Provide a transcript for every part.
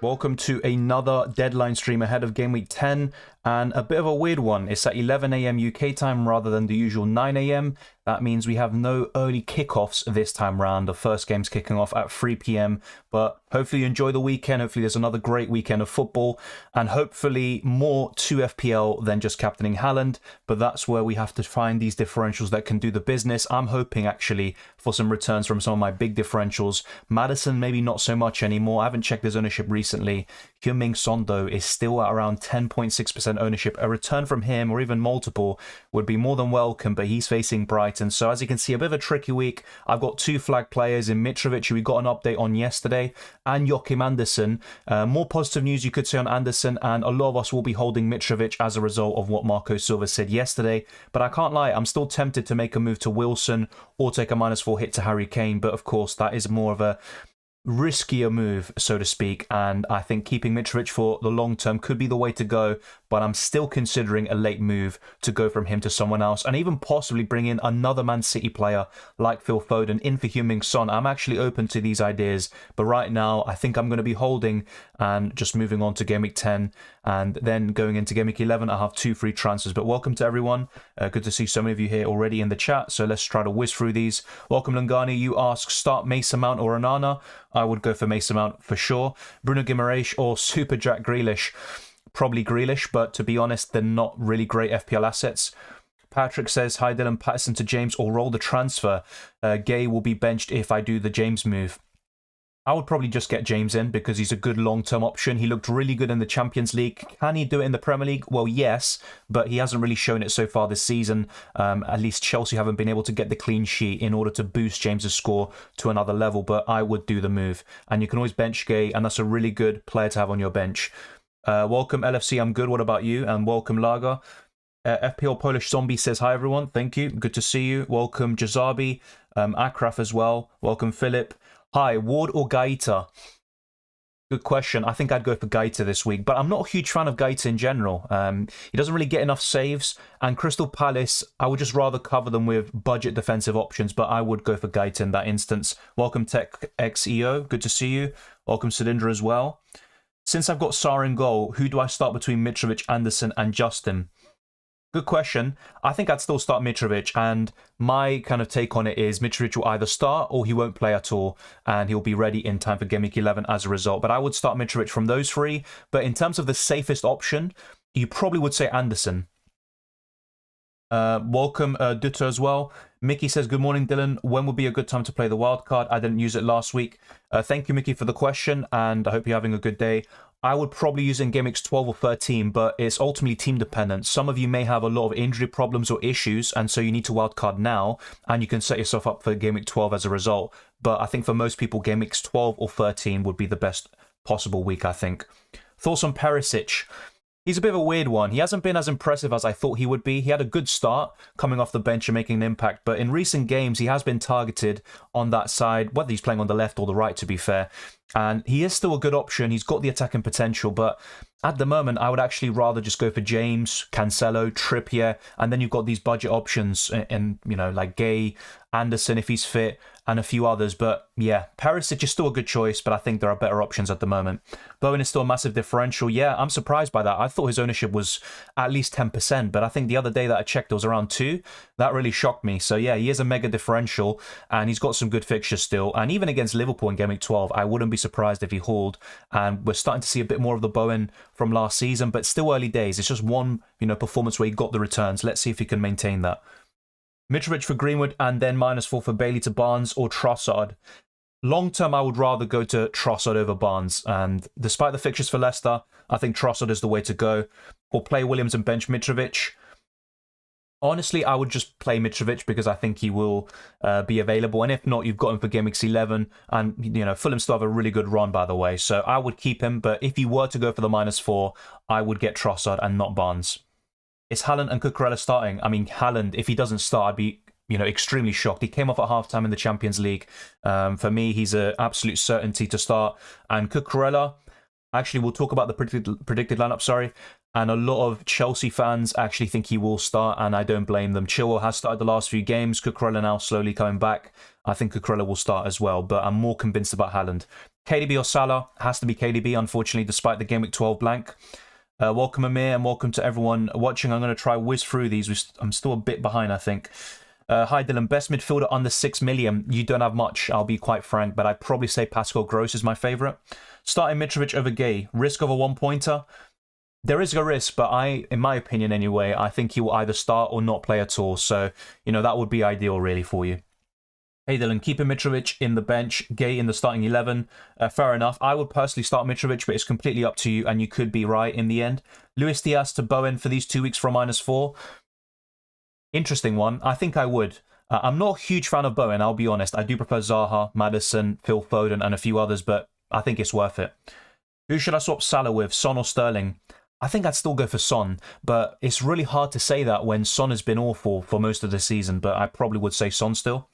Welcome to another deadline stream ahead of Game Week 10, and a bit of a weird one. It's at 11 AM UK time rather than the usual 9 AM. That means we have no early kickoffs this time round. The first game's kicking off at 3 PM, but hopefully you enjoy the weekend. Hopefully there's another great weekend of football, and hopefully more to FPL than just captaining Haaland, but that's where we have to find these differentials that can do the business. I'm hoping actually for some returns from some of my big differentials. Maddison maybe not so much anymore. I haven't checked his ownership recently. Heung-min Son though is still at around 10.6% ownership. A return from him or even multiple would be more than welcome, but he's facing Brighton. So as you can see, a bit of a tricky week. I've got two flag players in Mitrović, who we got an update on yesterday, and Joachim Andersen. More positive news you could say on Andersen, and a lot of us will be holding Mitrović as a result of what Marco Silva said yesterday. But I can't lie, I'm still tempted to make a move to Wilson or take a -4 hit to Harry Kane. But of course, that is more of a riskier move, so to speak, and I think keeping Mitrović for the long term could be the way to go, but I'm still considering a late move to go from him to someone else, and even possibly bring in another Man City player like Phil Foden in for Heung-min Son. I'm actually open to these ideas, but right now I think I'm going to be holding and just moving on to Game Week 10, and then going into Game Week 11 I have two free transfers. But welcome to everyone, good to see so many of you here already in the chat, so let's try to whiz through these. Welcome Lungani, you ask start Mason Mount or Onana. I would go for Mason Mount for sure. Bruno Guimaraes or Super Jack Grealish. Probably Grealish, but to be honest, they're not really great FPL assets. Patrick says, hi Dylan, Patterson to James or roll the transfer. Gay will be benched if I do the James move. I would probably just get James in because he's a good long-term option. He looked really good in the Champions League. Can he do it in the Premier League? Well, yes, but he hasn't really shown it so far this season. At least Chelsea haven't been able to get the clean sheet in order to boost James's score to another level, but I would do the move. And you can always bench Gay, and that's a really good player to have on your bench. Welcome LFC, I'm good. What about you? And welcome Lager. FPL Polish Zombie says, hi everyone. Thank you. Good to see you. Welcome Jazabi. Akraf as well. Welcome Philip. Hi, Ward or Gaeta? Good question. I think I'd go for Gaeta this week, but I'm not a huge fan of Gaeta in general. He doesn't really get enough saves, and Crystal Palace, I would just rather cover them with budget defensive options, but I would go for Gaeta in that instance. Welcome Tech XEO, good to see you. Welcome Cylindra as well. Since I've got Sarr in goal, who do I start between Mitrović, Andersen and Justin? Good question. I think I'd still start Mitrović, and my kind of take on it is Mitrović will either start or he won't play at all, and he'll be ready in time for Game Week 11 as a result. But I would start Mitrović from those three. But in terms of the safest option, you probably would say Andersen. Welcome Dutta as well. Mickey says, good morning Dylan, when would be a good time to play the wildcard? I didn't use it last week. Thank you Mickey for the question, and I hope you're having a good day. I would probably use it in Game Weeks 12 or 13, but it's ultimately team dependent. Some of you may have a lot of injury problems or issues, and so you need to wildcard now, and you can set yourself up for Game Week 12 as a result. But I think for most people, Game Weeks 12 or 13 would be the best possible week, I think. Thoughts on Perisic? He's a bit of a weird one. He hasn't been as impressive as I thought he would be. He had a good start coming off the bench and making an impact, but in recent games he has been targeted on that side, whether he's playing on the left or the right, to be fair. And he is still a good option. He's got the attacking potential, but at the moment I would actually rather just go for James, Cancelo, Trippier, and then you've got these budget options and you know, like Gay, Andersen if he's fit, and a few others. But yeah, Perisic is still a good choice, but I think there are better options at the moment. Bowen is still a massive differential. Yeah, I'm surprised by that. I thought his ownership was at least 10%, but I think the other day that I checked it was around 2. That really shocked me. So yeah, he is a mega differential, and he's got some good fixtures still. And even against Liverpool in Game Week 12, I wouldn't be surprised if he hauled. And we're starting to see a bit more of the Bowen from last season, but still early days. It's just one, performance where he got the returns. Let's see if he can maintain that. Mitrović for Greenwood, and then -4 for Bailey to Barnes or Trossard. Long term, I would rather go to Trossard over Barnes, and despite the fixtures for Leicester, I think Trossard is the way to go. Or play Williams and bench Mitrović. Honestly, I would just play Mitrović because I think he will be available, and if not, you've got him for Game Week 11, and Fulham still have a really good run, by the way, so I would keep him. But if you were to go for the -4, I would get Trossard and not Barnes. Is Haaland and Cucurella starting? I mean, Haaland, if he doesn't start, I'd be extremely shocked. He came off at halftime in the Champions League. For me, he's an absolute certainty to start. And Cucurella, actually, we'll talk about the predicted lineup, sorry. And a lot of Chelsea fans actually think he will start, and I don't blame them. Chilwell has started the last few games. Cucurella now slowly coming back. I think Cucurella will start as well, but I'm more convinced about Haaland. KDB or Salah? Has to be KDB, unfortunately, despite the Game Week 12 blank. Welcome, Amir, and welcome to everyone watching. I'm going to try whiz through these. I'm still a bit behind, I think. Hi, Dylan. Best midfielder under 6 million. You don't have much, I'll be quite frank, but I'd probably say Pascal Gross is my favourite. Starting Mitrović over Gay. Risk of a one-pointer? There is a risk, but in my opinion anyway, I think he will either start or not play at all. So, that would be ideal really for you. Hey Dylan, keeping Mitrović in the bench, Gay in the starting 11. Fair enough. I would personally start Mitrović, but it's completely up to you, and you could be right in the end. Luis Diaz to Bowen for these 2 weeks for a -4. Interesting one. I think I would. I'm not a huge fan of Bowen, I'll be honest. I do prefer Zaha, Maddison, Phil Foden, and a few others, but I think it's worth it. Who should I swap Salah with, Son or Sterling? I think I'd still go for Son, but it's really hard to say that when Son has been awful for most of the season, but I probably would say Son still.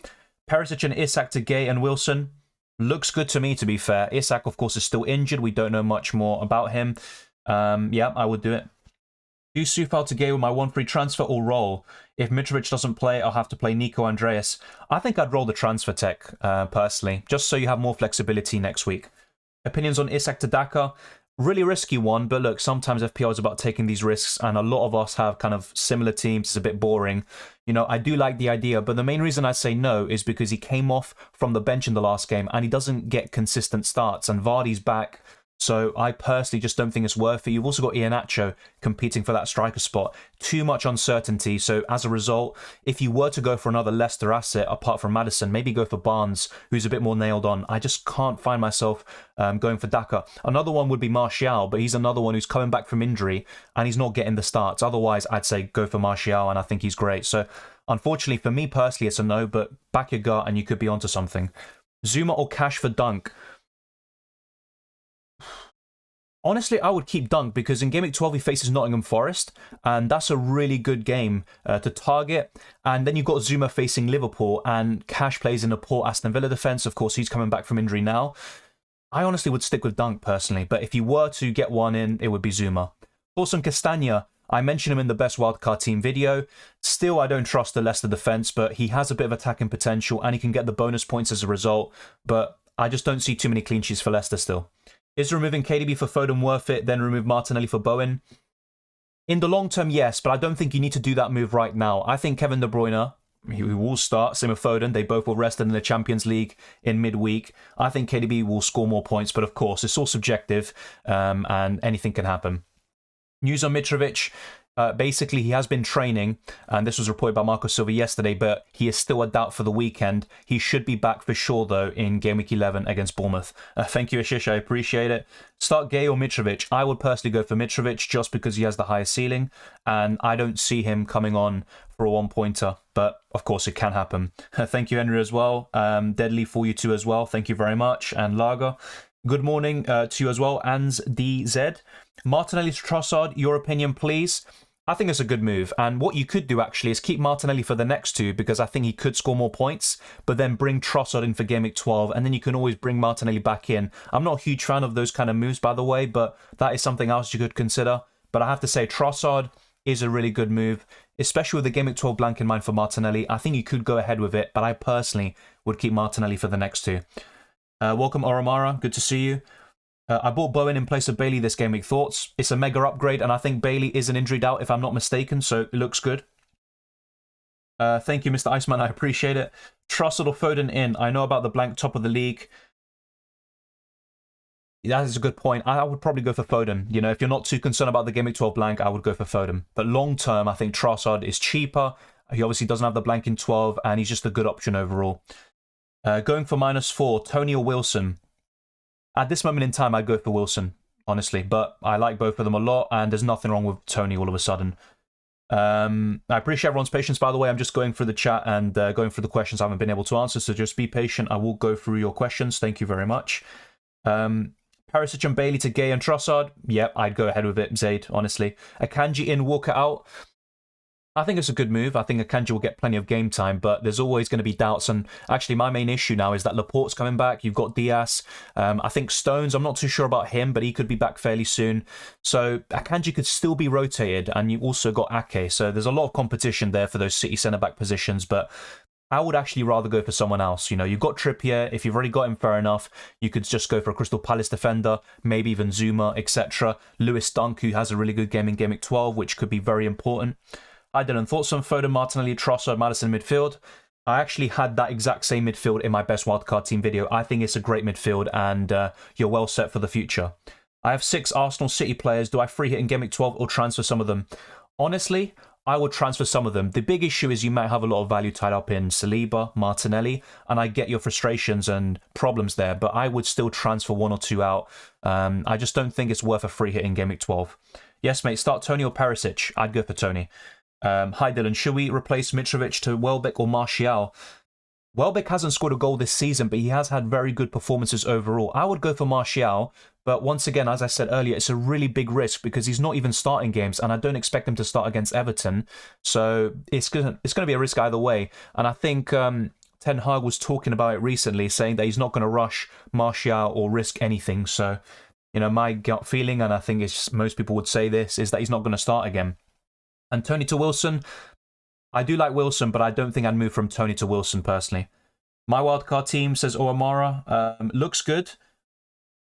Perisic and Isak to Gay and Wilson. Looks good to me, to be fair. Isak, of course, is still injured. We don't know much more about him. Yeah, I would do it. Do Soufal to Gay with my 1 free transfer or roll? If Mitrović doesn't play, I'll have to play Nico Andreas. I think I'd roll the transfer tech, personally, just so you have more flexibility next week. Opinions on Isak to Daka? Really risky one, but look, sometimes FPL is about taking these risks, and a lot of us have kind of similar teams. It's a bit boring. I do like the idea, but the main reason I say no is because he came off from the bench in the last game, and he doesn't get consistent starts, and Vardy's back. So I personally just don't think it's worth it. You've also got Iheanacho competing for that striker spot. Too much uncertainty. So as a result, if you were to go for another Leicester asset, apart from Maddison, maybe go for Barnes, who's a bit more nailed on. I just can't find myself going for Daka. Another one would be Martial, but he's another one who's coming back from injury, and he's not getting the starts. Otherwise, I'd say go for Martial, and I think he's great. So unfortunately, for me personally, it's a no, but back your gut, and you could be onto something. Zuma or Cash for Dunk? Honestly, I would keep Dunk because in Game Week 12 he faces Nottingham Forest, and that's a really good game to target. And then you've got Zuma facing Liverpool, and Cash plays in a poor Aston Villa defence. Of course, he's coming back from injury now. I honestly would stick with Dunk personally, but if you were to get one in, it would be Zuma. Thorson Castagna, I mentioned him in the best wildcard team video. Still, I don't trust the Leicester defence, but he has a bit of attacking potential, and he can get the bonus points as a result. But I just don't see too many clean sheets for Leicester still. Is removing KDB for Foden worth it, then remove Martinelli for Bowen? In the long term, yes, but I don't think you need to do that move right now. I think Kevin De Bruyne, he will start, same with Foden. They both were rested in the Champions League in midweek. I think KDB will score more points, but of course, it's all subjective, and anything can happen. News on Mitrović. Basically, he has been training, and this was reported by Marco Silva yesterday, but he is still a doubt for the weekend. He should be back for sure, though, in Game Week 11 against Bournemouth. Thank you, Ashish. I appreciate it. Start Gay or Mitrović? I would personally go for Mitrović just because he has the highest ceiling, and I don't see him coming on for a one-pointer, but of course it can happen. Thank you, Henry, as well. Deadly for you too as well. Thank you very much. And Lager, good morning to you as well. Ans DZ. Martinelli to Trossard, your opinion, please. I think it's a good move, and what you could do actually is keep Martinelli for the next two because I think he could score more points, but then bring Trossard in for Game Week 12, and then you can always bring Martinelli back in. I'm not a huge fan of those kind of moves, by the way, but that is something else you could consider. But I have to say, Trossard is a really good move, especially with the Game Week 12 blank in mind for Martinelli. I think you could go ahead with it, but I personally would keep Martinelli for the next two. Welcome, Oromara. Good to see you. I bought Bowen in place of Bailey this game week. Thoughts? It's a mega upgrade, and I think Bailey is an injured out if I'm not mistaken, so it looks good. Thank you, Mr. Iceman. I appreciate it. Trossard or Foden in? I know about the blank top of the league. That is a good point. I would probably go for Foden. You know, if you're not too concerned about the Game Week 12 blank, I would go for Foden. But long term, I think Trossard is cheaper. He obviously doesn't have the blank in 12, and he's just a good option overall. Going for -4, Tony or Wilson? At this moment in time, I'd go for Wilson, honestly. But I like both of them a lot, and there's nothing wrong with Tony all of a sudden. I appreciate everyone's patience, by the way. I'm just going through the chat and going through the questions I haven't been able to answer, so just be patient. I will go through your questions. Thank you very much. Perisic and Bailey to Gay and Trossard. Yep, I'd go ahead with it, Zaid, honestly. Akanji in, Walker out. I think it's a good move. I think Akanji will get plenty of game time, but there's always going to be doubts. And actually, my main issue now is that Laporte's coming back. You've got Diaz. I think Stones, I'm not too sure about him, but he could be back fairly soon. So Akanji could still be rotated. And you also got Ake. So there's a lot of competition there for those City centre-back positions. But I would actually rather go for someone else. You know, you've got Trippier. If you've already got him, fair enough. You could just go for a Crystal Palace defender, maybe even Zuma, etc. Lewis Dunk, who has a really good game in Game Week 12, which could be very important. I didn't. Thoughts on Foden, Martinelli, Trossard, Maddison midfield? I actually had that exact same midfield in my best wildcard team video. I think it's a great midfield and you're well set for the future. I have 6 Arsenal City players. Do I free hit in Game Week 12 or transfer some of them? Honestly, I would transfer some of them. The big issue is you might have a lot of value tied up in Saliba, Martinelli, and I get your frustrations and problems there, but I would still transfer 1 or 2 out. I just don't think it's worth a free hit in Game Week 12. Yes, mate, start Tony or Perisic. I'd go for Tony. Hi Dylan, should we replace Mitrović to Welbeck or Martial? Welbeck hasn't scored a goal this season, but he has had very good performances overall. I would go for Martial, but once again, as I said earlier, it's a really big risk because he's not even starting games, and I don't expect him to start against Everton. So it's going to be a risk either way. And I think Ten Hag was talking about it recently, saying that he's not going to rush Martial or risk anything. So, you know, my gut feeling, and I think it's, most people would say this, is that he's not going to start again. And Tony to Wilson, I do like Wilson, but I don't think I'd move from Tony to Wilson personally. My wildcard team, says Oamara, looks good.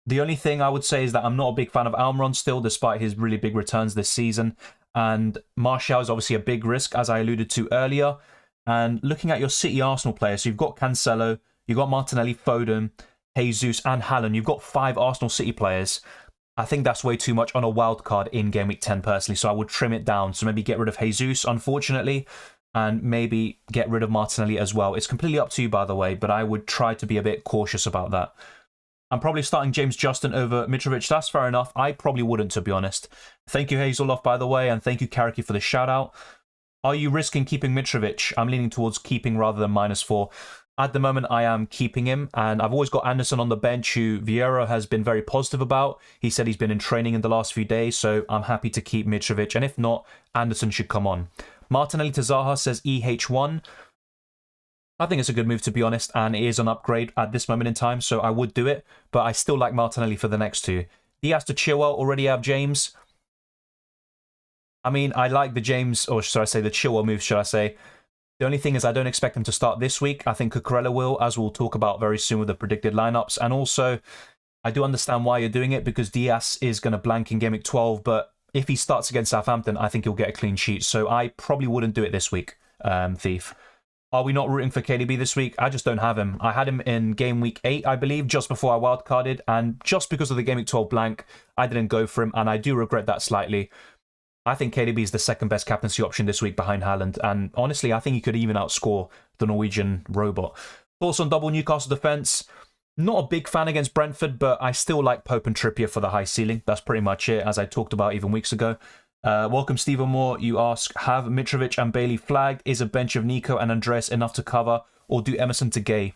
The only thing I would say is that I'm not a big fan of Almiron still, despite his really big returns this season. And Martial is obviously a big risk, as I alluded to earlier. And looking at your City Arsenal players, so you've got Cancelo, you've got Martinelli, Foden, Jesus, and Haaland. You've got 5 Arsenal City players. I think that's way too much on a wild card in Game Week 10 personally, so I would trim it down. So maybe get rid of Jesus, unfortunately, and maybe get rid of Martinelli as well. It's completely up to you, by the way, but I would try to be a bit cautious about that. I'm probably starting James Justin over Mitrović. That's fair enough. I probably wouldn't, to be honest. Thank you, Hazeloff, by the way, and thank you, Karaki, for the shout-out. Are you risking keeping Mitrović? I'm leaning towards keeping rather than -4. At the moment, I am keeping him, and I've always got Anderson on the bench, who Vieira has been very positive about. He said he's been in training in the last few days, so I'm happy to keep Mitrović, and if not, Anderson should come on. Martinelli to Zaha, says EH1. I think it's a good move, to be honest, and it is an upgrade at this moment in time, so I would do it, but I still like Martinelli for the next 2. Diaz to Chilwell, already have James. I mean, I like the James, or should I say the Chilwell move, should I say. The only thing is I don't expect him to start this week. I think Cucurella will, as we'll talk about very soon with the predicted lineups. And also, I do understand why you're doing it, because Diaz is going to blank in Game Week 12, but if he starts against Southampton, I think he'll get a clean sheet. So I probably wouldn't do it this week, Thief. Are we not rooting for KDB this week? I just don't have him. I had him in Game Week 8, I believe, just before I wildcarded, and just because of the Game Week 12 blank, I didn't go for him, and I do regret that slightly. I think KDB is the second best captaincy option this week behind Haaland, and honestly, I think he could even outscore the Norwegian robot. Thoughts on double Newcastle defence? Not a big fan against Brentford, but I still like Pope and Trippier for the high ceiling. That's pretty much it, as I talked about even weeks ago. Welcome, Stephen Moore. You ask, have Mitrović and Bailey flagged? Is a bench of Nico and Andreas enough to cover, or do Emerson to Gay?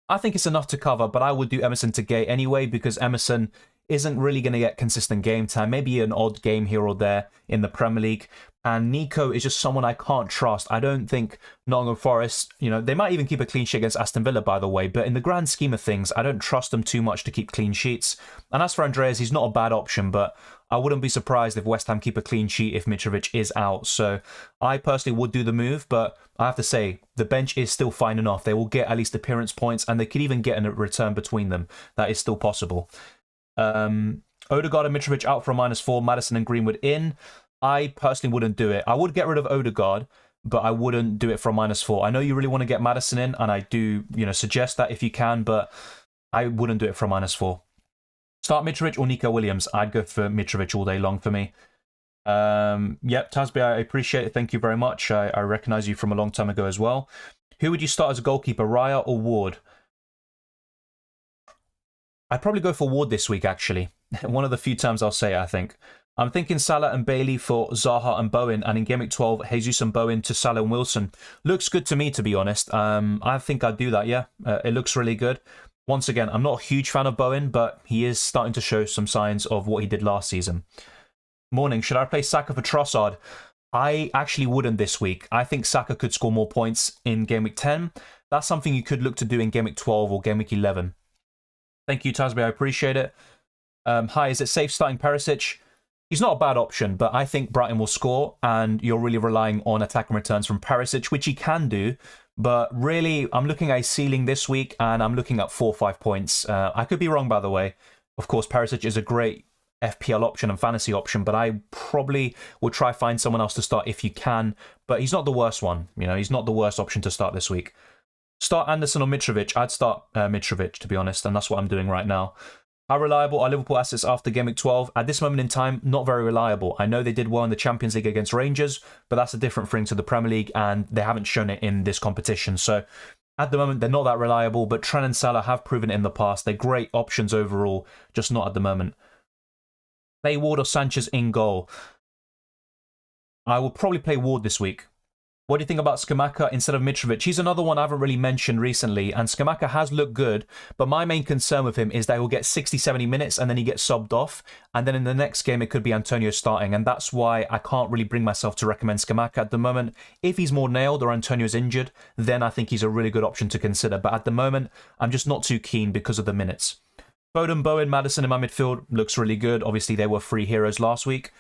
I think it's enough to cover, but I would do Emerson to Gay anyway, because Emerson isn't really going to get consistent game time. Maybe an odd game here or there in the Premier League. And Nico is just someone I can't trust. I don't think Nottingham Forest, you know, they might even keep a clean sheet against Aston Villa, by the way. But in the grand scheme of things, I don't trust them too much to keep clean sheets. And as for Andreas, he's not a bad option, but I wouldn't be surprised if West Ham keep a clean sheet if Mitrović is out. So I personally would do the move, but I have to say, the bench is still fine enough. They will get at least appearance points, and they could even get a return between them. That is still possible. Odegaard and Mitrović out for a -4, Maddison and Greenwood in. I personally wouldn't do it. I would get rid of Odegaard, but I wouldn't do it for a -4. I know you really want to get Maddison in, and I do, you know, suggest that if you can, but I wouldn't do it for a -4. Start Mitrović or Nico Williams. I'd go for Mitrović all day long for me. Yep, Tasby, I appreciate it. Thank you very much. I recognize you from a long time ago as well. Who would you start as a goalkeeper, Raya or Ward? I'd probably go for Ward this week, actually. One of the few times I'll say it, I think. I'm thinking Salah and Bailey for Zaha and Bowen, and in Game Week 12, Jesus and Bowen to Salah and Wilson. Looks good to me, to be honest. I think I'd do that, yeah. It looks really good. Once again, I'm not a huge fan of Bowen, but he is starting to show some signs of what he did last season. Morning, should I replace Saka for Trossard? I actually wouldn't this week. I think Saka could score more points in Game Week 10. That's something you could look to do in Game Week 12 or Game Week 11. Thank you, Tasby. I appreciate it. Hi, is it safe starting Perisic? He's not a bad option, but I think Brighton will score, and you're really relying on attacking returns from Perisic, which he can do. But really, I'm looking at a ceiling this week, and I'm looking at 4 or 5 points. I could be wrong, by the way. Of course, Perisic is a great FPL option and fantasy option, but I probably would try find someone else to start if you can. But he's not the worst one. You know, he's not the worst option to start this week. Start Anderson or Mitrović. I'd start Mitrović, to be honest, and that's what I'm doing right now. How reliable are Liverpool assets after Game Week 12? At this moment in time, not very reliable. I know they did well in the Champions League against Rangers, but that's a different thing to the Premier League, and they haven't shown it in this competition. So at the moment, they're not that reliable, but Trent and Salah have proven it in the past. They're great options overall, just not at the moment. Play Ward or Sanchez in goal? I will probably play Ward this week. What do you think about Scamacca instead of Mitrović? He's another one I haven't really mentioned recently, and Scamacca has looked good, but my main concern with him is that he'll get 60, 70 minutes and then he gets subbed off, and then in the next game it could be Antonio starting, and that's why I can't really bring myself to recommend Scamacca at the moment. If he's more nailed or Antonio's injured, then I think he's a really good option to consider, but at the moment, I'm just not too keen because of the minutes. Foden, Bowen, Maddison in my midfield looks really good. Obviously, they were free heroes last week.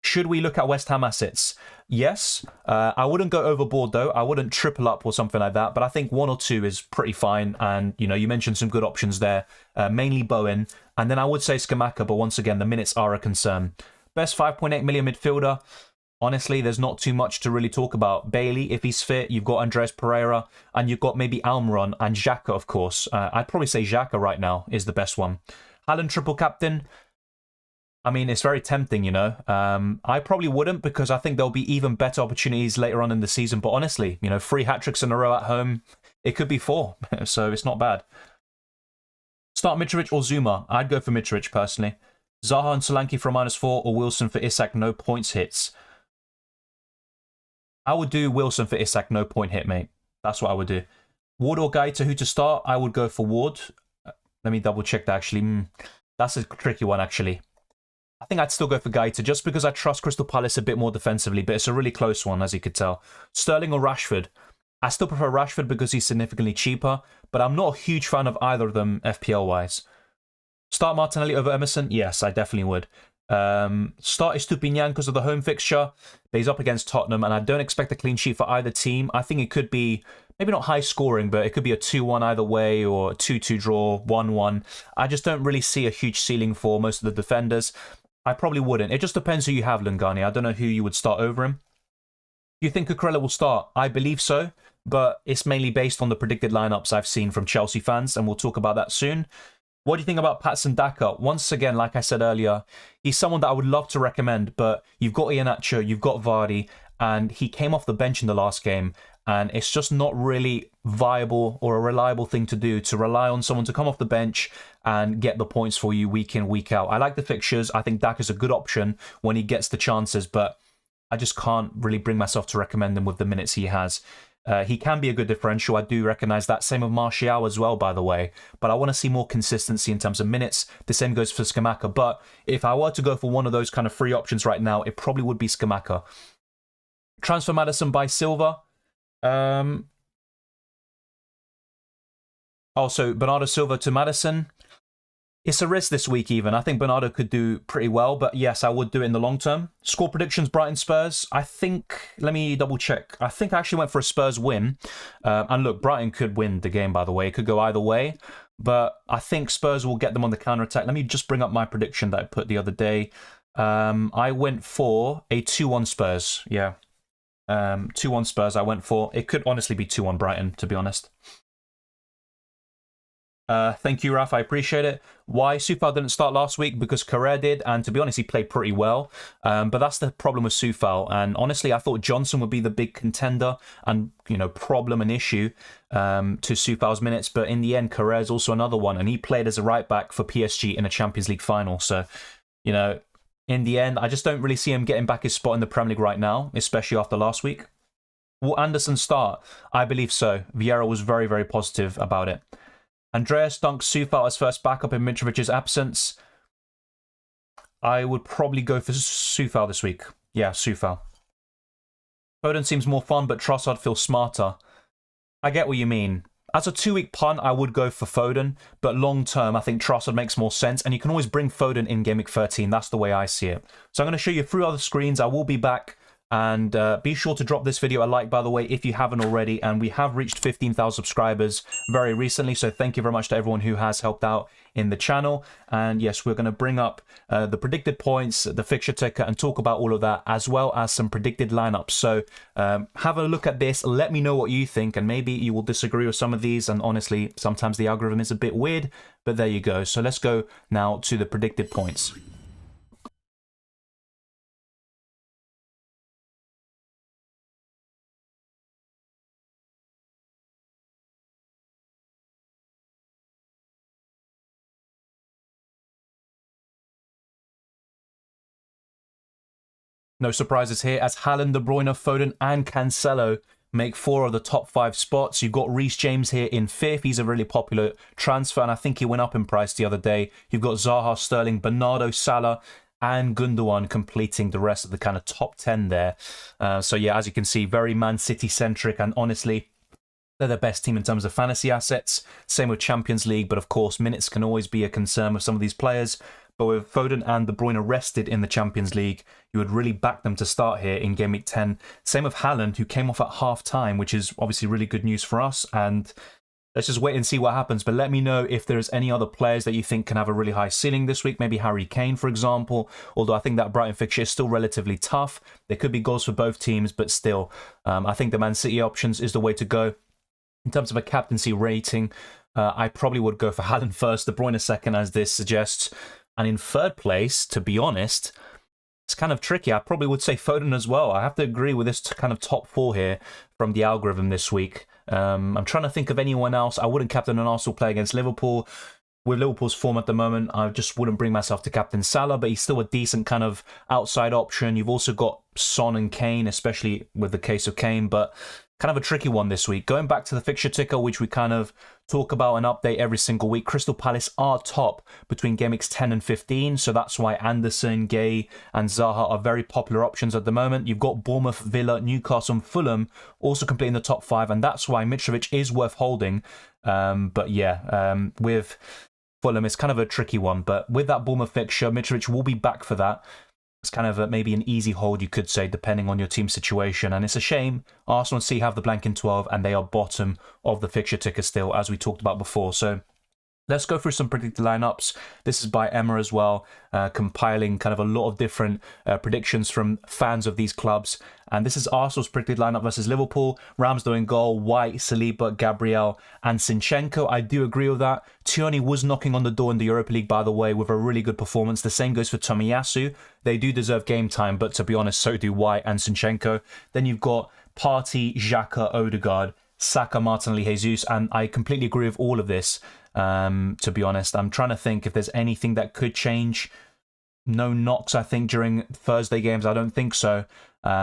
Should we look at West Ham assets? Yes. I wouldn't go overboard, though. I wouldn't triple up or something like that. But I think 1 or 2 is pretty fine. And, you know, you mentioned some good options there. Mainly Bowen. And then I would say Scamacca. But once again, the minutes are a concern. Best 5.8 million midfielder. Honestly, there's not too much to really talk about. Bailey, if he's fit. You've got Andreas Pereira. And you've got maybe Almiron and Xhaka, of course. I'd probably say Xhaka right now is the best one. Haaland triple captain. I mean, it's very tempting, you know. I probably wouldn't because I think there'll be even better opportunities later on in the season. But honestly, you know, 3 hat-tricks in a row at home, it could be 4. So it's not bad. Start Mitrović or Zuma? I'd go for Mitrović personally. Zaha and Solanke for -4 or Wilson for Isak, no points hits. I would do Wilson for Isak, no point hit, mate. That's what I would do. Ward or Gaeta, who to start? I would go for Ward. Let me double check that actually. That's a tricky one actually. I think I'd still go for Gaeta just because I trust Crystal Palace a bit more defensively, but it's a really close one, as you could tell. Sterling or Rashford? I still prefer Rashford because he's significantly cheaper, but I'm not a huge fan of either of them FPL-wise. Start Martinelli over Emerson? Yes, I definitely would. Start Estupinian because of the home fixture, but he's up against Tottenham, and I don't expect a clean sheet for either team. I think it could be, maybe not high scoring, but it could be a 2-1 either way, or a 2-2 draw, 1-1. I just don't really see a huge ceiling for most of the defenders. I probably wouldn't. It just depends who you have, Lungani. I don't know who you would start over him. Do you think Cucurella will start? I believe so, but it's mainly based on the predicted lineups I've seen from Chelsea fans, and we'll talk about that soon. What do you think about Patson Daka? Once again, like I said earlier, he's someone that I would love to recommend, but you've got Iheanacho, you've got Vardy, and he came off the bench in the last game, and it's just not really viable or a reliable thing to do, to rely on someone to come off the bench and get the points for you week in, week out. I like the fixtures. I think Daka's a good option when he gets the chances, but I just can't really bring myself to recommend him with the minutes he has. He can be a good differential. I do recognise that. Same with Martial as well, by the way. But I want to see more consistency in terms of minutes. The same goes for Scamacca. But if I were to go for one of those kind of free options right now, it probably would be Scamacca. Transfer Maddison by Silva. Also, Bernardo Silva to Maddison. It's a risk this week even. I think Bernardo could do pretty well, but yes, I would do it in the long term. Score predictions, Brighton Spurs. I think, let me double check. I think I actually went for a Spurs win. And look, Brighton could win the game, by the way. It could go either way, but I think Spurs will get them on the counter-attack. Let me just bring up my prediction that I put the other day. I went for a 2-1 Spurs. Yeah. 2-1 Spurs I went for. It could honestly be 2-1 Brighton, to be honest. Thank you, Raf. I appreciate it. Why Soufal didn't start last week? Because Carrere did, and to be honest, he played pretty well. But that's the problem with Soufal. And honestly, I thought Johnson would be the big contender and, you know, problem and issue to Soufal's minutes. But in the end, Carrere is also another one, and he played as a right back for PSG in a Champions League final. So, you know, in the end, I just don't really see him getting back his spot in the Premier League right now, especially after last week. Will Anderson start? I believe so. Vieira was very, very positive about it. Andreas dunks Soufal as first backup in Mitrovic's absence. I would probably go for Soufal this week. Yeah, Soufal. Foden seems more fun, but Trossard feels smarter. I get what you mean. As a 2-week punt, I would go for Foden, but long term, I think Trossard makes more sense, and you can always bring Foden in Game Week 13. That's the way I see it. So I'm going to show you 3 other screens. I will be back, and be sure to drop this video a like, by the way, if you haven't already, and we have reached 15,000 subscribers very recently, so thank you very much to everyone who has helped out in the channel. And yes, we're going to bring up the predicted points, the fixture ticker, and talk about all of that, as well as some predicted lineups. So have a look at this, let me know what you think, and maybe you will disagree with some of these, and honestly, sometimes the algorithm is a bit weird, but there you go. So let's go now to the predicted points. No surprises here, as Haaland, De Bruyne, Foden and Cancelo make 4 of the top 5 spots. You've got Reece James here in 5th. He's a really popular transfer, and I think he went up in price the other day. You've got Zaha, Sterling, Bernardo, Salah, and Gundogan completing the rest of the kind of top 10 there. So yeah, as you can see, very Man City-centric, and honestly, they're the best team in terms of fantasy assets. Same with Champions League, but of course, minutes can always be a concern with some of these players. But with Foden and De Bruyne rested in the Champions League, you would really back them to start here in Game Week 10. Same with Haaland, who came off at half-time, which is obviously really good news for us. And let's just wait and see what happens. But let me know if there's any other players that you think can have a really high ceiling this week. Maybe Harry Kane, for example. Although I think that Brighton fixture is still relatively tough. There could be goals for both teams, but still, I think the Man City options is the way to go. In terms of a captaincy rating, I probably would go for Haaland first, De Bruyne second, as this suggests. And in 3rd place, to be honest, it's kind of tricky. I probably would say Foden as well. I have to agree with this kind of top 4 here from the algorithm this week. I'm trying to think of anyone else. I wouldn't captain an Arsenal player against Liverpool. With Liverpool's form at the moment, I just wouldn't bring myself to captain Salah, but he's still a decent kind of outside option. You've also got Son and Kane, especially with the case of Kane, but kind of a tricky one this week. Going back to the fixture ticker, which we kind of talk about and update every single week, Crystal Palace are top between Game Weeks 10 and 15, so that's why Anderson, Gay and Zaha are very popular options at the moment. You've got Bournemouth, Villa, Newcastle and Fulham also completing the top 5, and that's why Mitrović is worth holding. But yeah, with Fulham, it's kind of a tricky one, but with that Bournemouth fixture, Mitrović will be back for that. It's kind of maybe an easy hold, you could say, depending on your team situation. And it's a shame Arsenal and City have the blank in 12, and they are bottom of the fixture ticker still, as we talked about before. So let's go through some predicted lineups. This is by Emma as well, compiling kind of a lot of different predictions from fans of these clubs. And this is Arsenal's predicted lineup versus Liverpool. Ramsdale in goal, White, Saliba, Gabriel, and Zinchenko. I do agree with that. Tierney was knocking on the door in the Europa League, by the way, with a really good performance. The same goes for Tomiyasu. They do deserve game time, but to be honest, so do White and Zinchenko. Then you've got Partey, Xhaka, Odegaard, Saka, Martinelli, Jesus, and I completely agree with all of this. To be honest, I'm trying to think if there's anything that could change. No knocks, I think, during Thursday games. I don't think so.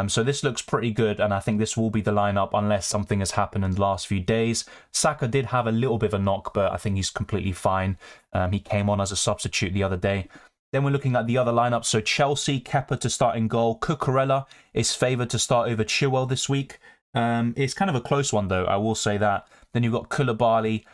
So this looks pretty good, and I think this will be the lineup unless something has happened in the last few days. Saka did have a little bit of a knock, but I think he's completely fine. He came on as a substitute the other day. Then we're looking at the other lineup. So Chelsea, Kepa to start in goal. Cucurella is favoured to start over Chilwell this week. It's kind of a close one, though, I will say that. Then you've got Koulibaly,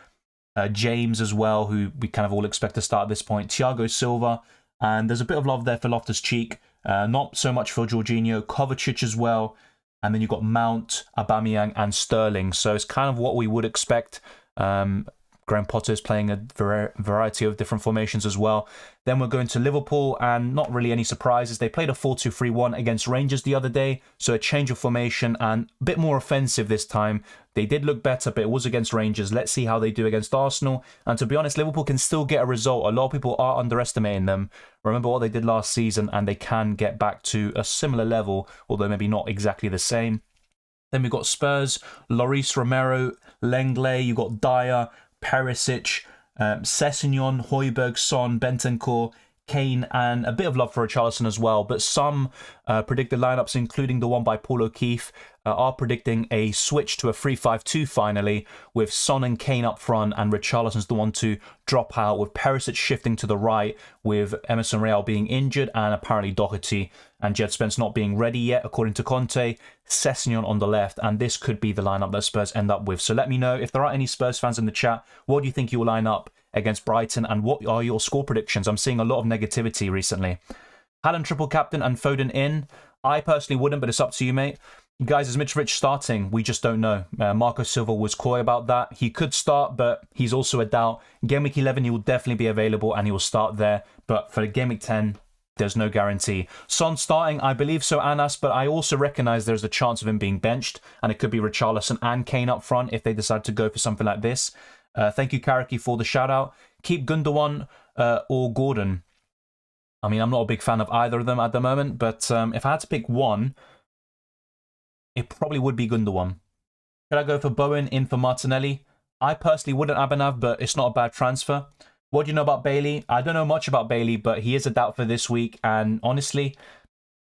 James as well, who we kind of all expect to start at this point. Thiago Silva, and there's a bit of love there for Loftus-Cheek. Not so much for Jorginho. Kovacic as well. And then you've got Mount, Aubameyang and Sterling. So it's kind of what we would expect. Graham Potter is playing a variety of different formations as well. Then we're going to Liverpool, and not really any surprises. They played a 4-2-3-1 against Rangers the other day, so a change of formation and a bit more offensive this time. They did look better, but it was against Rangers. Let's see how they do against Arsenal. And to be honest, Liverpool can still get a result. A lot of people are underestimating them. Remember what they did last season, and they can get back to a similar level, although maybe not exactly the same. Then we've got Spurs, Lloris, Romero, Lenglet, you've got Dyer, Perisic, Sessegnon, Højbjerg, Son, Bentancur, Kane, and a bit of love for Richarlison as well. But some predicted lineups, including the one by Paul O'Keefe, are predicting a switch to a 3-5-2 finally, with Son and Kane up front, and Richarlison's the one to drop out, with Perisic shifting to the right, with Emerson Real being injured, and apparently Doherty and Jed Spence not being ready yet, according to Conte. Sessegnon on the left, and this could be the lineup that Spurs end up with. So let me know if there are any Spurs fans in the chat. What do you think you will line up against Brighton, and what are your score predictions? I'm seeing a lot of negativity recently. Haaland triple captain and Foden in. I personally wouldn't, but it's up to you, mate. Guys, is Mitrović starting? We just don't know. Marco Silva was coy about that. He could start, but he's also a doubt. Game week 11, he will definitely be available and he will start there. But for game week 10, there's no guarantee. Son starting, I believe so, Anas, but I also recognise there's a chance of him being benched, and it could be Richarlison and Kane up front if they decide to go for something like this. Thank you, Karaki, for the shout-out. Keep Gundogan or Gordon. I mean, I'm not a big fan of either of them at the moment, but if I had to pick one, it probably would be Gundogan. Could I go for Bowen in for Martinelli? I personally wouldn't, Abhinav, but it's not a bad transfer. What do you know about Bailey? I don't know much about Bailey, but he is a doubt for this week, and honestly,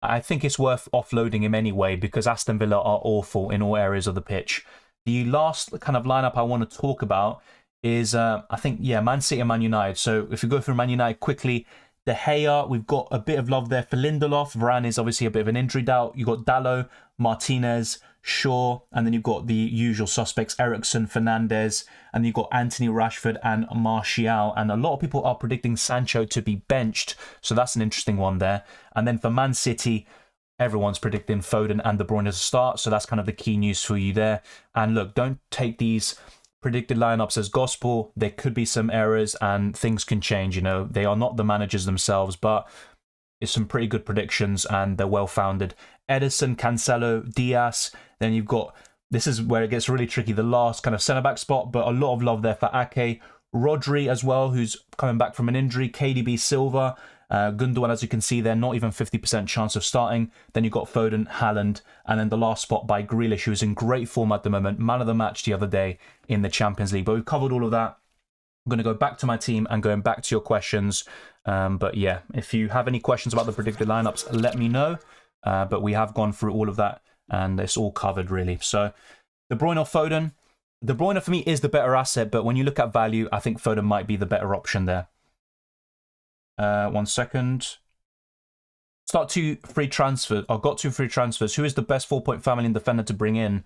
I think it's worth offloading him anyway, because Aston Villa are awful in all areas of the pitch. The last kind of lineup I want to talk about is, I think, Man City and Man United. So if we go through Man United quickly, De Gea, we've got a bit of love there for Lindelof. Varane is obviously a bit of an injury doubt. You've got Dalot, Martinez, Shaw, and then you've got the usual suspects, Eriksen, Fernandes, and you've got Anthony, Rashford, and Martial. And a lot of people are predicting Sancho to be benched, so that's an interesting one there. And then for Man City, everyone's predicting Foden and De Bruyne to start, so that's kind of the key news for you there. And look, don't take these predicted lineups as gospel. There could be some errors and things can change. You know, they are not the managers themselves, but it's some pretty good predictions and they're well founded. Edison, Cancelo, Diaz. Then you've got, this is where it gets really tricky, the last kind of centre back spot, but a lot of love there for Ake. Rodri as well, who's coming back from an injury. KDB, Silva, Gundogan, as you can see there, not even 50% chance of starting. Then you've got Foden, Haaland, and then the last spot by Grealish, who's in great form at the moment. Man of the match the other day in the Champions League. But we've covered all of that. I'm going to go back to my team and going back to your questions. But yeah, if you have any questions about the predicted lineups, let me know. But we have gone through all of that and it's all covered really. So De Bruyne or Foden? De Bruyne for me is the better asset, but when you look at value, I think Foden might be the better option there. 1 second. Start 2 free transfers. I've got 2 free transfers. Who is the best 4-point family and defender to bring in?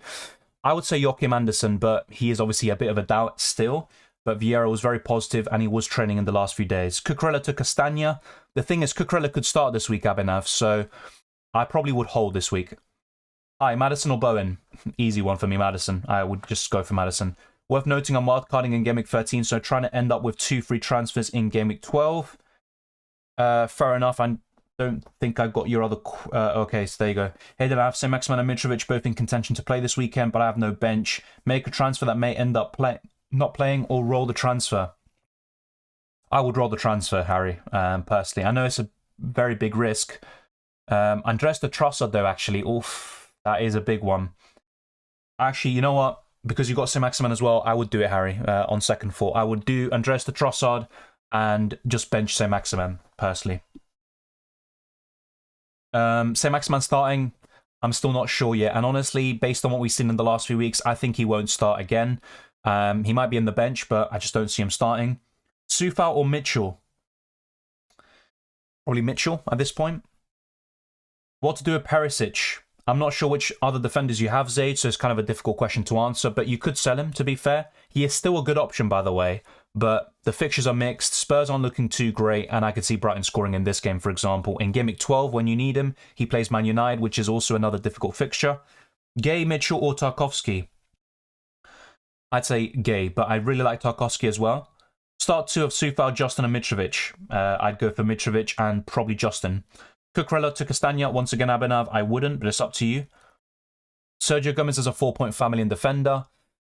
I would say Joachim Andersen, but he is obviously a bit of a doubt still. But Vieira was very positive and he was training in the last few days. Cucurella to Castagna. The thing is, Cucurella could start this week, Abhinav, so I probably would hold this week. Hi, Maddison or Bowen? Easy one for me, Maddison. I would just go for Maddison. Worth noting, I'm wildcarding in Game Week 13, so trying to end up with 2 free transfers in Game Week 12. Fair enough. I don't think I got your other... okay, so there you go. Hey, did I have Saint-Maximin and Mitrović both in contention to play this weekend, but I have no bench. Make a transfer that may end up not playing, or roll the transfer. I would roll the transfer, Harry, personally. I know it's a very big risk. Andres de Trossard, though, actually. Oof, that is a big one. Actually, you know what? Because you've got Saint-Maximin as well, I would do it, Harry, on second thought. I would do Andres de Trossard and just bench Saint-Maximin, personally. Saint-Maximin starting, I'm still not sure yet. And honestly, based on what we've seen in the last few weeks, I think he won't start again. He might be in the bench, but I just don't see him starting. Sufal or Mitchell? Probably Mitchell at this point. What to do with Perisic? I'm not sure which other defenders you have, Zaid, so it's kind of a difficult question to answer, but you could sell him, to be fair. He is still a good option, by the way, but the fixtures are mixed. Spurs aren't looking too great, and I could see Brighton scoring in this game, for example. In Game Week 12, when you need him, he plays Man United, which is also another difficult fixture. Gay, Mitchell, or Tarkowski? I'd say Gay, but I really like Tarkowski as well. Start 2 of Sufal, Justin, and Mitrović. I'd go for Mitrović and probably Justin. Cucurella to Castagna, once again, Abhinav, I wouldn't, but it's up to you. Sergio Gomez is a 4-point family and defender.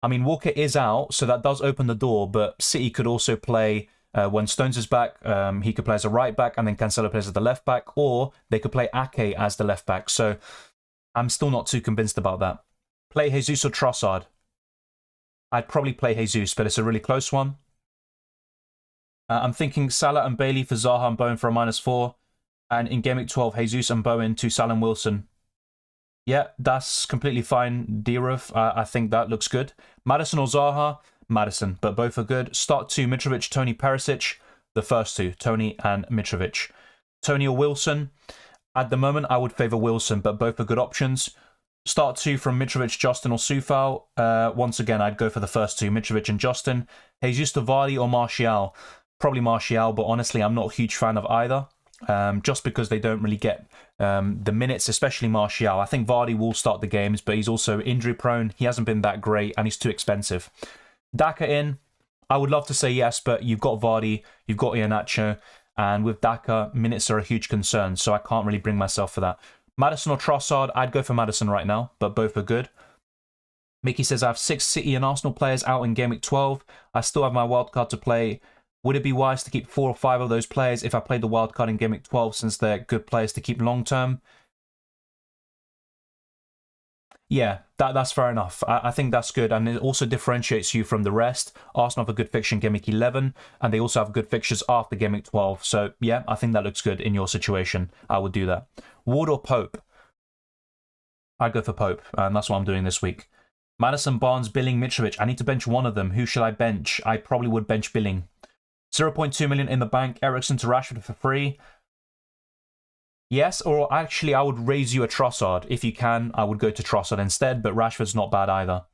I mean, Walker is out, so that does open the door, but City could also play, when Stones is back, he could play as a right back, and then Cancelo plays as the left back, or they could play Ake as the left back, so I'm still not too convinced about that. Play Jesus or Trossard? I'd probably play Jesus, but it's a really close one. I'm thinking Salah and Bailey for Zaha and Bowen for a -4. And in Game Week 12, Jesus and Bowen to Salah and Wilson. Yeah, that's completely fine, Dirov. I think that looks good. Maddison or Zaha? Maddison, but both are good. Start 2, Mitrović, Tony, Perisic. The first two, Tony and Mitrović. Tony or Wilson? At the moment, I would favour Wilson, but both are good options. Start 2 from Mitrović, Justin or Soufal. Once again, I'd go for the first two, Mitrović and Justin. Jesus to Vardy or Martial? Probably Martial, but honestly, I'm not a huge fan of either. Just because they don't really get the minutes, especially Martial. I think Vardy will start the games, but he's also injury prone. He hasn't been that great, and he's too expensive. Daka in, I would love to say yes, but you've got Vardy, you've got Iheanacho, and with Daka, minutes are a huge concern, so I can't really bring myself for that. Maddison or Trossard? I'd go for Maddison right now, but both are good. Mickey says, I have 6 City and Arsenal players out in Game Week 12. I still have my wildcard to play. Would it be wise to keep 4 or 5 of those players if I played the wildcard in Game Week 12 since they're good players to keep long term? Yeah, that's fair enough. I think that's good, and it also differentiates you from the rest. Arsenal have a good fixture in Game Week 11, and they also have good fixtures after Game Week 12. So, yeah, I think that looks good in your situation. I would do that. Ward or Pope? I'd go for Pope, and that's what I'm doing this week. Maddison, Barnes, Billing, Mitrović. I need to bench one of them. Who should I bench? I probably would bench Billing. 0.2 million in the bank. Eriksen to Rashford for free. Yes, or actually I would raise you a Trossard. If you can, I would go to Trossard instead, but Rashford's not bad either.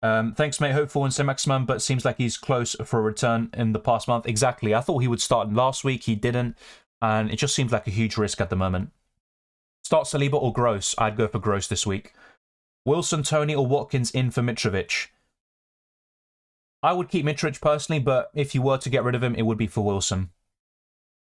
Thanks, mate. Hopeful in Saint-Maximin, but seems like he's close for a return in the past month. Exactly. I thought he would start last week. He didn't, and it just seems like a huge risk at the moment. Start Saliba or Gross? I'd go for Gross this week. Wilson, Tony, or Watkins in for Mitrović? I would keep Mitrović personally, but if you were to get rid of him, it would be for Wilson.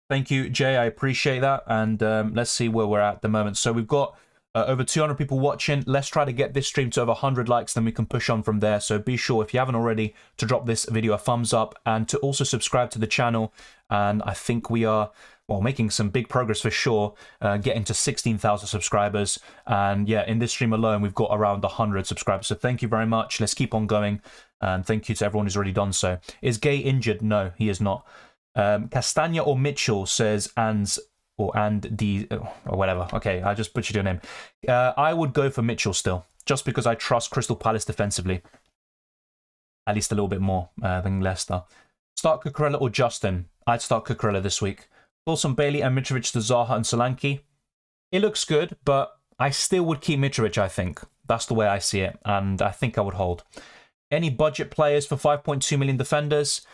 Thank you, Jay. I appreciate that. And let's see where we're at the moment. So we've got over 200 people watching. Let's try to get this stream to over 100 likes, then we can push on from there. So be sure, if you haven't already, to drop this video a thumbs up and to also subscribe to the channel. And I think we are, well, making some big progress for sure, getting to 16,000 subscribers. And yeah, in this stream alone, we've got around 100 subscribers. So thank you very much. Let's keep on going. And thank you to everyone who's already done so. Is Gay injured? No, he is not. Castagna or Mitchell, says Ands or Andy or whatever. Okay, I just butchered your name. I would go for Mitchell still, just because I trust Crystal Palace defensively. At least a little bit more than Leicester. Start Cucurella or Justin? I'd start Cucurella this week. Wilson, Bailey and Mitrović to Zaha and Solanke. It looks good, but I still would keep Mitrović, I think. That's the way I see it, and I think I would hold. Any budget players for 5.2 million defenders?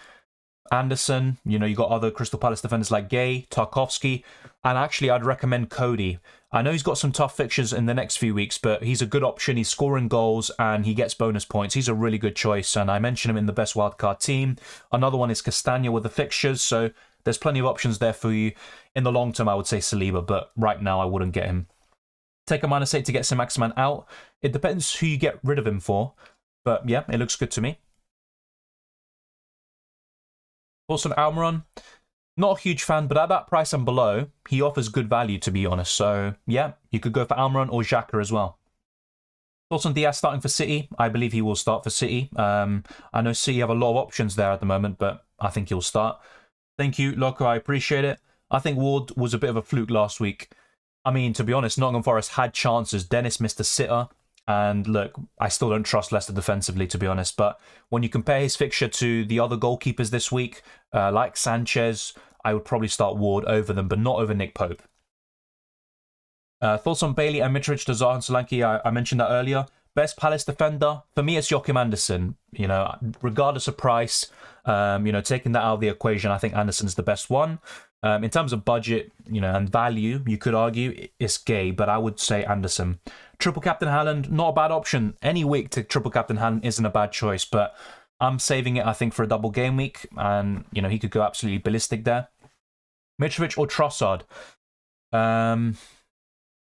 Anderson, you know, you got other Crystal Palace defenders like Gay, Tarkowski, and actually I'd recommend Cody. I know he's got some tough fixtures in the next few weeks, but he's a good option. He's scoring goals and he gets bonus points. He's a really good choice, and I mentioned him in the best wildcard team. Another one is Castagna with the fixtures, so there's plenty of options there for you. In the long term, I would say Saliba, but right now I wouldn't get him. Take a -8 to get Saint-Maximin out. It depends who you get rid of him for, but yeah, it looks good to me. Also, Almiron, not a huge fan, but at that price and below, he offers good value, to be honest. So, yeah, you could go for Almiron or Xhaka as well. Thoughts on Diaz starting for City? I believe he will start for City. I know City have a lot of options there at the moment, but I think he'll start. Thank you, Loco. I appreciate it. I think Ward was a bit of a fluke last week. I mean, to be honest, Nottingham Forest had chances. Dennis missed a sitter. And look, I still don't trust Leicester defensively, to be honest. But when you compare his fixture to the other goalkeepers this week, like Sanchez, I would probably start Ward over them, but not over Nick Pope. Thoughts on Bailey and Mitrović to Zaha and Solanke? I mentioned that earlier. Best Palace defender? For me, it's Joachim Andersen. You know, regardless of price, you know, taking that out of the equation, I think Andersen's the best one. In terms of budget, you know, and value, you could argue it's Gay, but I would say Andersen. Triple Captain Haaland, not a bad option. Any week to Triple Captain Haaland isn't a bad choice, but I'm saving it, I think, for a double game week, and, you know, he could go absolutely ballistic there. Mitrović or Trossard?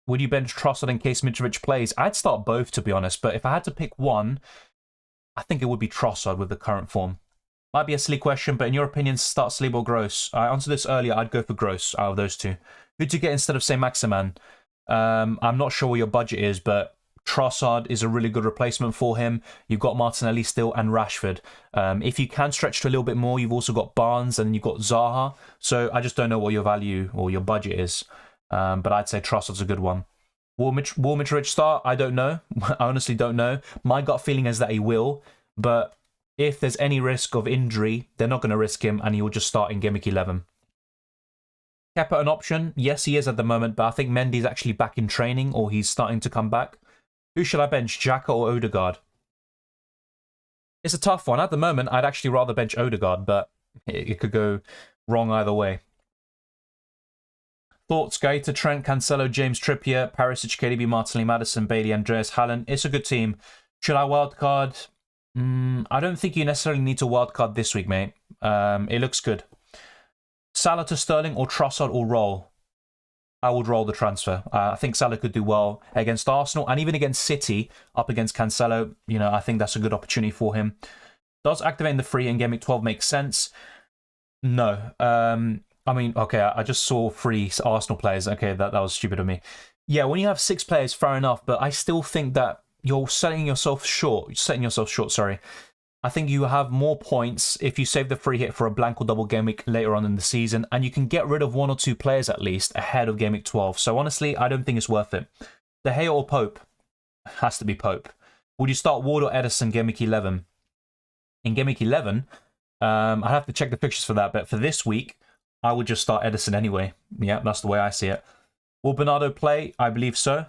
Would you bench Trossard in case Mitrović plays? I'd start both, to be honest, but if I had to pick one, I think it would be Trossard with the current form. Might be a silly question, but in your opinion, start Saliba or Gross? I answered this earlier. I'd go for Gross out of those two. Who'd you get instead of Saint-Maximin? I'm not sure what your budget is, but Trossard is a really good replacement for him. You've got Martinelli still and Rashford. If you can stretch to a little bit more, you've also got Barnes and you've got Zaha. So I just don't know what your value or your budget is. But I'd say Trossard's a good one. Will Mitrović start? I don't know. I honestly don't know. My gut feeling is that he will. But if there's any risk of injury, they're not going to risk him and he will just start in Game Week 11. Kepa an option? Yes, he is at the moment. But I think Mendy's actually back in training or he's starting to come back. Who should I bench, Xhaka or Odegaard? It's a tough one. At the moment, I'd actually rather bench Odegaard, but it could go wrong either way. Thoughts, Gaeta, Trent, Cancelo, James Trippier, Perisic, KDB, Martinelli, Maddison, Bailey, Andreas, Haaland. It's a good team. Should I wildcard? I don't think you necessarily need to wildcard this week, mate. It looks good. Salah to Sterling or Trossard or roll? I would roll the transfer. I think Salah could do well against Arsenal and even against City up against Cancelo. You know, I think that's a good opportunity for him. Does activating the free in Game Week 12 make sense? No. I mean, okay, I just saw 3 Arsenal players. Okay, that was stupid of me. Yeah, when you have 6 players, fair enough, but I still think that you're setting yourself short. Sorry. I think you have more points if you save the free hit for a blank or double game week later on in the season, and you can get rid of 1 or 2 players at least ahead of game week 12. So honestly, I don't think it's worth it. De Gea or Pope? Has to be Pope. Would you start Ward or Ederson game week 11? In game week 11, I'd have to check the fixtures for that, but for this week, I would just start Ederson anyway. Yeah, that's the way I see it. Will Bernardo play? I believe so.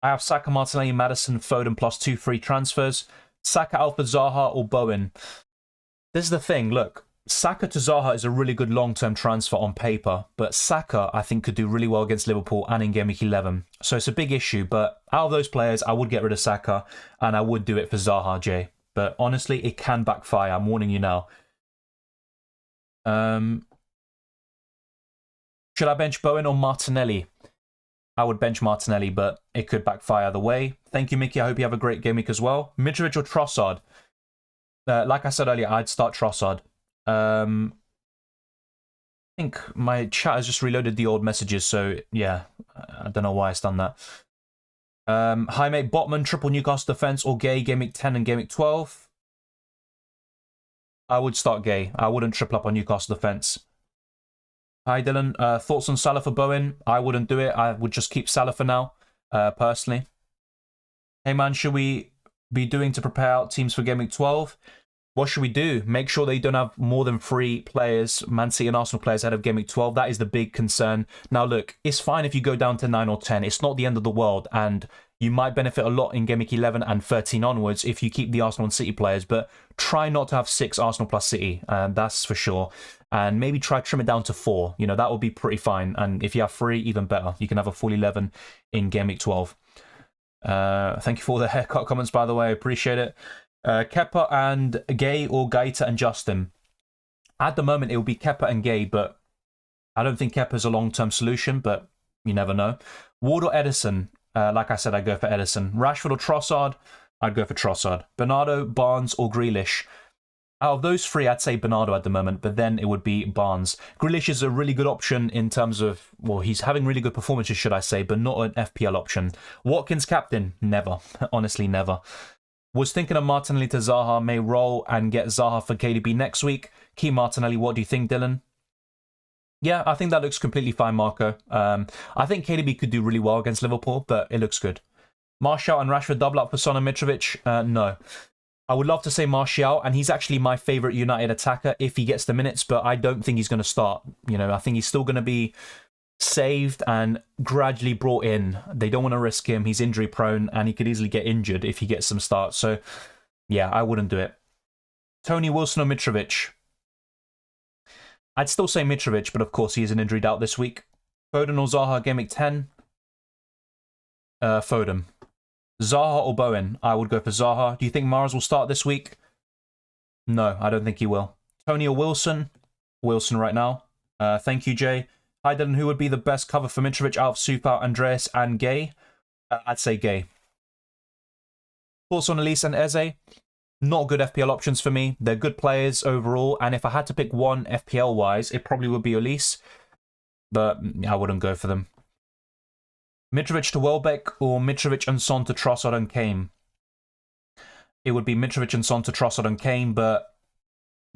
I have Saka, Martinelli, Maddison, Foden plus 2 free transfers. Saka, Alfred, Zaha or Bowen? This is the thing, look. Saka to Zaha is a really good long-term transfer on paper, but Saka, I think, could do really well against Liverpool and in Game Week 11. So it's a big issue, but out of those players, I would get rid of Saka, and I would do it for Zaha, Jay. But honestly, it can backfire. I'm warning you now. Should I bench Bowen or Martinelli? I would bench Martinelli, but it could backfire the way. Thank you, Mickey. I hope you have a great game week as well. Mitrović or Trossard? Like I said earlier, I'd start Trossard. I think my chat has just reloaded the old messages, so yeah, I don't know why it's done that. Hi, mate. Botman, triple Newcastle defense or Gay, game week 10 and game week 12? I would start Gay. I wouldn't triple up on Newcastle defense. Hi, Dylan. Thoughts on Salah for Bowen? I wouldn't do it. I would just keep Salah for now, personally. Hey, man, should we be doing to prepare out teams for Game Week 12? What should we do? Make sure they don't have more than 3 players, Man City and Arsenal players, ahead of Game Week 12. That is the big concern. Now, look, it's fine if you go down to 9 or 10. It's not the end of the world, and you might benefit a lot in Game Week 11 and 13 onwards if you keep the Arsenal and City players, but try not to have 6 Arsenal plus City, that's for sure. And maybe try trim it down to 4. You know, that would be pretty fine. And if you have 3, even better. You can have a full 11 in Game Week 12. Thank you for the haircut comments, by the way. I appreciate it. Kepa and Gay or Gaeta and Justin? At the moment, it will be Kepa and Gay, but I don't think Kepa's a long-term solution, but you never know. Ward or Ederson? Like I said, I'd go for Ederson. Rashford or Trossard? I'd go for Trossard. Bernardo, Barnes or Grealish? Out of those 3, I'd say Bernardo at the moment, but then it would be Barnes. Grealish is a really good option in terms of, well, he's having really good performances, should I say, but not an FPL option. Watkins captain? Never. Honestly, never. Was thinking of Martinelli to Zaha, may roll and get Zaha for KDB next week. Key Martinelli, what do you think, Dylan? Yeah, I think that looks completely fine, Marco. I think KDB could do really well against Liverpool, but it looks good. Martial and Rashford double up for Son and Mitrović? No. I would love to say Martial, and he's actually my favourite United attacker if he gets the minutes, but I don't think he's going to start. You know, I think he's still going to be saved and gradually brought in. They don't want to risk him. He's injury prone, and he could easily get injured if he gets some starts. So, yeah, I wouldn't do it. Tony, Wilson or Mitrović? I'd still say Mitrović, but of course he is an injury out this week. Foden or Zaha, game week 10? Foden. Zaha or Bowen? I would go for Zaha. Do you think Mahrez will start this week? No, I don't think he will. Tony or Wilson? Wilson right now. Thank you, Jay. Hi, Dylan. Who would be the best cover for Mitrović out of Supau, Andreas, and Gay? I'd say Gay. Thoughts on Elise and Eze? Not good FPL options for me. They're good players overall, and if I had to pick one FPL-wise, it probably would be Elise, but I wouldn't go for them. Mitrović to Welbeck or Mitrović and Son to Trossard and Kane? It would be Mitrović and Son to Trossard and Kane, but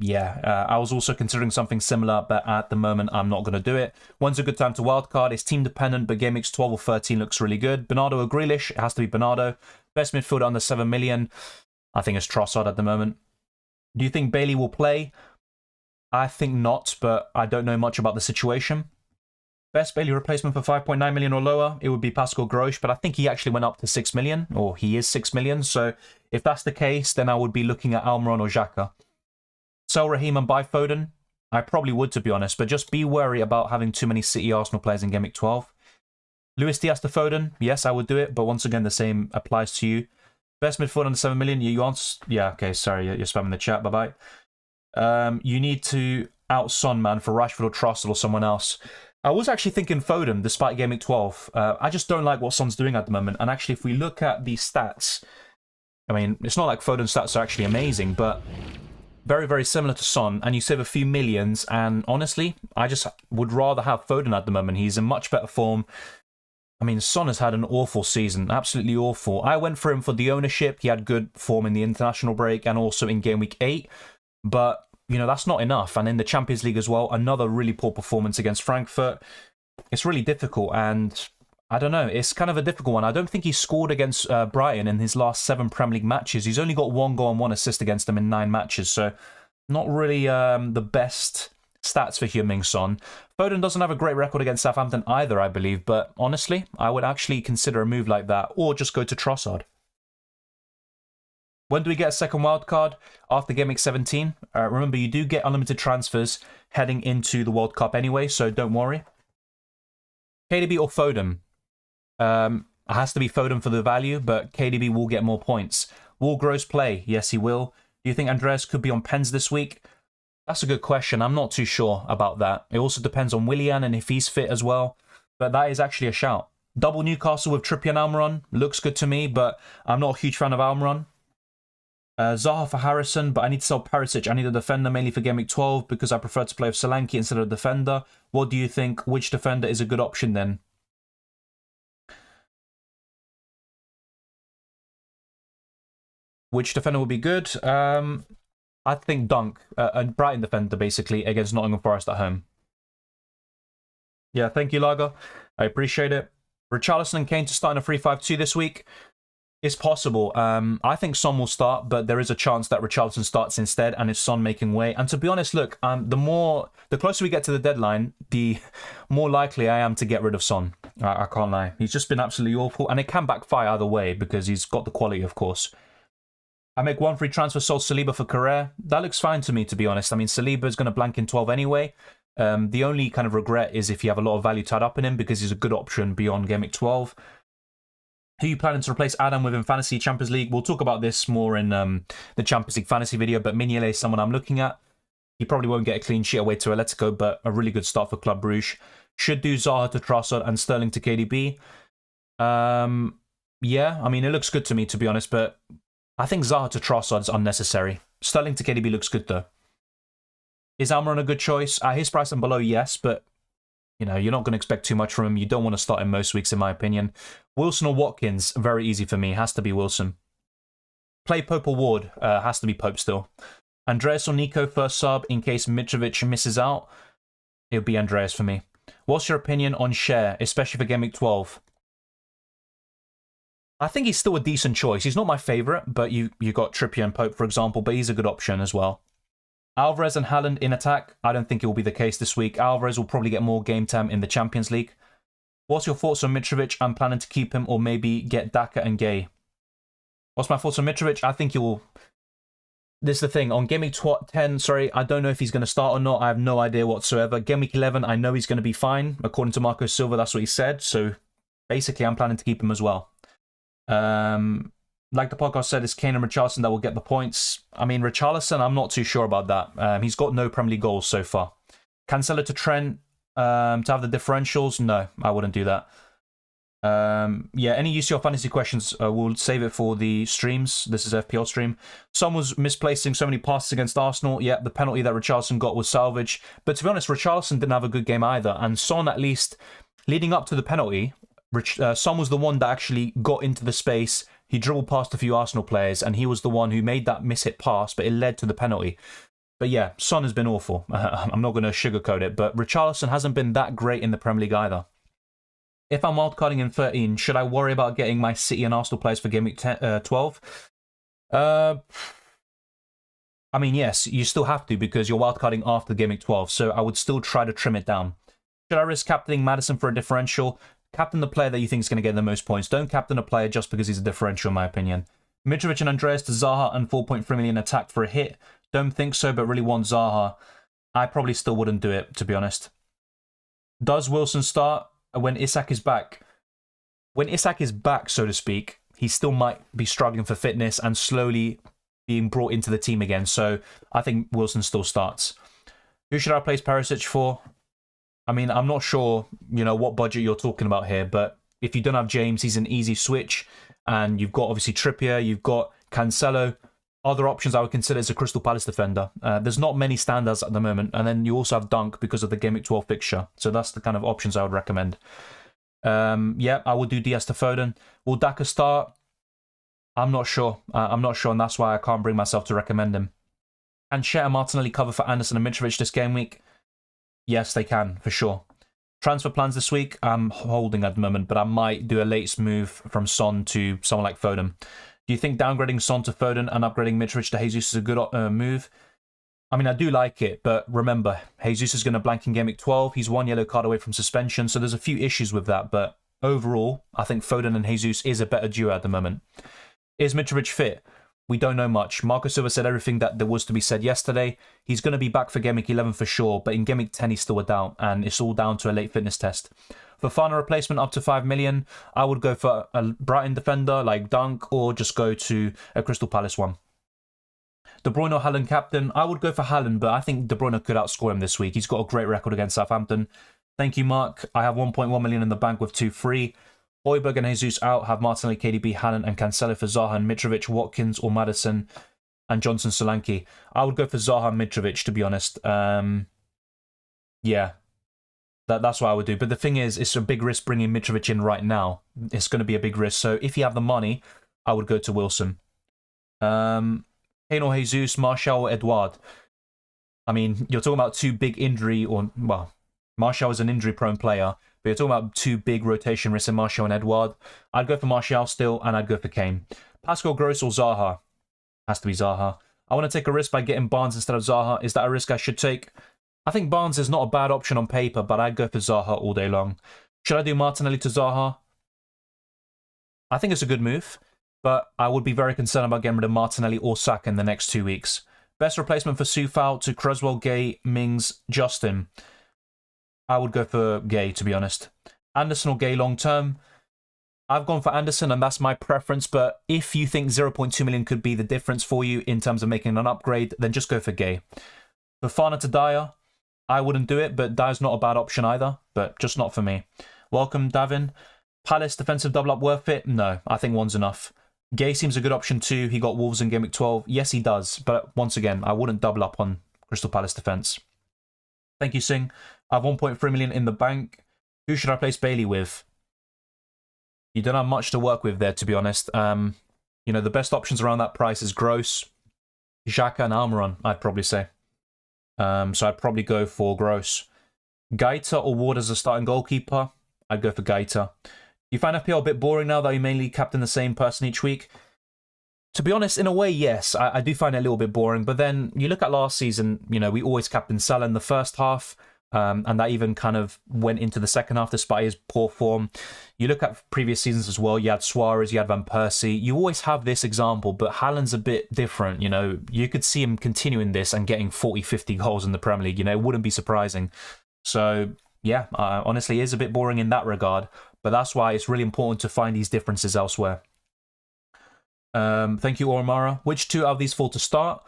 yeah, I was also considering something similar, but at the moment, I'm not going to do it. When's a good time to wildcard? It's team dependent, but Game Weeks 12 or 13 looks really good. Bernardo or Grealish? It has to be Bernardo. Best midfielder under 7 million? I think it's Trossard at the moment. Do you think Bailey will play? I think not, but I don't know much about the situation. Best Bailey replacement for 5.9 million or lower? It would be Pascal Grosch, but I think he actually went up to 6 million, or he is 6 million. So if that's the case, then I would be looking at Almiron or Xhaka. Sell Raheem and buy Foden? I probably would, to be honest, but just be wary about having too many City Arsenal players in Game Week 12. Luis Diaz to Foden? Yes, I would do it, but once again, the same applies to you. Best midfield under 7 million? You answer? Yeah, okay, sorry, you're spamming the chat, bye-bye. You need to out Son, man, for Rashford or Trossard or someone else. I was actually thinking Foden, despite Game Week 12. I just don't like what Son's doing at the moment, and actually, if we look at the stats, I mean, it's not like Foden's stats are actually amazing, but very, very similar to Son, and you save a few millions, and honestly, I just would rather have Foden at the moment. He's in much better form. I mean, Son has had an awful season, absolutely awful. I went for him for the ownership. He had good form in the international break and also in Game Week 8, but, you know, that's not enough. And in the Champions League as well, another really poor performance against Frankfurt. It's really difficult, and I don't know, it's kind of a difficult one. I don't think he scored against Brighton in his last 7 Premier League matches. He's only got 1 goal and 1 assist against them in 9 matches, so not really the best stats for Heung-min Son. Foden doesn't have a great record against Southampton either, I believe, but honestly, I would actually consider a move like that, or just go to Trossard. When do we get a second wildcard? After Game Week 17. Remember, you do get unlimited transfers heading into the World Cup anyway, so don't worry. KDB or Foden? It has to be Foden for the value, but KDB will get more points. Will Gross play? Yes, he will. Do you think Andreas could be on pens this week? That's a good question. I'm not too sure about that. It also depends on Willian and if he's fit as well, but that is actually a shout. Double Newcastle with Trippier and Almiron looks good to me, but I'm not a huge fan of Almiron. Zaha for Harrison, but I need to sell Perisic. I need a defender mainly for Game Week 12 because I prefer to play with Solanke instead of a defender. What do you think? Which defender is a good option then? Which defender would be good? I think Dunk, a Brighton defender, basically, against Nottingham Forest at home. Yeah, thank you, Lager. I appreciate it. Richarlison and Kane to start in a 3-5-2 this week. It's possible. I think Son will start, but there is a chance that Richarlison starts instead, and it's Son making way. And to be honest, look, the closer we get to the deadline, the more likely I am to get rid of Son. I can't lie. He's just been absolutely awful, and it can backfire either way because he's got the quality, of course. I make 1 free transfer, sold Saliba for Carrera. That looks fine to me, to be honest. I mean, Saliba is going to blank in 12 anyway. The only kind of regret is if you have a lot of value tied up in him because he's a good option beyond Game Week 12. Who are you planning to replace Adam with in Fantasy Champions League? We'll talk about this more in the Champions League Fantasy video, but Mignolet is someone I'm looking at. He probably won't get a clean sheet away to Atletico, but a really good start for Club Brugge. Should do Zaha to Trossard and Sterling to KDB. Yeah, I mean, it looks good to me, to be honest, but I think Zaha to Trossard is unnecessary. Sterling to KDB looks good, though. Is Almiron a good choice? At his price and below, yes, but you know, you're not going to expect too much from him. You don't want to start him most weeks, in my opinion. Wilson or Watkins? Very easy for me. Has to be Wilson. Play Pope or Ward? Has to be Pope still. Andreas or Nico first sub in case Mitrović misses out? It would be Andreas for me. What's your opinion on Share, especially for Game Week 12? I think he's still a decent choice. He's not my favourite, but you got Trippier and Pope, for example, but he's a good option as well. Alvarez and Haaland in attack? I don't think it will be the case this week. Alvarez will probably get more game time in the Champions League. What's your thoughts on Mitrović? I'm planning to keep him or maybe get Daka and Gay. What's my thoughts on Mitrović? I think he will... This is the thing. On Game Week 10, I don't know if he's going to start or not. I have no idea whatsoever. Game Week 11, I know he's going to be fine. According to Marco Silva, that's what he said. So basically, I'm planning to keep him as well. Like the podcast said, it's Kane and Richarlison that will get the points. I mean, Richarlison, I'm not too sure about that. He's got no Premier League goals so far. Cancelo to Trent to have the differentials? No, I wouldn't do that. Yeah, any UCL fantasy questions, we'll save it for the streams. This is FPL stream. Son was misplacing so many passes against Arsenal. Yeah, the penalty that Richarlison got was salvage. But to be honest, Richarlison didn't have a good game either. And Son, at least, leading up to the penalty, Son was the one that actually got into the space. He dribbled past a few Arsenal players, and he was the one who made that miss-hit pass, but it led to the penalty. But yeah, Son has been awful. I'm not going to sugarcoat it, but Richarlison hasn't been that great in the Premier League either. If I'm wildcarding in 13, should I worry about getting my City and Arsenal players for Game Week 12? I mean, yes, you still have to because you're wildcarding after Game Week 12, so I would still try to trim it down. Should I risk captaining Maddison for a differential? Captain the player that you think is going to get the most points. Don't captain a player just because he's a differential, in my opinion. Mitrović and Andreas to Zaha and 4.3 million attack for a hit. Don't think so, but really want Zaha. I probably still wouldn't do it, to be honest. Does Wilson start when Isak is back? When Isak is back, so to speak, he still might be struggling for fitness and slowly being brought into the team again. So I think Wilson still starts. Who should I place Perisic for? I mean, I'm not sure, what budget you're talking about here, but if you don't have James, he's an easy switch. And you've got, obviously, Trippier, you've got Cancelo. Other options I would consider is a Crystal Palace defender. There's not many standouts at the moment. And then you also have Dunk because of the Game Week 12 fixture. So that's the kind of options I would recommend. Yeah, I would do Diaz to Foden. Will Daka start? I'm not sure. I'm not sure, and that's why I can't bring myself to recommend him. Can Shea and Martinelli cover for Anderson and Mitrović this game week? Yes, they can, for sure. Transfer plans this week, I'm holding at the moment, but I might do a late move from Son to someone like Foden. Do you think downgrading Son to Foden and upgrading Mitrović to Jesus is a good move? I mean, I do like it, but remember, Jesus is going to blank in Game Week 12. He's one yellow card away from suspension, so there's a few issues with that, but overall, I think Foden and Jesus is a better duo at the moment. Is Mitrović fit? We don't know much. Marco Silva said everything that there was to be said yesterday. He's going to be back for Game Week 11 for sure, but in Game Week 10 he's still a doubt, and it's all down to a late fitness test. For final replacement up to 5 million, I would go for a Brighton defender like Dunk, or just go to a Crystal Palace one. De Bruyne or Haaland captain? I would go for Haaland, but I think De Bruyne could outscore him this week. He's got a great record against Southampton. Thank you, Mark. I have 1.1 million in the bank with 2 free. Højbjerg and Jesus out, have Martinelli, KDB, Haaland and Cancelo for Zaha and Mitrović, Watkins or Maddison and Johnson Solanke. I would go for Zaha and Mitrović, to be honest. Yeah, that's what I would do. But the thing is, it's a big risk bringing Mitrović in right now. It's going to be a big risk. So if you have the money, I would go to Wilson. Kane or Jesus, Martial or Edouard. I mean, you're talking about two big injury, or, well, Martial is an injury-prone player, but you're talking about two big rotation risks in Martial and Edouard. I'd go for Martial still, and I'd go for Kane. Pascal Gross or Zaha? Has to be Zaha. I want to take a risk by getting Barnes instead of Zaha. Is that a risk I should take? I think Barnes is not a bad option on paper, but I'd go for Zaha all day long. Should I do Martinelli to Zaha? I think it's a good move, but I would be very concerned about getting rid of Martinelli or Saka in the next 2 weeks. Best replacement for Soufal to Creswell, Gay, Mings, Justin. I would go for Gay, to be honest. Anderson or Gay long term? I've gone for Anderson, and that's my preference, but if you think 0.2 million could be the difference for you in terms of making an upgrade, then just go for Gay. Fofana to Dyer? I wouldn't do it, but Dyer's not a bad option either, but just not for me. Welcome, Davin. Palace defensive double up worth it? No, I think one's enough. Gay seems a good option too. He got Wolves in Game Week 12. Yes, he does, but once again, I wouldn't double up on Crystal Palace defense. Thank you, Singh. I have 1.3 million in the bank. Who should I place Bailey with? You don't have much to work with there, to be honest. The best options around that price is Gross, Xhaka and Almiron, I'd probably say. So I'd probably go for Gross. Gaeta or Ward as a starting goalkeeper? I'd go for Gaeta. You find FPL a bit boring now that you mainly captain the same person each week? To be honest, in a way, yes. I do find it a little bit boring. But then you look at last season, we always captained Salah in the first half. And that even kind of went into the second half despite his poor form. You look at previous seasons as well. You had Suarez, you had Van Persie. You always have this example, but Haaland's a bit different. You could see him continuing this and getting 40, 50 goals in the Premier League. It wouldn't be surprising. So, yeah, honestly, it is a bit boring in that regard. But that's why it's really important to find these differences elsewhere. Thank you, Ormara. Which two out of these 4 to start?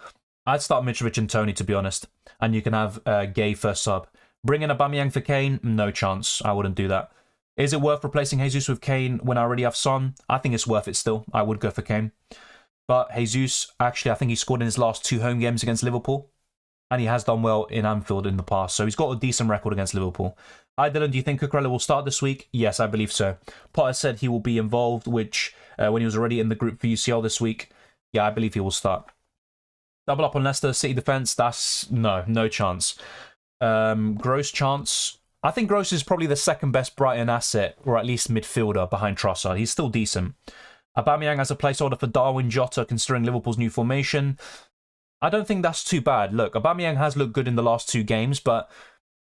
I'd start Mitrović and Tony, to be honest. And you can have Gay first sub. Bring in Aubameyang for Kane? No chance. I wouldn't do that. Is it worth replacing Jesus with Kane when I already have Son? I think it's worth it still. I would go for Kane. But Jesus, actually, I think he scored in his last 2 home games against Liverpool. and he has done well in Anfield in the past, so he's got a decent record against Liverpool. Hi Dylan, do you think Cucurella will start this week? Yes, I believe so. Potter said he will be involved, which when he was already in the group for UCL this week, yeah, I believe he will start. Double up on Leicester City defence, that's no chance. Gross chance, I think Gross is probably the second best Brighton asset, or at least midfielder behind Trossard. He's still decent. Aubameyang as a placeholder for Darwin Jota, considering Liverpool's new formation. I don't think that's too bad. Look, Aubameyang has looked good in the last 2 games, but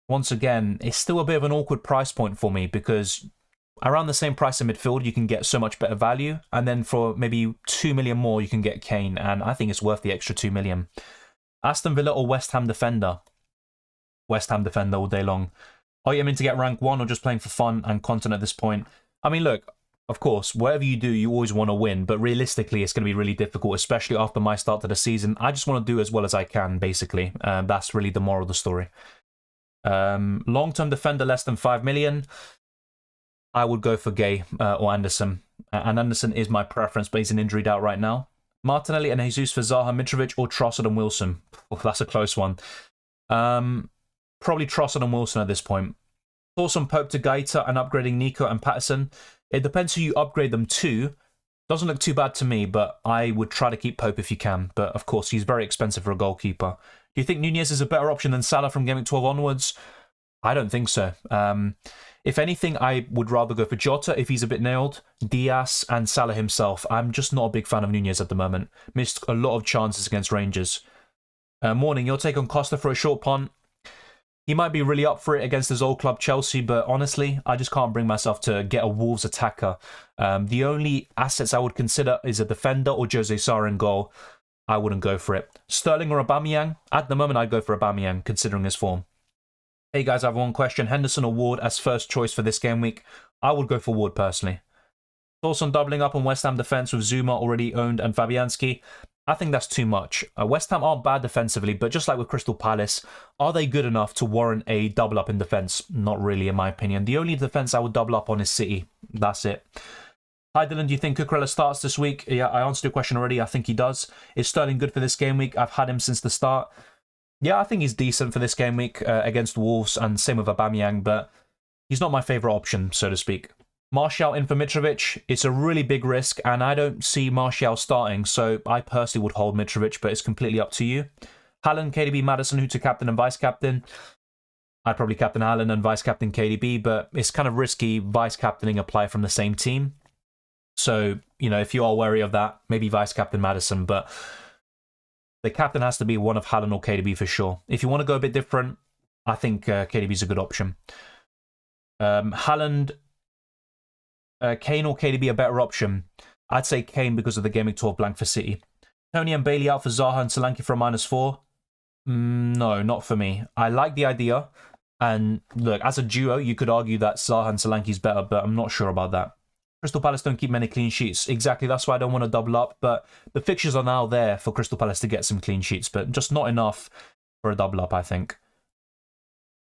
once again, it's still a bit of an awkward price point for me because around the same price in midfield, you can get so much better value. And then for maybe 2 million more, you can get Kane. And I think it's worth the extra 2 million. Aston Villa or West Ham defender? West Ham defender all day long. Are you meant to get rank 1 or just playing for fun and content at this point? I mean, look, of course, whatever you do, you always want to win. But realistically, it's going to be really difficult, especially after my start to the season. I just want to do as well as I can, basically. That's really the moral of the story. Long-term defender less than 5 million. I would go for Gay or Anderson. And Anderson is my preference, but he's an injured out right now. Martinelli and Jesus for Zaha, Mitrović, or Trossard and Wilson. Oh, that's a close one. Probably Trossard and Wilson at this point. Thoughts on Pope to Gaeta and upgrading Nico and Patterson? It depends who you upgrade them to. Doesn't look too bad to me, but I would try to keep Pope if you can. But of course, he's very expensive for a goalkeeper. Do you think Nunez is a better option than Salah from Gameweek 12 onwards? I don't think so. If anything, I would rather go for Jota if he's a bit nailed, Diaz and Salah himself. I'm just not a big fan of Nunez at the moment. Missed a lot of chances against Rangers. Morning, your take on Costa for a short punt. He might be really up for it against his old club Chelsea, but honestly, I just can't bring myself to get a Wolves attacker. The only assets I would consider is a defender or Jose Sarr in goal. I wouldn't go for it. Sterling or Aubameyang? At the moment, I'd go for Aubameyang, considering his form. Hey guys, I have one question. Henderson or Ward as first choice for this game week? I would go for Ward personally. Thoughts on doubling up on West Ham defence with Zuma already owned and Fabianski? I think that's too much. West Ham aren't bad defensively, but just like with Crystal Palace, are they good enough to warrant a double up in defence? Not really, in my opinion. The only defence I would double up on is City. That's it. Hi Dylan, do you think Cucurella starts this week? Yeah, I answered your question already. I think he does. Is Sterling good for this game week? I've had him since the start. Yeah, I think he's decent for this game week against Wolves, and same with Aubameyang, but he's not my favourite option, so to speak. Martial in for Mitrović. It's a really big risk, and I don't see Martial starting, so I personally would hold Mitrović, but it's completely up to you. Haaland, KDB, Maddison, who to captain and vice-captain? I'd probably captain Haaland and vice-captain KDB, but it's kind of risky vice-captaining a player from the same team. So, you know, if you are wary of that, maybe vice-captain Maddison, but the captain has to be one of Haaland or KDB for sure. If you want to go a bit different, I think KDB is a good option. Haaland, Kane or KDB a better option? I'd say Kane because of the Gameweek 12 blank for City. Tony and Bailey out for Zaha and Solanke for a -4? No, not for me. I like the idea. And look, as a duo, you could argue that Zaha and Solanke is better, but I'm not sure about that. Crystal Palace don't keep many clean sheets. Exactly, that's why I don't want to double up. But the fixtures are now there for Crystal Palace to get some clean sheets, but just not enough for a double up, I think.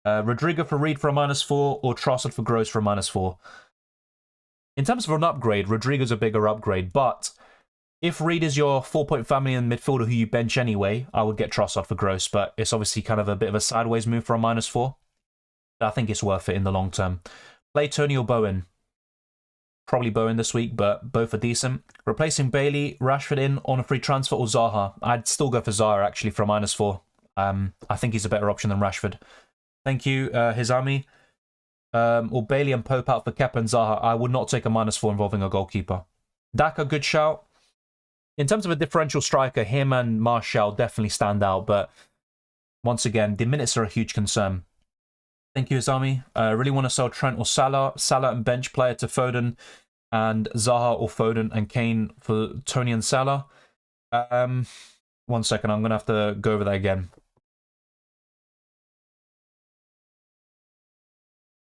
Rodrigo for Reed for a -4 or Trossard for Gross for a -4? In terms of an upgrade, Rodrigo's a bigger upgrade, but if Reed is your 4-point family and midfielder who you bench anyway, I would get Trossard for Gross, but it's obviously kind of a bit of a sideways move for a -4. I think it's worth it in the long term. Play Tony or Bowen? Probably Bowen this week, but both are decent. Replacing Bailey, Rashford in on a free transfer or Zaha? I'd still go for Zaha actually for a -4. I think he's a better option than Rashford. Thank you, Hizami. Or Bailey and Pope out for Kepa and Zaha. I would not take a -4 involving a goalkeeper. Daka, good shout. In terms of a differential striker, him and Martial definitely stand out, but once again, the minutes are a huge concern. Thank you, Hizami. Really want to sell Trent or Salah. Salah and bench player to Foden, and Zaha or Foden and Kane for Tony and Salah. 1 second, I'm going to have to go over that again.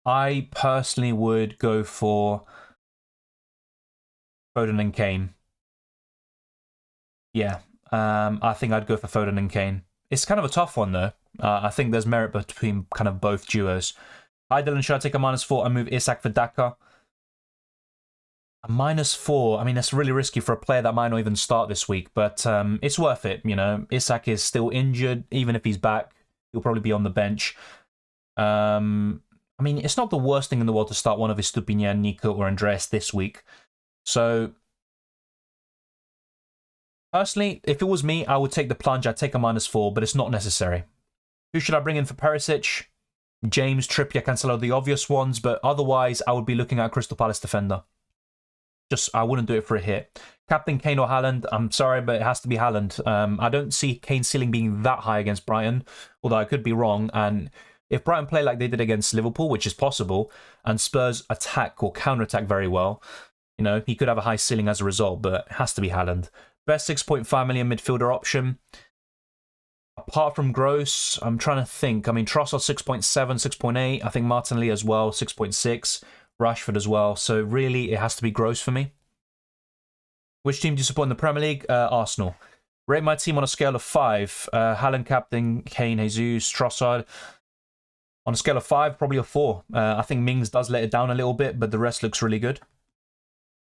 I personally would go for Foden and Kane. Yeah, I think I'd go for Foden and Kane. It's kind of a tough one, though. I think there's merit between kind of both duos. Hi, Dylan, should I take a -4 and move Isak for Daka? A -4, I mean, that's really risky for a player that might not even start this week, but it's worth it, you know. Isak is still injured, even if he's back. he'll probably be on the bench. I mean, it's not the worst thing in the world to start one of his Stupinian, Nico, or Andreas this week. So, personally, if it was me, I would take the plunge. I'd take a -4, but it's not necessary. Who should I bring in for Perisic? James, Trippier, Cancelo, the obvious ones, but otherwise, I would be looking at a Crystal Palace defender. I wouldn't do it for a hit. Captain Kane or Haaland, I'm sorry, but it has to be Haaland. I don't see Kane's ceiling being that high against Brighton, although I could be wrong. And if Brighton play like they did against Liverpool, which is possible, and Spurs attack or counter-attack very well, you know, he could have a high ceiling as a result, but it has to be Haaland. Best 6.5 million midfielder option. Apart from Gross, I'm trying to think. I mean, Trossard 6.7, 6.8. I think Martinelli as well, 6.6. Rashford as well. So really, it has to be Gross for me. Which team do you support in the Premier League? Arsenal. Rate my team on a scale of 5. Haaland, captain, Kane, Jesus, Trossard. On a scale of 5, probably a 4. I think Mings does let it down a little bit, but the rest looks really good.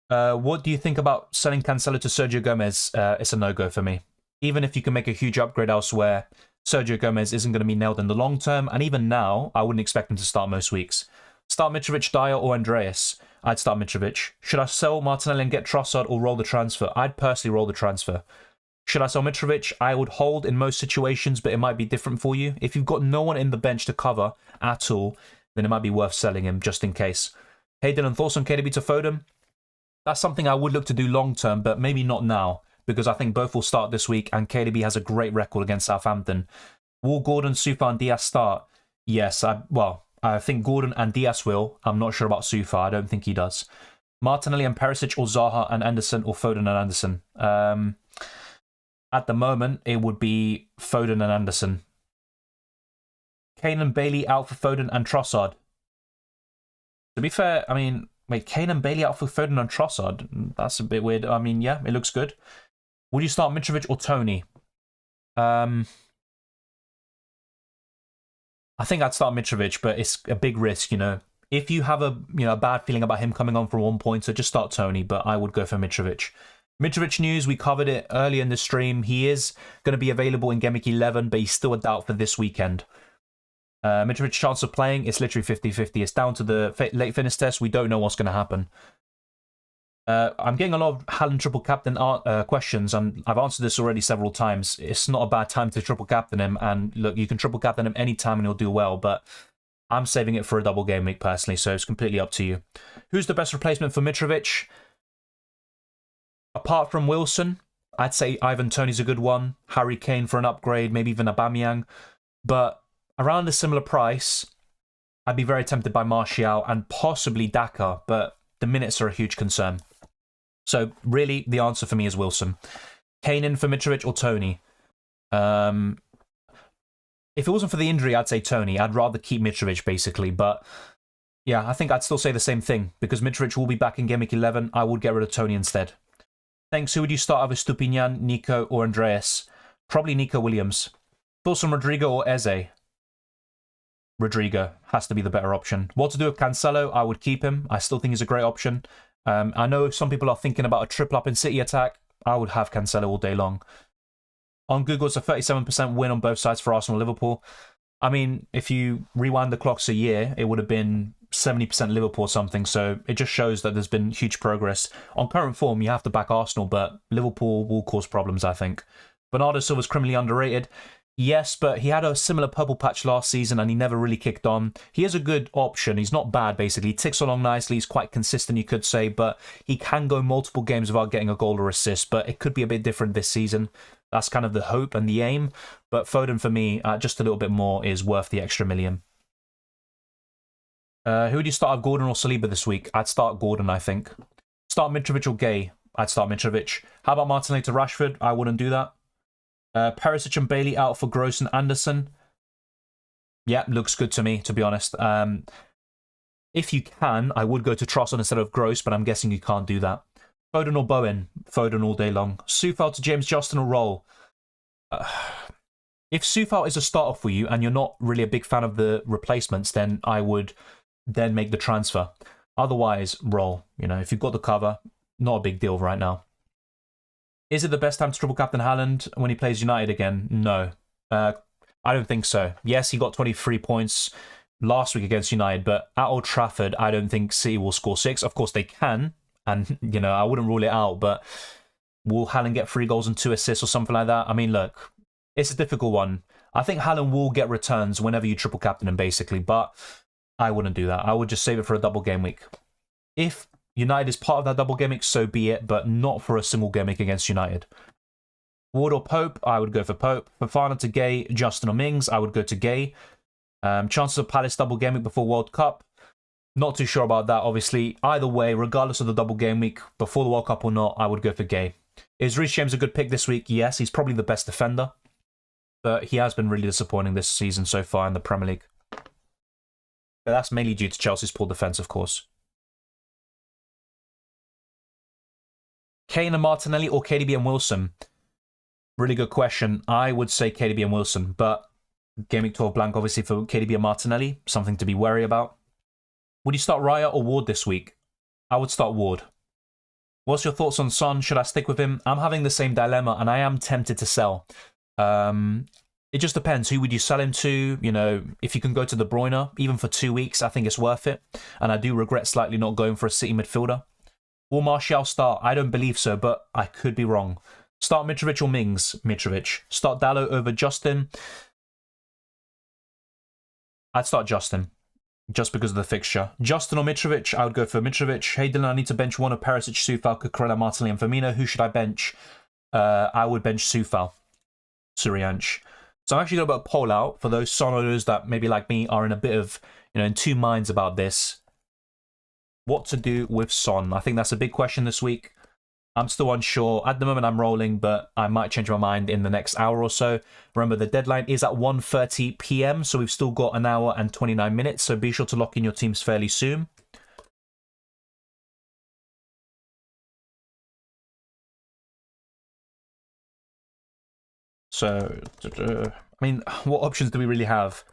What do you think about selling Cancelo to Sergio Gomez? It's a no-go for me. Even if you can make a huge upgrade elsewhere, Sergio Gomez isn't going to be nailed in the long term, and even now, I wouldn't expect him to start most weeks. Start Mitrović, Dyer, or Andreas? I'd start Mitrović. Should I sell Martinelli and get Trossard or roll the transfer? I'd personally roll the transfer. Should I sell Mitrović? I would hold in most situations, but it might be different for you. If you've got no one in the bench to cover at all, then it might be worth selling him just in case. Hey Dylan, thoughts on KDB to Foden? That's something I would look to do long term, but maybe not now, because I think both will start this week, and KDB has a great record against Southampton. Will Gordon, Sufa, and Diaz start? Yes, I think Gordon and Diaz will. I'm not sure about Sufa. I don't think he does. Martinelli and Perisic, or Zaha and Anderson, or Foden and Anderson? At the moment, it would be Foden and Anderson. Kane and Bailey out for Foden and Trossard. To be fair, I mean, wait, Kane and Bailey out for Foden and Trossard? That's a bit weird. I mean, yeah, it looks good. Would you start Mitrović or Tony? I think I'd start Mitrović, but it's a big risk, you know. If you have a bad feeling about him coming on for 1 point, so just start Tony, but I would go for Mitrović. Mitrović news, we covered it earlier in the stream. He is going to be available in Gameweek 11, but he's still a doubt for this weekend. Mitrović's chance of playing, it's literally 50-50. It's down to the late fitness test. We don't know what's going to happen. I'm getting a lot of Haaland triple captain questions, and I've answered this already several times. It's not a bad time to triple captain him, and look, you can triple captain him anytime and he'll do well, but I'm saving it for a double game week personally, so it's completely up to you. Who's the best replacement for Mitrović? Apart from Wilson, I'd say Ivan Toney's a good one. Harry Kane for an upgrade, maybe even Aubameyang. But around a similar price, I'd be very tempted by Martial and possibly Daka, but the minutes are a huge concern. So really, the answer for me is Wilson. Kane in for Mitrović or Toney? If it wasn't for the injury, I'd say Toney. I'd rather keep Mitrović, basically. But yeah, I think I'd still say the same thing, because Mitrović will be back in Gameweek 11. I would get rid of Toney instead. Thanks. Who would you start over Stupinian, Nico, or Andreas? Probably Nico Williams. Thoughts on Rodrigo or Eze? Rodrigo has to be the better option. What to do with Cancelo? I would keep him. I still think he's a great option. I know some people are thinking about a triple up in City attack. I would have Cancelo all day long. On Google, it's a 37% win on both sides for Arsenal and Liverpool. I mean, if you rewind the clocks a year, it would have been 70% Liverpool or something, so it just shows that there's been huge progress. On current form, you have to back Arsenal, but Liverpool will cause problems, I think. Bernardo Silva's criminally underrated. Yes, but he had a similar purple patch last season and he never really kicked on. He is a good option. He's not bad, basically. He ticks along nicely. He's quite consistent, you could say, but he can go multiple games without getting a goal or assist, but it could be a bit different this season. That's kind of the hope and the aim. But Foden, for me, just a little bit more is worth the extra million. Who would you start of Gordon or Saliba this week? I'd start Gordon, I think. Start Mitrović or Gay? I'd start Mitrović. How about Martinelli to Rashford? I wouldn't do that. Perisic and Bailey out for Gross and Anderson. Yeah, looks good to me, to be honest. If you can, I would go to Trossard instead of Gross, but I'm guessing you can't do that. Foden or Bowen? Foden all day long. Soufal to James Justin or Roll? If Soufal is a starter for you and you're not really a big fan of the replacements, then I would then make the transfer. Otherwise, Roll. You know, if you've got the cover, not a big deal right now. Is it the best time to triple captain Haaland when he plays United again? No. I don't think so. Yes, he got 23 points last week against United, but at Old Trafford, I don't think City will score 6. Of course, they can, and, you know, I wouldn't rule it out, but will Haaland get 3 goals and 2 assists or something like that? I mean, look, it's a difficult one. I think Haaland will get returns whenever you triple captain him, basically, but I wouldn't do that. I would just save it for a double game week. If United is part of that double game week, so be it, but not for a single game week against United. Ward or Pope, I would go for Pope. Fofana to Gay, Justin or Mings, I would go to Gay. Chances of Palace double game week before World Cup, not too sure about that, obviously. Either way, regardless of the double game week, before the World Cup or not, I would go for Gay. Is Reece James a good pick this week? Yes, he's probably the best defender. But he has been really disappointing this season so far in the Premier League. But that's mainly due to Chelsea's poor defence, of course. Kane and Martinelli or KDB and Wilson? Really good question. I would say KDB and Wilson, but Game Week 12 blank, obviously, for KDB and Martinelli. Something to be wary about. Would you start Raya or Ward this week? I would start Ward. What's your thoughts on Son? Should I stick with him? I'm having the same dilemma, and I am tempted to sell. It just depends. Who would you sell him to? You know, if you can go to De Bruyne, even for 2 weeks, I think it's worth it. And I do regret slightly not going for a City midfielder. Will Martial start? I don't believe so, but I could be wrong. Start Mitrović or Mings? Mitrović. Start Dalot over Justin? I'd start Justin, just because of the fixture. Justin or Mitrović? I would go for Mitrović. Hey Dylan, I need to bench one of Perisic, Soufal, Cucurella, Martinelli and Firmino. Who should I bench? I would bench Soufal. Surianch. So I'm actually going to put a poll out for those sonos that maybe like me are in a bit of, you know, in two minds about this. What to do with Son? I think that's a big question this week. I'm still unsure. At the moment, I'm rolling, but I might change my mind in the next hour or so. Remember, the deadline is at 1:30 p.m., so we've still got an hour and 29 minutes, so be sure to lock in your teams fairly soon. So, I mean, what options do we really have?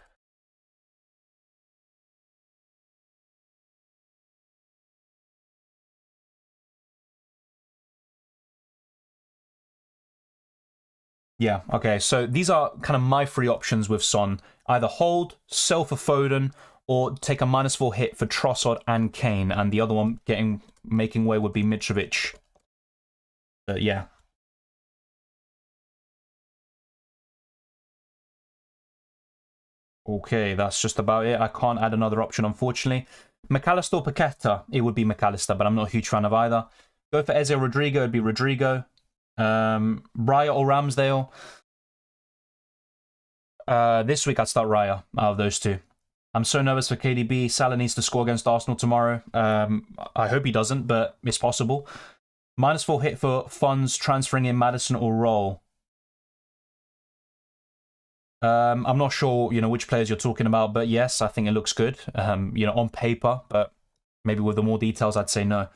Yeah, okay, so these are kind of my three options with Son. Either hold, sell for Foden, or take a -4 hit for Trossard and Kane, and the other one making way would be Mitrović. But yeah. Okay, that's just about it. I can't add another option, unfortunately. McAllister or Paqueta? It would be McAllister, but I'm not a huge fan of either. Go for Eze or Rodrigo, it'd be Rodrigo. Raya or Ramsdale? This week I'd start Raya out of those two. I'm so nervous for KDB. Salah needs to score against Arsenal tomorrow. I hope he doesn't, but it's possible. -4 hit for funds transferring in Maddison or Roll. I'm not sure, you know, which players you're talking about, but yes, I think it looks good. You know, on paper, but maybe with the more details, I'd say no.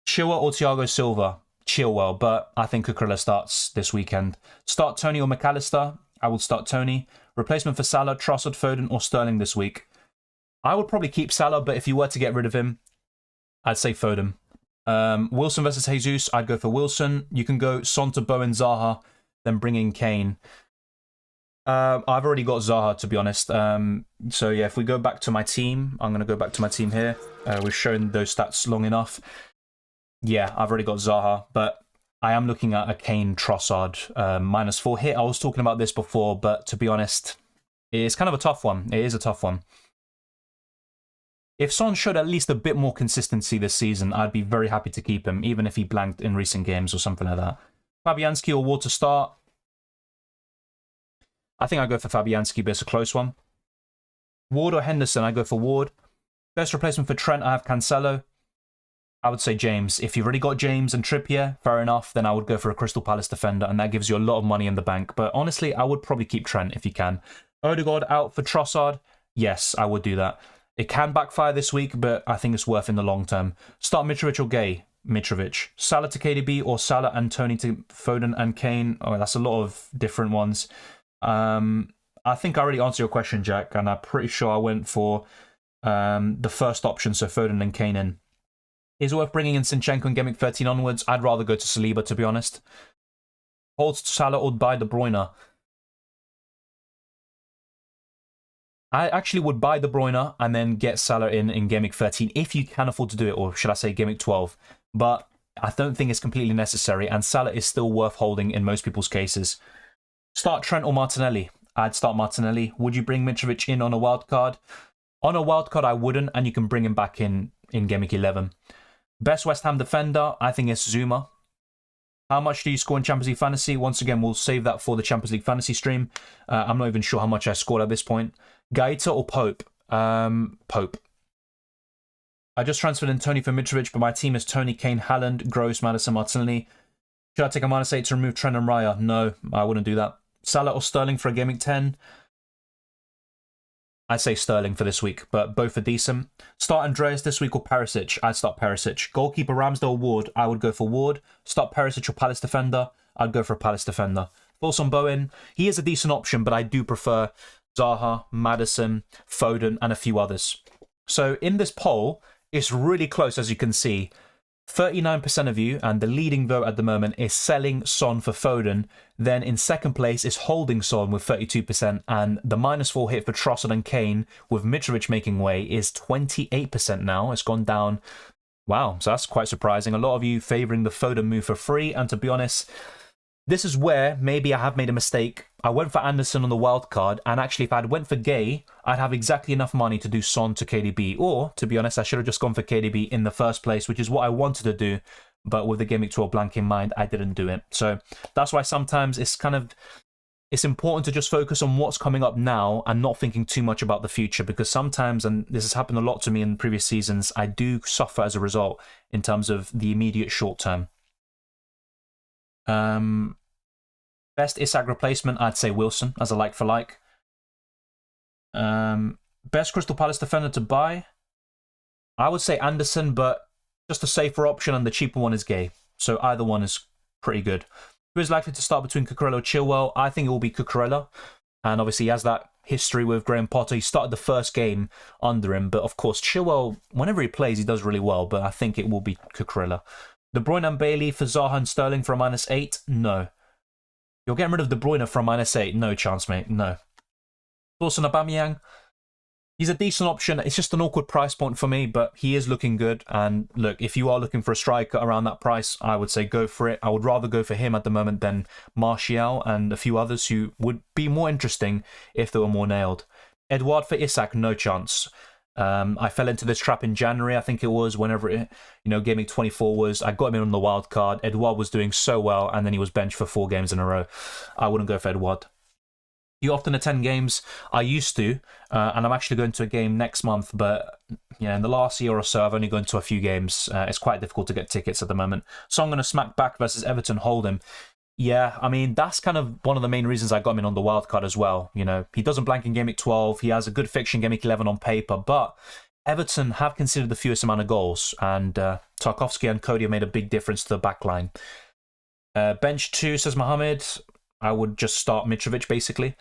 Chilwell or Thiago Silva? Chilwell, but I think Cucurella starts this weekend. Start Tony or McAllister? I would start Tony. Replacement for Salah, Trossard, Foden, or Sterling this week? I would probably keep Salah, but if you were to get rid of him, I'd say Foden. Wilson versus Jesus, I'd go for Wilson. You can go Son to Bowen, Zaha, then bring in Kane. I've already got Zaha, to be honest. So yeah, if we go back to my team, I'm going to go back to my team here. We've shown those stats long enough. Yeah, I've already got Zaha, but I am looking at a Kane Trossard -4 hit. I was talking about this before, but to be honest, it's kind of a tough one. It is a tough one. If Son showed at least a bit more consistency this season, I'd be very happy to keep him, even if he blanked in recent games or something like that. Fabianski or Ward to start? I think I go for Fabianski, but it's a close one. Ward or Henderson? I go for Ward. Best replacement for Trent, I have Cancelo. I would say James. If you've already got James and Trippier, fair enough, then I would go for a Crystal Palace defender, and that gives you a lot of money in the bank. But honestly, I would probably keep Trent if you can. Odegaard out for Trossard? Yes, I would do that. It can backfire this week, but I think it's worth in the long term. Start Mitrović or Gay? Mitrović. Salah to KDB or Salah and Tony to Foden and Kane? Oh, that's a lot of different ones. I think I already answered your question, Jack, and I'm pretty sure I went for the first option, so Foden and Kane in. Is it worth bringing in Zinchenko and Game Week 13 onwards? I'd rather go to Saliba, to be honest. Hold Salah or buy De Bruyne? I actually would buy De Bruyne and then get Salah in Game Week 13 if you can afford to do it, or should I say Game Week 12. But I don't think it's completely necessary, and Salah is still worth holding in most people's cases. Start Trent or Martinelli? I'd start Martinelli. Would you bring Mitrović in on a wild card? On a wild card, I wouldn't, and you can bring him back in Game Week 11. Best West Ham defender, I think it's Zuma. How much do you score in Champions League Fantasy? Once again, we'll save that for the Champions League Fantasy stream. I'm not even sure how much I scored at this point. Gaeta or Pope? Pope. I just transferred in Tony for Mitrović, but my team is Tony, Kane, Haaland, Gross, Maddison, Martinelli. Should I take a -8 to remove Trent and Raya? No, I wouldn't do that. Salah or Sterling for a Game Week 10? I'd say Sterling for this week, but both are decent. Start Andreas this week or Perisic? I'd start Perisic. Goalkeeper Ramsdale, Ward? I would go for Ward. Start Perisic or Palace defender? I'd go for a Palace defender. Thoughts on Bowen? He is a decent option, but I do prefer Zaha, Maddison, Foden, and a few others. So in this poll, it's really close, as you can see. 39% of you, and the leading vote at the moment, is selling Son for Foden. Then in second place is holding Son with 32%, and the -4 hit for Trossard and Kane, with Mitrović making way, is 28% now. It's gone down. Wow, so that's quite surprising. A lot of you favouring the Foden move for free, and to be honest, this is where maybe I have made a mistake. I went for Anderson on the wild card, and actually if I'd went for Gay, I'd have exactly enough money to do Son to KDB. Or, to be honest, I should have just gone for KDB in the first place, which is what I wanted to do. But with the Game Week 12 blank in mind, I didn't do it. So that's why sometimes it's important to just focus on what's coming up now and not thinking too much about the future, because sometimes, and this has happened a lot to me in previous seasons, I do suffer as a result in terms of the immediate short term. Best Isak replacement, I'd say Wilson as a like-for-like. Best Crystal Palace defender to buy, I would say Anderson, but just a safer option, and the cheaper one is Gay. So either one is pretty good. Who is likely to start between Cucurella or Chilwell? I think it will be Cucurella. And obviously he has that history with Graham Potter. He started the first game under him, but of course Chilwell, whenever he plays, he does really well, but I think it will be Cucurella. De Bruyne and Bailey for Zaha and Sterling for a -8? No. You're getting rid of De Bruyne for a -8? No chance, mate. No. Thoughts on Aubameyang? He's a decent option. It's just an awkward price point for me, but he is looking good. And look, if you are looking for a striker around that price, I would say go for it. I would rather go for him at the moment than Martial and a few others who would be more interesting if they were more nailed. Edouard for Isak? No chance. I fell into this trap in January, I think it was, whenever Game Week 24 was. I got him in on the wild card. Edouard was doing so well, and then he was benched for 4 games in a row. I wouldn't go for Edouard. You often attend games? I used to, and I'm actually going to a game next month, but in the last year or so, I've only gone to a few games. It's quite difficult to get tickets at the moment. So I'm going to smack back versus Everton Hold'em. Yeah, I mean, that's kind of one of the main reasons I got him in on the wild card as well. He doesn't blank in Game Week 12. He has a good fixture in Game Week 11 on paper, but Everton have considered the fewest amount of goals, and Tarkowski and Cody have made a big difference to the back line. Bench 2, says Mohammed. I would just start Mitrović, basically.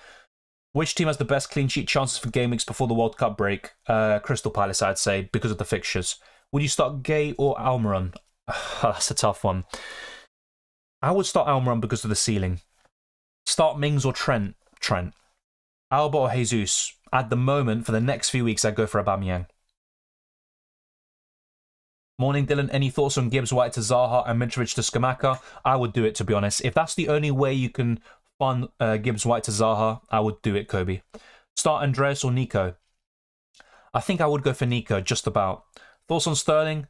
Which team has the best clean sheet chances for game weeks before the World Cup break? Crystal Palace, I'd say, because of the fixtures. Would you start Gay or Almiron? That's a tough one. I would start Almiron because of the ceiling. Start Mings or Trent? Trent. Alba or Jesus? At the moment, for the next few weeks, I'd go for Aubameyang. Morning, Dylan. Any thoughts on Gibbs White to Zaha and Mitrović to Scamacca? I would do it, to be honest. If that's the only way you can fund Gibbs White to Zaha, I would do it, Kobe. Start Andreas or Nico? I think I would go for Nico, just about. Thoughts on Sterling?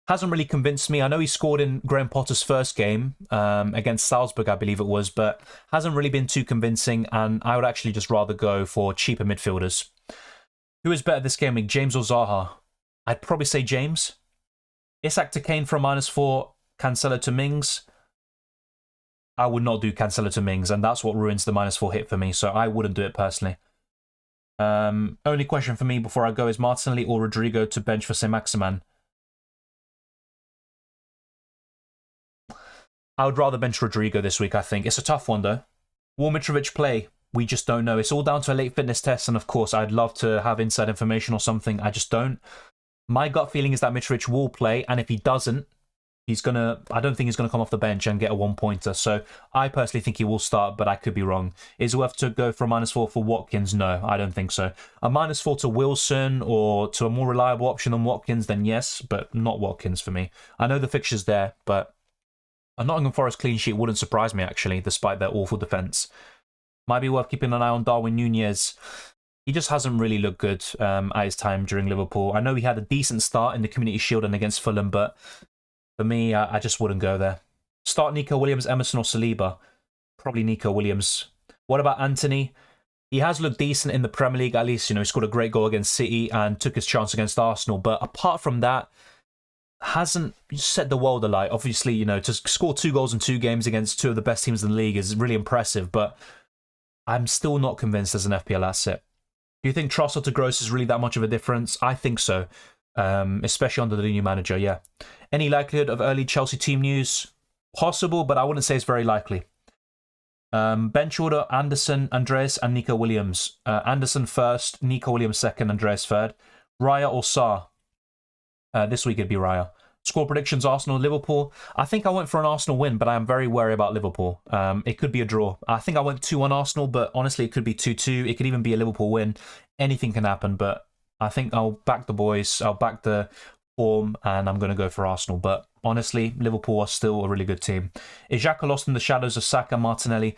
Hasn't really convinced me. I know he scored in Graham Potter's first game against Salzburg, I believe it was, but hasn't really been too convincing, and I would actually just rather go for cheaper midfielders. Who is better this game week, James or Zaha? I'd probably say James. Isak to Kane for a -4, Cancelo to Mings. I would not do Cancelo to Mings, and that's what ruins the -4 hit for me, so I wouldn't do it personally. Only question for me before I go is Martinelli or Rodrigo to bench for Saint-Maximin. I would rather bench Rodrigo this week, I think. It's a tough one, though. Will Mitrović play? We just don't know. It's all down to a late fitness test, and of course, I'd love to have inside information or something. I just don't. My gut feeling is that Mitrović will play, and if he doesn't, I don't think he's gonna come off the bench and get a 1-pointer. So I personally think he will start, but I could be wrong. Is it worth to go for a -4 for Watkins? No, I don't think so. A -4 to Wilson or to a more reliable option than Watkins, then yes, but not Watkins for me. I know the fixture's there, but a Nottingham Forest clean sheet wouldn't surprise me actually, despite their awful defence. Might be worth keeping an eye on Darwin Núñez. He just hasn't really looked good at his time during Liverpool. I know he had a decent start in the Community Shield and against Fulham, but for me, I just wouldn't go there. Start Nico Williams, Emerson or Saliba? Probably Nico Williams. What about Anthony? He has looked decent in the Premier League, at least. You know, he scored a great goal against City and took his chance against Arsenal. But apart from that, hasn't set the world alight. Obviously, you know, to score 2 goals in 2 games against 2 of the best teams in the league is really impressive. But I'm still not convinced as an FPL asset. Do you think Trossard to Gross is really that much of a difference? I think so. Especially under the new manager, yeah. Any likelihood of early Chelsea team news? Possible, but I wouldn't say it's very likely. Bench order, Anderson, Andreas, and Nico Williams. Anderson first, Nico Williams second, Andreas third. Raya or Sarr? This week it'd be Raya. Score predictions, Arsenal, Liverpool. I think I went for an Arsenal win, but I am very wary about Liverpool. It could be a draw. I think I went 2-1 Arsenal, but honestly, it could be 2-2. It could even be a Liverpool win. Anything can happen, but I think I'll back the boys. I'll back the form, and I'm going to go for Arsenal. But honestly, Liverpool are still a really good team. Is Xhaka lost in the shadows of Saka, Martinelli?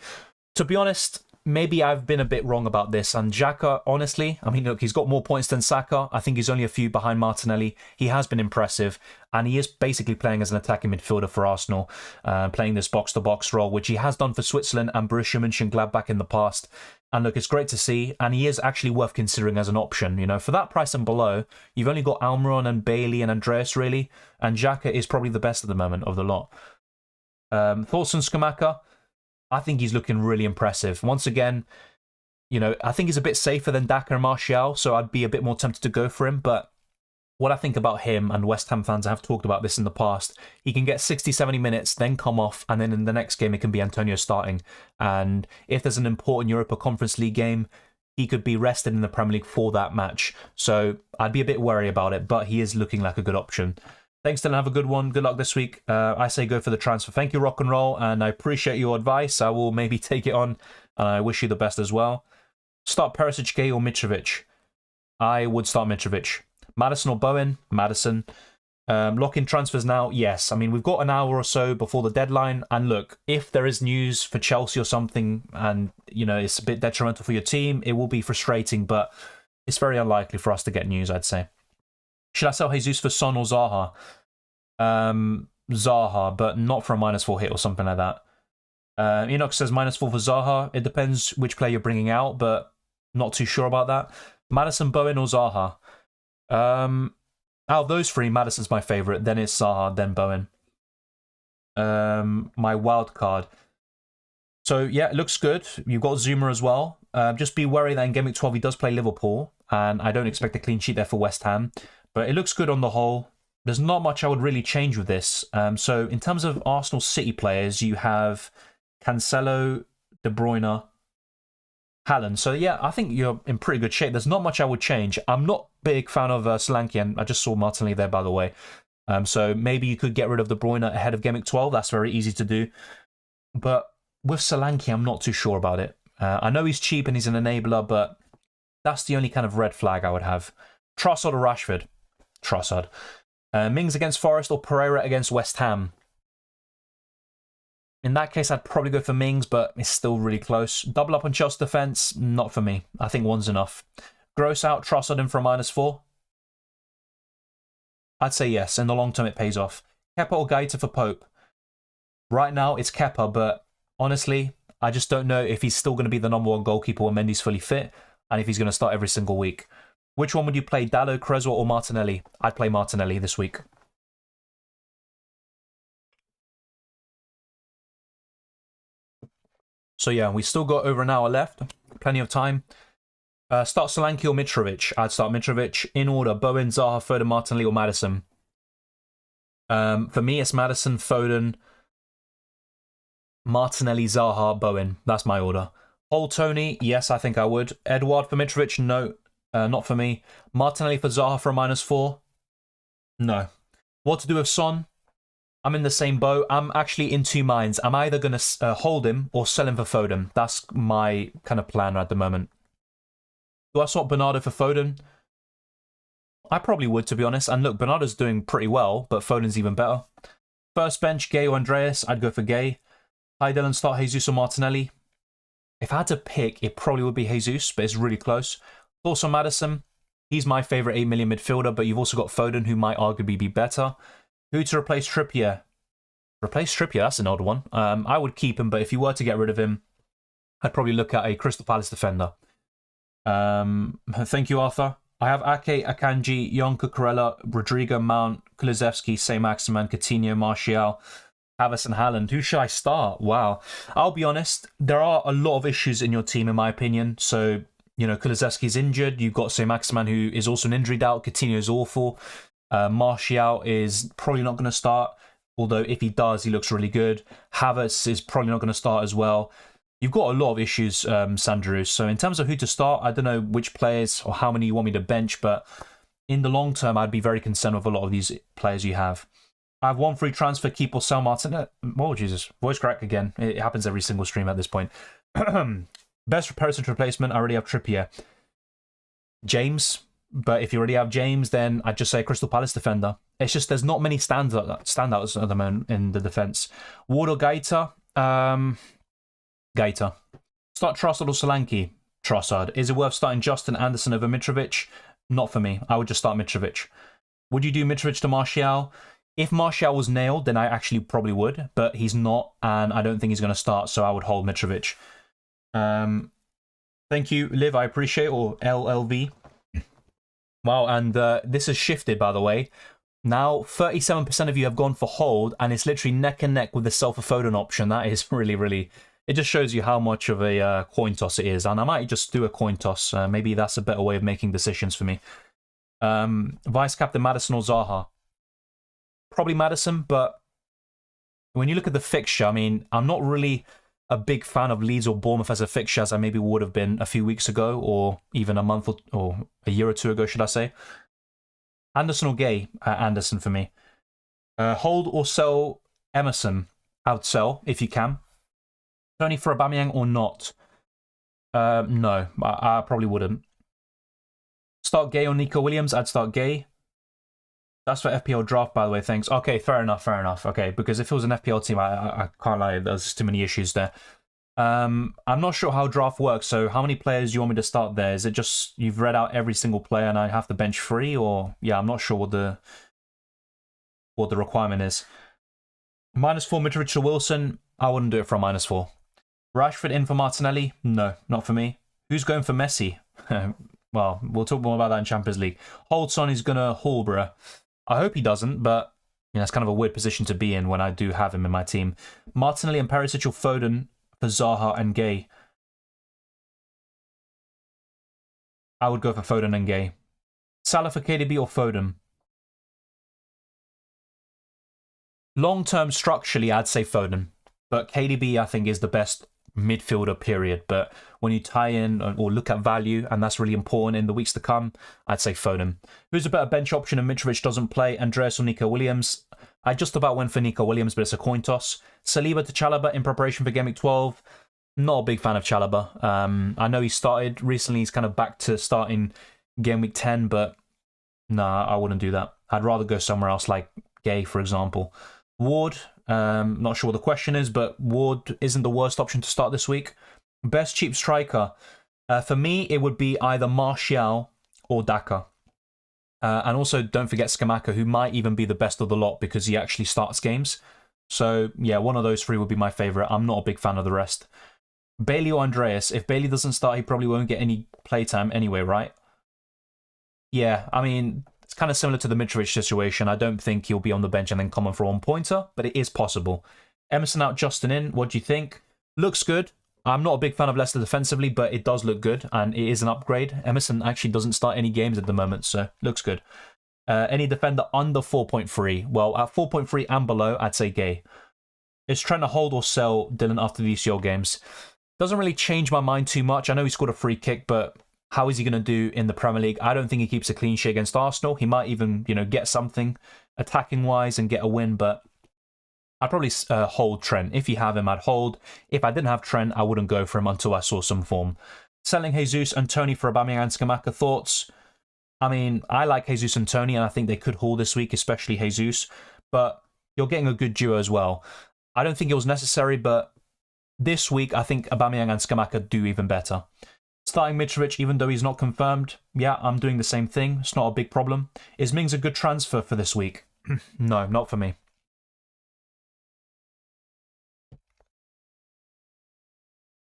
To be honest, maybe I've been a bit wrong about this. And Xhaka, honestly, I mean, look, he's got more points than Saka. I think he's only a few behind Martinelli. He has been impressive. And he is basically playing as an attacking midfielder for Arsenal, playing this box-to-box role, which he has done for Switzerland and Borussia Mönchengladbach in the past. And look, it's great to see. And he is actually worth considering as an option. You know, for that price and below, you've only got Almiron and Bailey and Andreas, really. And Xhaka is probably the best at the moment of the lot. Thoughts on Skamaka? I think he's looking really impressive. Once again, you know, I think he's a bit safer than Daka and Martial, so I'd be a bit more tempted to go for him. But what I think about him, and West Ham fans have talked about this in the past, he can get 60, 70 minutes, then come off, and then in the next game it can be Antonio starting. And if there's an important Europa Conference League game, he could be rested in the Premier League for that match. So I'd be a bit wary about it, but he is looking like a good option. Thanks, Dylan. Have a good one. Good luck this week. I say go for the transfer. Thank you, Rock and Roll, and I appreciate your advice. I will maybe take it on, and I wish you the best as well. Start Perisic, Gay, or Mitrović? I would start Mitrović. Maddison or Bowen? Maddison. Lock in transfers now? Yes. I mean, we've got an hour or so before the deadline, and look, if there is news for Chelsea or something, and, you know, it's a bit detrimental for your team, it will be frustrating, but it's very unlikely for us to get news, I'd say. Should I sell Jesus for Son or Zaha? Zaha, but not for a -4 hit or something like that. Enoch says -4 for Zaha. It depends which player you're bringing out, but not too sure about that. Maddison, Bowen, or Zaha? Out of those 3, Maddison's my favourite. Then it's Zaha, then Bowen. My wild card. So, yeah, it looks good. You've got Zuma as well. Just be worried that in Game Week 12 he does play Liverpool, and I don't expect a clean sheet there for West Ham. But it looks good on the whole. There's not much I would really change with this. So in terms of Arsenal City players, you have Cancelo, De Bruyne, Haaland. So yeah, I think you're in pretty good shape. There's not much I would change. I'm not a big fan of Solanke, and I just saw Martinelli there, by the way. So maybe you could get rid of De Bruyne ahead of Game Week 12. That's very easy to do. But with Solanke, I'm not too sure about it. I know he's cheap and he's an enabler, but that's the only kind of red flag I would have. Trossard or Rashford? Trossard. Mings against Forest or Pereira against West Ham? In that case, I'd probably go for Mings, but it's still really close. Double up on Chelsea defence? Not for me. I think one's enough. Gross out, Trossard in for a -4? I'd say yes. In the long term, it pays off. Kepa or Gaeta for Pope? Right now, it's Kepa, but honestly, I just don't know if he's still going to be the #1 goalkeeper when Mendy's fully fit, and if he's going to start every single week. Which one would you play, Dalot, Cresswell, or Martinelli? I'd play Martinelli this week. So yeah, we still got over an hour left. Plenty of time. Start Solanke or Mitrović? I'd start Mitrović. In order, Bowen, Zaha, Foden, Martinelli, or Maddison? For me, it's Maddison, Foden, Martinelli, Zaha, Bowen. That's my order. Hold Tony? Yes, I think I would. Edouard for Mitrović? No. Not for me. Martinelli for Zaha for a -4? No. What to do with Son? I'm in the same boat. I'm actually in two minds. I'm either going to hold him or sell him for Foden. That's my kind of plan at the moment. Do I swap Bernardo for Foden? I probably would, to be honest. And look, Bernardo's doing pretty well, but Foden's even better. First bench, Gay or Andreas. I'd go for Gay. Hi, Dylan. Start Jesus or Martinelli. If I had to pick, it probably would be Jesus, but it's really close. Also, Maddison. He's my favourite 8 million midfielder, but you've also got Foden, who might arguably be better. Who to replace Trippier? Replace Trippier? That's an odd one. I would keep him, but if you were to get rid of him, I'd probably look at a Crystal Palace defender. Thank you, Arthur. I have Ake, Akanji, Jon Cucurella, Rodrigo, Mount, Kulusevski, Saint-Maximin, Coutinho, Martial, Havertz and Haaland. Who should I start? Wow. I'll be honest, there are a lot of issues in your team, in my opinion. So, you know, Kulusevski's injured. You've got Saint-Maximin, who is also an injury doubt. Coutinho is awful. Martial is probably not going to start, although if he does, he looks really good. Havertz is probably not going to start as well. You've got a lot of issues, Sandro. So in terms of who to start, I don't know which players or how many you want me to bench, but in the long term, I'd be very concerned with a lot of these players you have. I have one free transfer, keep or sell Martin. Oh, Jesus. Voice crack again. It happens every single stream at this point. Best Perisic replacement, I already have Trippier. James. But if you already have James, then I'd just say Crystal Palace defender. It's just there's not many standouts at the moment in the defence. Ward or Gaeta? Gaeta. Start Trossard or Solanke? Trossard. Is it worth starting Justin Anderson over Mitrović? Not for me. I would just start Mitrović. Would you do Mitrović to Martial? If Martial was nailed, then I actually probably would, but he's not, and I don't think he's going to start, so I would hold Mitrović. Thank you, Liv. I appreciate it, or LLV. Wow, and this has shifted, by the way. Now, 37% of you have gone for hold, and it's literally neck and neck with the sell for Foden option. That is really, really... It just shows you how much of a coin toss it is, and I might just do a coin toss. Maybe that's a better way of making decisions for me. Vice-captain Maddison or Zaha? Probably Maddison, but when you look at the fixture, I mean, I'm not really a big fan of Leeds or Bournemouth as a fixture as I maybe would have been a few weeks ago, or even a month or a year or two ago, should I say. Anderson or Gay? Anderson for me. Hold or sell Emerson? I would sell, if you can. Tony for Aubameyang or not? No, I probably wouldn't. Start Gay or Nico Williams? I'd start Gay. That's for FPL draft, by the way, thanks. Okay, fair enough. Okay, because if it was an FPL team, I can't lie, there's too many issues there. I'm not sure how draft works, so how many players do you want me to start there? Is it just you've read out every single player and I have to bench 3, or... Yeah, I'm not sure what the requirement is. -4 Mitrović to Wilson? I wouldn't do it for a -4. Rashford in for Martinelli? No, not for me. Who's going for Messi? Well, we'll talk more about that in Champions League. Holdson is going to Hallborough. I hope he doesn't, but you know, it's kind of a weird position to be in when I do have him in my team. Martinelli and Perisic or Foden for Zaha and Gay? I would go for Foden and Gay. Salah for KDB or Foden? Long-term, structurally, I'd say Foden. But KDB, I think, is the best midfielder, period. But when you tie in or look at value, and that's really important in the weeks to come, I'd say Foden. Who's a better bench option if Mitrović doesn't play? Andreas or Nico Williams? I just about went for Nico Williams, but it's a coin toss. Saliba to Chalobah in preparation for Gameweek 12. Not a big fan of Chalobah. I know he started recently. He's kind of back to starting Gameweek 10, but nah, I wouldn't do that. I'd rather go somewhere else, like Gay, for example. Ward, not sure what the question is, but Ward isn't the worst option to start this week. Best cheap striker. For me, it would be either Martial or Daka. And also, don't forget Scamacca, who might even be the best of the lot because he actually starts games. So, yeah, one of those 3 would be my favourite. I'm not a big fan of the rest. Bailey or Andreas? If Bailey doesn't start, he probably won't get any playtime anyway, right? Yeah, I mean... It's kind of similar to the Mitrović situation. I don't think he'll be on the bench and then come on for 1 pointer, but it is possible. Emerson out, Justin in. What do you think? Looks good. I'm not a big fan of Leicester defensively, but it does look good, and it is an upgrade. Emerson actually doesn't start any games at the moment, so looks good. Any defender under 4.3? Well, at 4.3 and below, I'd say Gay. Is trying to hold or sell Dylan after the UCL games? Doesn't really change my mind too much. I know he scored a free kick, but... How is he going to do in the Premier League? I don't think he keeps a clean sheet against Arsenal. He might even, you know, get something attacking-wise and get a win, but I'd probably hold Trent. If you have him, I'd hold. If I didn't have Trent, I wouldn't go for him until I saw some form. Selling Jesus and Tony for Aubameyang and Scamacca, thoughts? I mean, I like Jesus and Tony, and I think they could haul this week, especially Jesus. But you're getting a good duo as well. I don't think it was necessary, but this week, I think Aubameyang and Scamacca do even better. Starting Mitrović, even though he's not confirmed, yeah, I'm doing the same thing. It's not a big problem. Is Mings a good transfer for this week? No, not for me.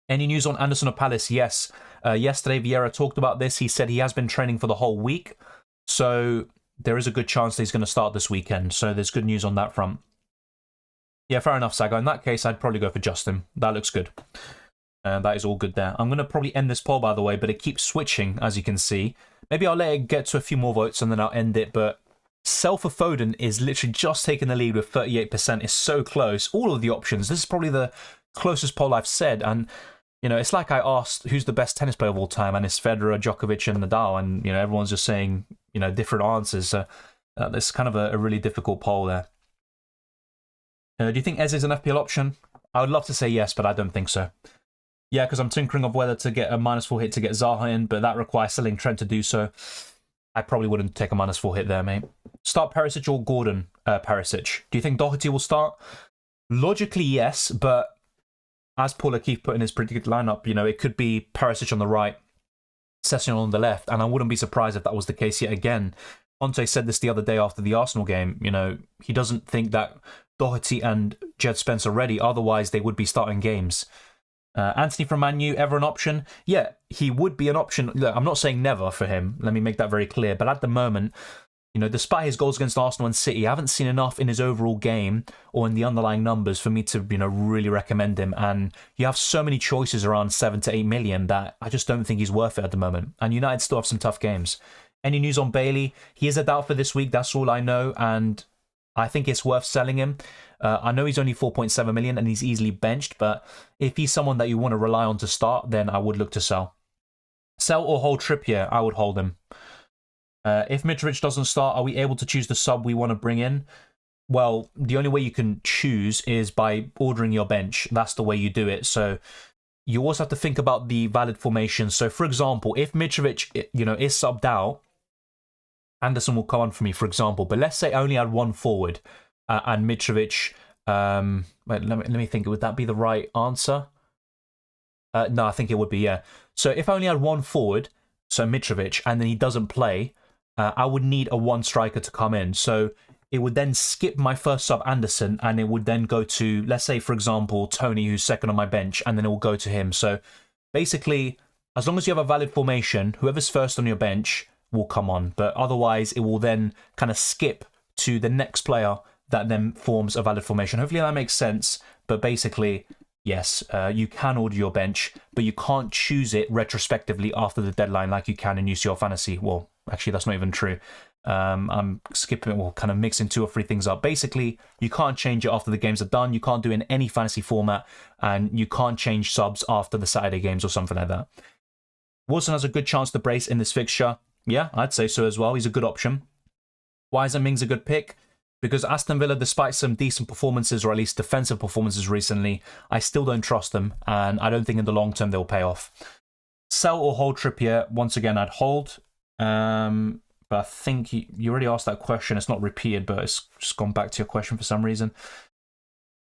Any news on Anderson or Palace? Yes. Yesterday, Vieira talked about this. He said he has been training for the whole week. So there is a good chance that he's going to start this weekend. So there's good news on that front. Yeah, fair enough, Saga. In that case, I'd probably go for Justin. That looks good. That is all good there. I'm going to probably end this poll, by the way, but it keeps switching, as you can see. Maybe I'll let it get to a few more votes and then I'll end it. But sell for Foden is literally just taking the lead with 38%. It's so close. All of the options. This is probably the closest poll I've said. And, you know, it's like I asked who's the best tennis player of all time, and it's Federer, Djokovic, and Nadal. And, you know, everyone's just saying, you know, different answers. So it's kind of a really difficult poll there. Do you think Eze is an FPL option? I would love to say yes, but I don't think so. Yeah, because I'm tinkering of whether to get a -4 hit to get Zaha in, but that requires selling Trent to do so. I probably wouldn't take a -4 hit there, mate. Start Perisic or Gordon Perisic? Do you think Doherty will start? Logically, yes, but as Paul O'Keefe put in his predicted lineup, you know, it could be Perisic on the right, Sessegnon on the left, and I wouldn't be surprised if that was the case yet again. Conte said this the other day after the Arsenal game. You know, he doesn't think that Doherty and Jed Spence are ready, otherwise they would be starting games. Anthony from Man U, ever an option? Yeah, he would be an option. Look, I'm not saying never for him. Let me make that very clear. But at the moment, you know, despite his goals against Arsenal and City, I haven't seen enough in his overall game or in the underlying numbers for me to, you know, really recommend him. And you have so many choices around 7 to 8 million that I just don't think he's worth it at the moment. And United still have some tough games. Any news on Bailey? He is a doubt for this week. That's all I know. And I think it's worth selling him. I know he's only 4.7 million and he's easily benched, but if he's someone that you want to rely on to start, then I would look to sell. Sell or hold Trippier? I would hold him. If Mitrović doesn't start, are we able to choose the sub we want to bring in? Well, the only way you can choose is by ordering your bench. That's the way you do it. So you also have to think about the valid formation. So, for example, if Mitrović, you know, is subbed out, Anderson will come on for me, for example. But let's say I only had one forward and Mitrović. Wait, let me think. Would that be the right answer? No, I think it would be, yeah. So if I only had one forward, so Mitrović, and then he doesn't play, I would need a one striker to come in. So it would then skip my first sub, Anderson, and it would then go to, let's say, for example, Tony, who's second on my bench, and then it will go to him. So basically, as long as you have a valid formation, whoever's first on your bench will come on, but otherwise it will then kind of skip to the next player that then forms a valid formation. Hopefully that makes sense, but basically, yes, you can order your bench, but you can't choose it retrospectively after the deadline like you can in UCL Fantasy. Well, actually, that's not even true. I'm skipping, well, kind of mixing 2 or 3 things up. Basically, you can't change it after the games are done. You can't do it in any fantasy format, and you can't change subs after the Saturday games or something like that. Wilson has a good chance to brace in this fixture. Yeah, I'd say so as well. He's a good option. Why isn't Mings a good pick? Because Aston Villa, despite some decent performances, or at least defensive performances recently, I still don't trust them, and I don't think in the long term they'll pay off. Sell or hold Trippier? Once again, I'd hold. But I think you already asked that question. It's not repeated, but it's just gone back to your question for some reason.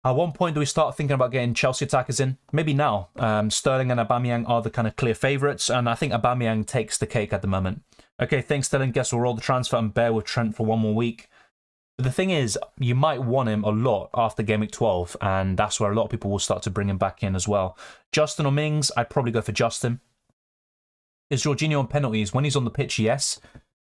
At one point, do we start thinking about getting Chelsea attackers in? Maybe now. Sterling and Aubameyang are the kind of clear favourites, and I think Aubameyang takes the cake at the moment. Okay, thanks, Sterling. Guess we'll roll the transfer and bear with Trent for one more week. But the thing is, you might want him a lot after Game Week 12, and that's where a lot of people will start to bring him back in as well. Justin or Mings? I'd probably go for Justin. Is Jorginho on penalties? When he's on the pitch, yes.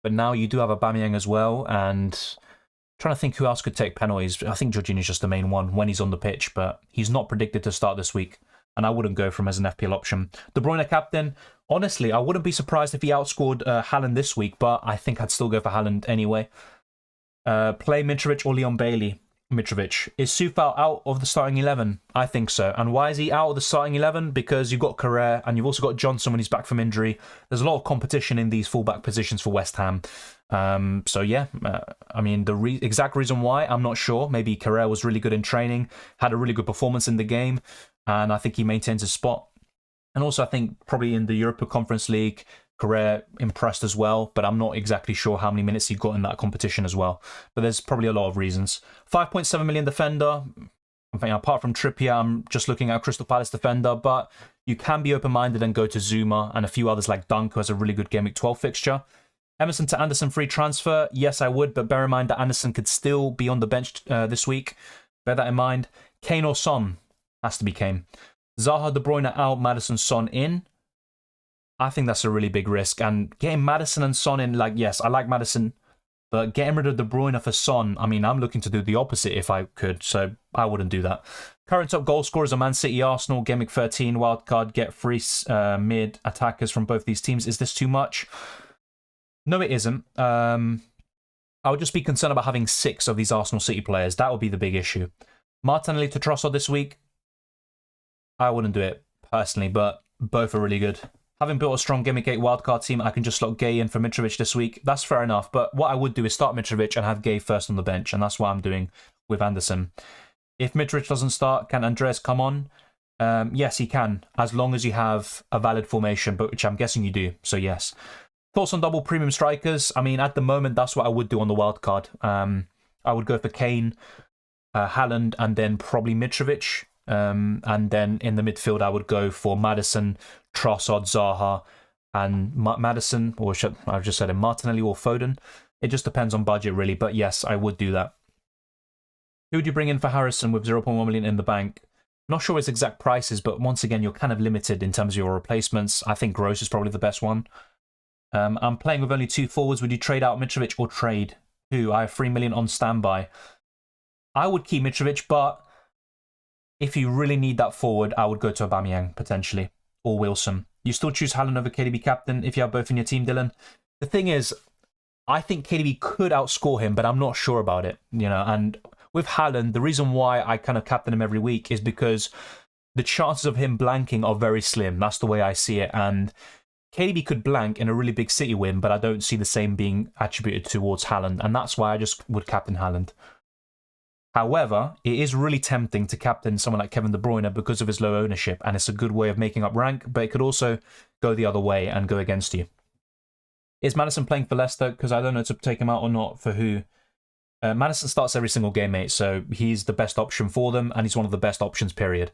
But now you do have Aubameyang as well, and I'm trying to think who else could take penalties. I think Jorginho's just the main one when he's on the pitch, but he's not predicted to start this week, and I wouldn't go for him as an FPL option. De Bruyne captain? Honestly, I wouldn't be surprised if he outscored Haaland this week, but I think I'd still go for Haaland anyway. Play Mitrović or Leon Bailey? Mitrović. Is Soufal out of the starting 11? I think so. And why is he out of the starting 11? Because you've got Carrere and you've also got Johnson when he's back from injury. There's a lot of competition in these fullback positions for West Ham. So yeah, I mean, the exact reason why, I'm not sure. Maybe Carrere was really good in training, had a really good performance in the game, and I think he maintains his spot. And also, I think probably in the Europa Conference League, Carrere impressed as well, but I'm not exactly sure how many minutes he got in that competition as well. But there's probably a lot of reasons. 5.7 million defender. I think apart from Trippier, I'm just looking at Crystal Palace defender, but you can be open-minded and go to Zuma and a few others like Dunk, who has a really good Game Week 12 fixture. Emerson to Anderson free transfer. Yes, I would, but bear in mind that Anderson could still be on the bench this week. Bear that in mind. Kane or Son? Has to be Kane. Zaha, De Bruyne out, Maddison, Son in. I think that's a really big risk. And getting Maddison and Son in, like, yes, I like Maddison, but getting rid of De Bruyne for Son, I mean, I'm looking to do the opposite if I could, so I wouldn't do that. Current top goal scorers are Man City, Arsenal, Game Week 13, wildcard, get free mid attackers from both these teams. Is this too much? No, it isn't. I would just be concerned about having 6 of these Arsenal City players. That would be the big issue. Martinelli to Trossard this week. I wouldn't do it personally, but both are really good. Having built a strong Game Week 8 wildcard team, I can just slot Gay in for Mitrović this week. That's fair enough, but what I would do is start Mitrović and have Gay first on the bench, and that's what I'm doing with Anderson. If Mitrović doesn't start, can Andreas come on? Yes, he can, as long as you have a valid formation, but which I'm guessing you do, so yes. Thoughts on double premium strikers? I mean, at the moment, that's what I would do on the wildcard. I would go for Kane, Haaland, and then probably Mitrović. And then in the midfield, I would go for Maddison, Trossard, Zaha, and Maddison, or I've just said it, Martinelli or Foden. It just depends on budget, really. But yes, I would do that. Who would you bring in for Harrison with 0.1 million in the bank? Not sure his exact prices, but once again, you're kind of limited in terms of your replacements. I think Gross is probably the best one. I'm playing with only 2 forwards. Would you trade out Mitrović or trade who? I have 3 million on standby. I would keep Mitrović, but if you really need that forward, I would go to Aubameyang, potentially, or Wilson. You still choose Haaland over KDB captain if you have both in your team, Dylan? The thing is, I think KDB could outscore him, but I'm not sure about it, you know. And with Haaland, the reason why I kind of captain him every week is because the chances of him blanking are very slim. That's the way I see it. And KDB could blank in a really big City win, but I don't see the same being attributed towards Haaland. And that's why I just would captain Haaland. However, it is really tempting to captain someone like Kevin De Bruyne because of his low ownership, and it's a good way of making up rank, but it could also go the other way and go against you. Is Maddison playing for Leicester? Because I don't know to take him out or not for who. Maddison starts every single game, mate, so he's the best option for them, and he's one of the best options, period.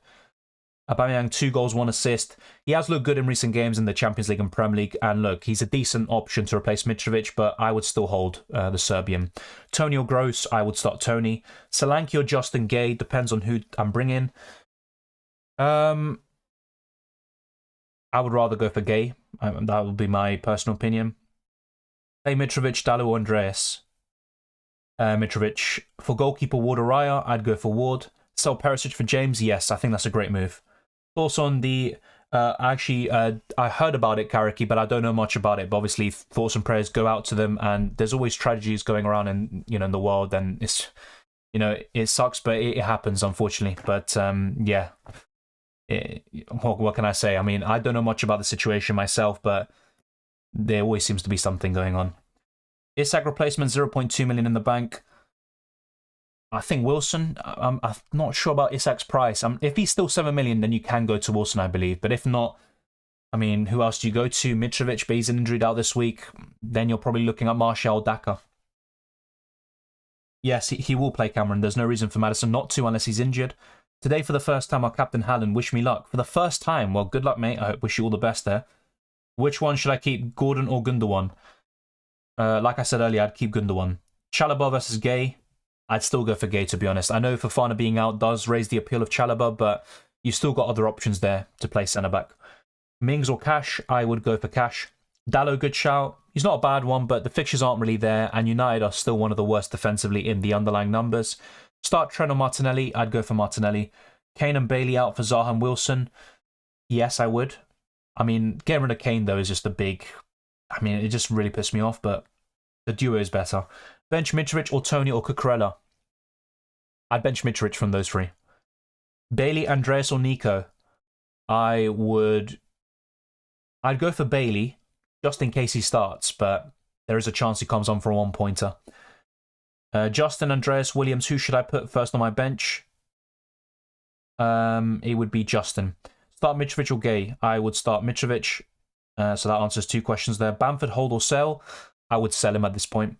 Aubameyang, 2 goals, 1 assist. He has looked good in recent games in the Champions League and Premier League. And look, he's a decent option to replace Mitrović, but I would still hold the Serbian. Tony or Gross, I would start Tony. Solanke or Justin Gay, depends on who I'm bringing. I would rather go for Gay. That would be my personal opinion. Hey, Mitrović, Dalot or Andreas? Mitrović. For goalkeeper Ward or Raya, I'd go for Ward. Sell Perisic for James? Yes, I think that's a great move. Thoughts on the... I heard about it, Karaki, but I don't know much about it. But obviously, thoughts and prayers go out to them, and there's always tragedies going around in the world, and it's it sucks, but it happens, unfortunately. But yeah, what can I say? I mean, I don't know much about the situation myself, but there always seems to be something going on. Isak replacement, 0.2 million in the bank. I think Wilson. I'm not sure about Isak's price. If he's still 7 million, then you can go to Wilson, I believe. But if not, I mean, who else do you go to? Mitrović, but he's injured out this week. Then you're probably looking at Martial, Daka. Yes, he will play Cameron. There's no reason for Maddison not to unless he's injured. Today, for the first time, our captain Haaland. Wish me luck. For the first time, well, good luck, mate. I wish you all the best there. Which one should I keep, Gordon or Gundogan? Like I said earlier, I'd keep Gundogan. Chalobah versus Gay. I'd still go for Gay, to be honest. I know Fofana being out does raise the appeal of Chalobah, but you've still got other options there to play centre-back. Mings or Cash? I would go for Cash. Dalot, good shout. He's not a bad one, but the fixtures aren't really there, and United are still one of the worst defensively in the underlying numbers. Start Trent or Martinelli? I'd go for Martinelli. Kane and Bailey out for Zaha and Wilson? Yes, I would. I mean, getting rid of Kane, though, is just a big... I mean, it just really pissed me off, but the duo is better. Bench Mitrović or Tony or Cucurella? I'd bench Mitrović from those three. Bailey, Andreas, or Nico? I'd go for Bailey, just in case he starts, but there is a chance he comes on for a one-pointer. Justin, Andreas, Williams, who should I put first on my bench? It would be Justin. Start Mitrović or Gay? I would start Mitrović. So that answers 2 questions there. Bamford, hold or sell? I would sell him at this point.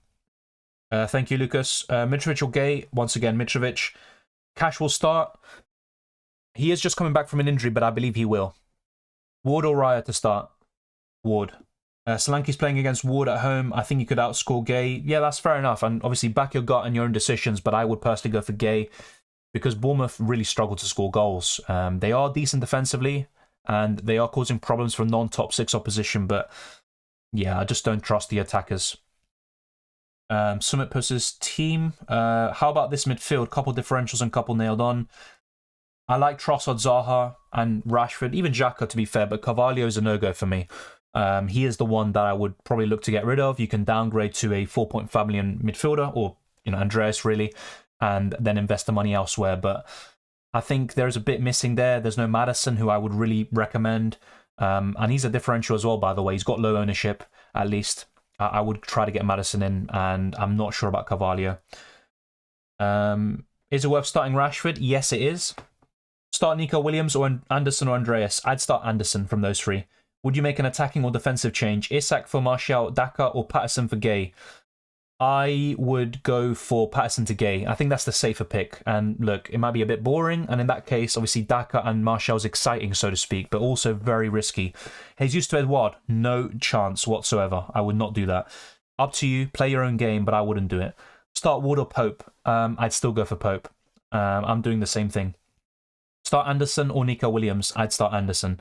Thank you, Lucas. Mitrović or Gay? Once again, Mitrović. Cash will start. He is just coming back from an injury, but I believe he will. Ward or Raya to start? Ward. Solanke's playing against Ward at home. I think he could outscore Gay. Yeah, that's fair enough. And obviously back your gut and your own decisions, but I would personally go for Gay because Bournemouth really struggle to score goals. They are decent defensively and they are causing problems for non-top 6 opposition, but yeah, I just don't trust the attackers. Summit Puss's team. How about this midfield? Couple differentials and couple nailed on. I like Trossard, Zaha, and Rashford, even Xhaka to be fair, but Carvalho is a no-go for me. He is the one that I would probably look to get rid of. You can downgrade to a 4.5 million midfielder, or Andreas really, and then invest the money elsewhere. But I think there's a bit missing there. There's no Maddison, who I would really recommend. And he's a differential as well, by the way. He's got low ownership, at least. I would try to get Maddison in, and I'm not sure about Carvalho. Is it worth starting Rashford? Yes, it is. Start Nico Williams or Anderson or Andreas? I'd start Anderson from those 3. Would you make an attacking or defensive change? Isak for Martial, Daka, or Patterson for Gay? I would go for Patterson to Gay. I think that's the safer pick. And look, it might be a bit boring. And in that case, obviously, Daka and Martial's exciting, so to speak, but also very risky. Jesus to Edouard, no chance whatsoever. I would not do that. Up to you. Play your own game, but I wouldn't do it. Start Ward or Pope? I'd still go for Pope. I'm doing the same thing. Start Anderson or Nico Williams? I'd start Anderson.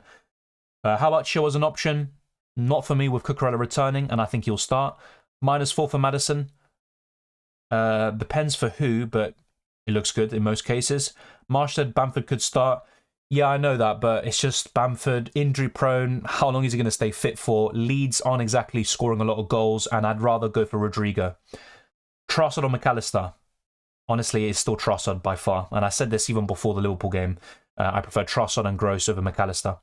How about Shaw as an option? Not for me with Cucurella returning, and I think he'll start. -4 for Maddison. Depends for who, but it looks good in most cases. Marsh said Bamford could start. Yeah, I know that, but it's just Bamford, injury prone. How long is he going to stay fit for? Leeds aren't exactly scoring a lot of goals, and I'd rather go for Rodrigo. Trossard or McAllister? Honestly, it's still Trossard by far. And I said this even before the Liverpool game. I prefer Trossard and Gross over McAllister.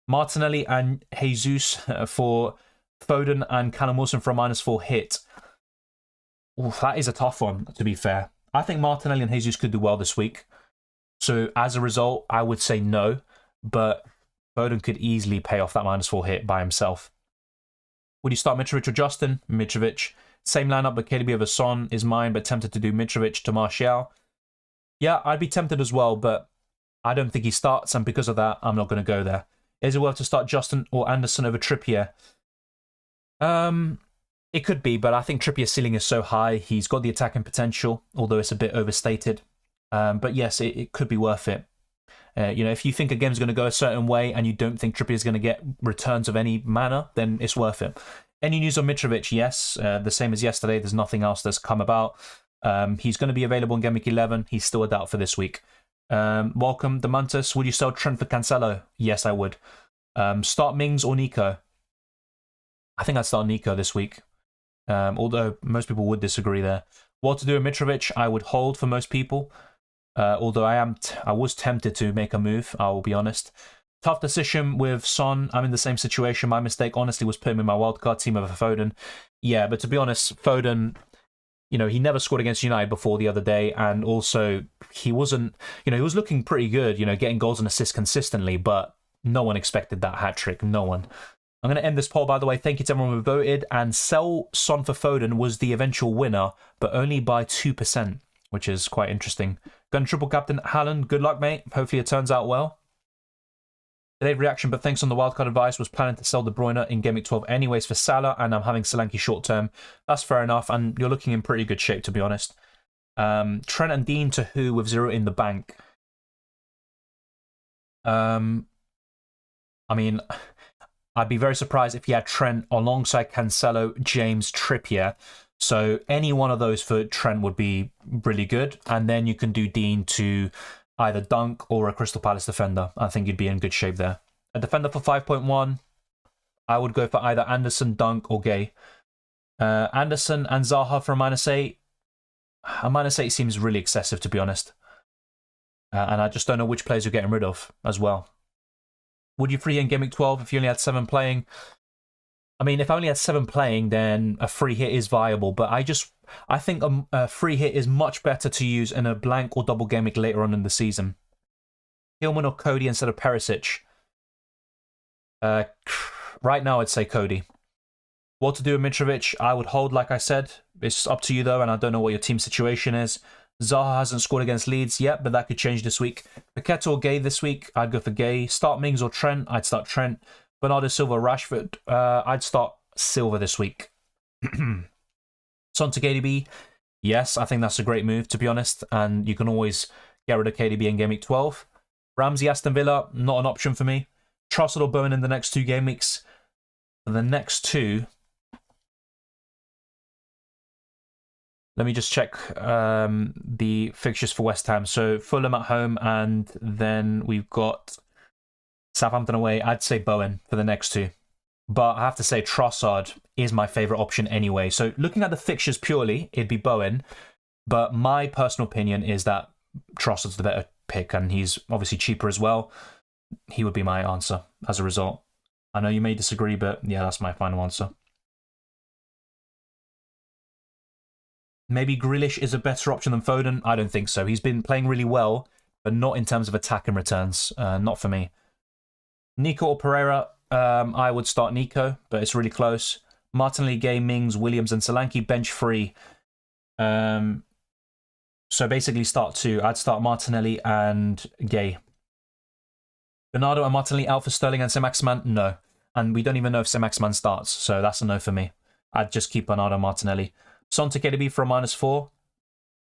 Martinelli and Jesus for Foden and Callum Wilson for a -4 hit. Oof, that is a tough one, to be fair. I think Martinelli and Jesus could do well this week. So as a result, I would say no. But Foden could easily pay off that -4 hit by himself. Would you start Mitrović or Justin? Mitrović. Same lineup, but KDB over Son is mine, but tempted to do Mitrović to Martial. Yeah, I'd be tempted as well, but I don't think he starts, and because of that, I'm not going to go there. Is it worth to start Justin or Anderson over Trippier? It could be, but I think Trippier's ceiling is so high. He's got the attacking potential, although it's a bit overstated. But yes, it could be worth it. If you think a game's going to go a certain way and you don't think Trippier's going to get returns of any manner, then it's worth it. Any news on Mitrović? Yes, the same as yesterday. There's nothing else that's come about. He's going to be available in Gameweek 11. He's still a doubt for this week. Welcome, Demantis. Would you sell Trent for Cancelo? Yes, I would. Start Mings or Nico? I think I'd start Nico this week. Although most people would disagree there. What to do with Mitrović? I would hold for most people. Although I was tempted to make a move, I will be honest. Tough decision with Son. I'm in the same situation. My mistake, honestly, was putting him in my wildcard team over Foden. Yeah, but to be honest, Foden, he never scored against United before the other day, and also he wasn't, he was looking pretty good, getting goals and assists consistently, but no one expected that hat-trick. No one. I'm going to end this poll, by the way. Thank you to everyone who voted, and sell Son for Foden was the eventual winner, but only by 2%, which is quite interesting. Gun triple captain Haaland, good luck, mate. Hopefully it turns out well. Delayed reaction, but thanks on the wildcard advice. Was planning to sell De Bruyne in Gameweek 12 anyways for Salah, and I'm having Solanke short term. That's fair enough, and you're looking in pretty good shape, to be honest. Trent and Dean to who with 0 in the bank? I mean, I'd be very surprised if you had Trent alongside Cancelo, James, Trippier. So any one of those for Trent would be really good, and then you can do Dean to either Dunk or a Crystal Palace defender. I think you'd be in good shape there. A defender for 5.1, I would go for either Anderson, Dunk, or Gay. Anderson and Zaha for a -8. A -8 seems really excessive, to be honest. And I just don't know which players you're getting rid of as well. Would you free hit in Game Week 12 if you only had 7 playing? I mean, if I only had 7 playing, then a free hit is viable. But I think a free hit is much better to use in a blank or double game week later on in the season. Hillman or Cody instead of Perisic? Right now, I'd say Cody. What to do with Mitrović? I would hold, like I said. It's up to you, though, and I don't know what your team situation is. Zaha hasn't scored against Leeds yet, but that could change this week. Paqueta or Gay this week? I'd go for Gay. Start Mings or Trent? I'd start Trent. Bernardo Silva, Rashford? I'd start Silva this week. Son to KDB? Yes, I think that's a great move, to be honest, and you can always get rid of KDB in Game Week 12. Ramsey, Aston Villa? Not an option for me. Trossard or Bowen in the next 2 game weeks? For the next 2... Let me just check the fixtures for West Ham. So Fulham at home, and then we've got Southampton away. I'd say Bowen for the next 2. But I have to say Trossard is my favourite option anyway. So looking at the fixtures purely, it'd be Bowen. But my personal opinion is that Trossard's the better pick, and he's obviously cheaper as well. He would be my answer as a result. I know you may disagree, but yeah, that's my final answer. Maybe Grealish is a better option than Foden. I don't think so. He's been playing really well, but not in terms of attack and returns. Not for me. Nico or Pereira? I would start Nico, but it's really close. Martinelli, Gay, Mings, Williams, and Solanke bench free. So basically start 2. I'd start Martinelli and Gay. Bernardo and Martinelli out for Sterling and Saint-Maximin? No. And we don't even know if Saint-Maximin starts, so that's a no for me. I'd just keep Bernardo and Martinelli. Son to KDB for a -4?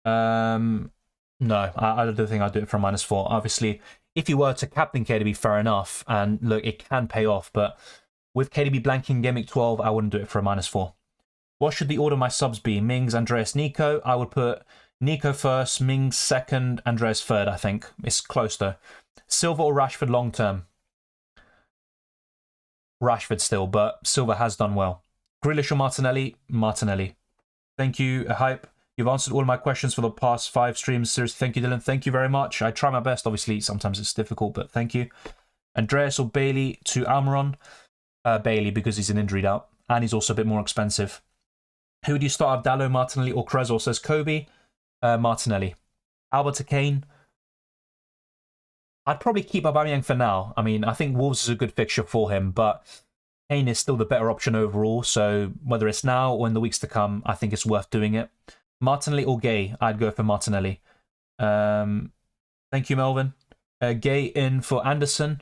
No, I don't think I'd do it for a -4. Obviously, if you were to captain KDB, fair enough. And look, it can pay off. But with KDB blanking Game Week 12, I wouldn't do it for a -4. What should the order of my subs be? Mings, Andreas, Nico? I would put Nico first, Mings second, Andreas third, I think. It's close, though. Silva or Rashford long term? Rashford still, but Silva has done well. Grealish or Martinelli? Martinelli. Thank you, Hype. You've answered all of my questions for the past 5 streams. Seriously, thank you, Dylan. Thank you very much. I try my best. Obviously, sometimes it's difficult, but thank you. Andreas or Bailey to Almiron? Bailey, because he's an injured out, and he's also a bit more expensive. Who do you start, Abdallo, Martinelli, or Cresswell? Says Kobe. Martinelli. Albert to Kane? I'd probably keep Aubameyang for now. I mean, I think Wolves is a good fixture for him, but Kane is still the better option overall, so whether it's now or in the weeks to come, I think it's worth doing it. Martinelli or Gay? I'd go for Martinelli. Thank you, Melvin. Gay in for Anderson?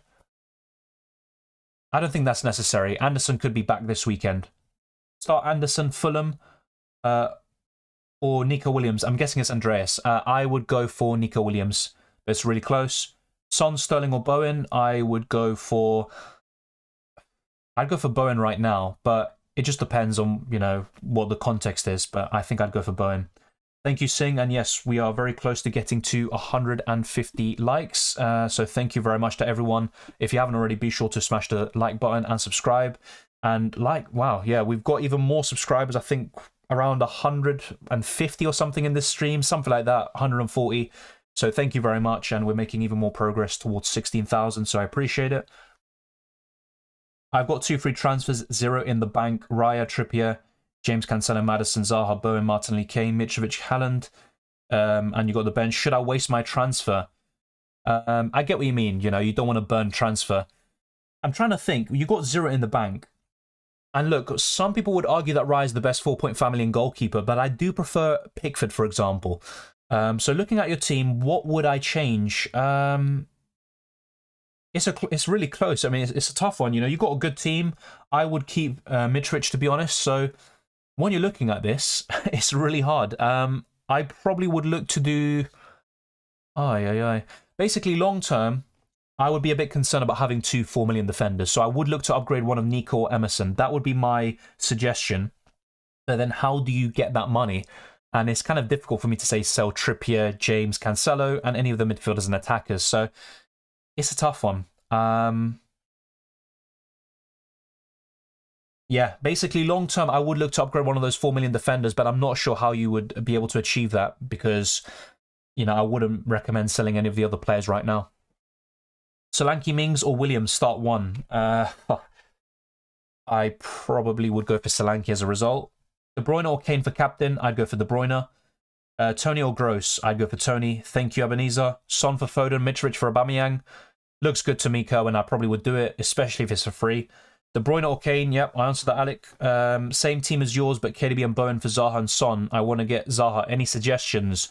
I don't think that's necessary. Anderson could be back this weekend. Start Anderson, Fulham, or Nico Williams. I'm guessing it's Andreas. I would go for Nico Williams, but it's really close. Son, Sterling, or Bowen? I'd go for Bowen right now, but it just depends on, what the context is, but I think I'd go for Bowen. Thank you, Singh, and yes, we are very close to getting to 150 likes, so thank you very much to everyone. If you haven't already, be sure to smash the like button and subscribe. And wow, yeah, we've got even more subscribers, I think around 150 or something in this stream, something like that, 140. So thank you very much, and we're making even more progress towards 16,000, so I appreciate it. I've got 2 free transfers, 0 in the bank. Raya, Trippier, James Cancelo, Maddison, Zaha, Bowen, Martinelli, Kane, Mitrović, Haaland. And you got the bench. Should I waste my transfer? I get what you mean. You don't want to burn transfer. I'm trying to think. You got 0 in the bank. And look, some people would argue that Raya is the best 4-point family and goalkeeper, but I do prefer Pickford, for example. So looking at your team, what would I change? It's really close. I mean, it's a tough one. You've got a good team. I would keep Mitrović, to be honest. So when you're looking at this, it's really hard. I probably would look to do... Basically, long term, I would be a bit concerned about having 2 4 million defenders. So I would look to upgrade one of Nico or Emerson. That would be my suggestion. But then how do you get that money? And it's kind of difficult for me to say sell Trippier, James, Cancelo, and any of the midfielders and attackers. So it's a tough one. Yeah, basically long term, I would look to upgrade one of those 4 million defenders, but I'm not sure how you would be able to achieve that because, I wouldn't recommend selling any of the other players right now. Solanke, Mings, or Williams start one. I probably would go for Solanke as a result. De Bruyne or Kane for captain, I'd go for De Bruyne. Tony or Gross, I'd go for Tony. Thank you, Ebenezer. Son for Foden, Mitrović for Aubameyang. Looks good to me, Kerwin. I probably would do it, especially if it's for free. De Bruyne or Kane, yep, I answered that, Alec. Same team as yours, but KDB and Bowen for Zaha and Son. I want to get Zaha. Any suggestions?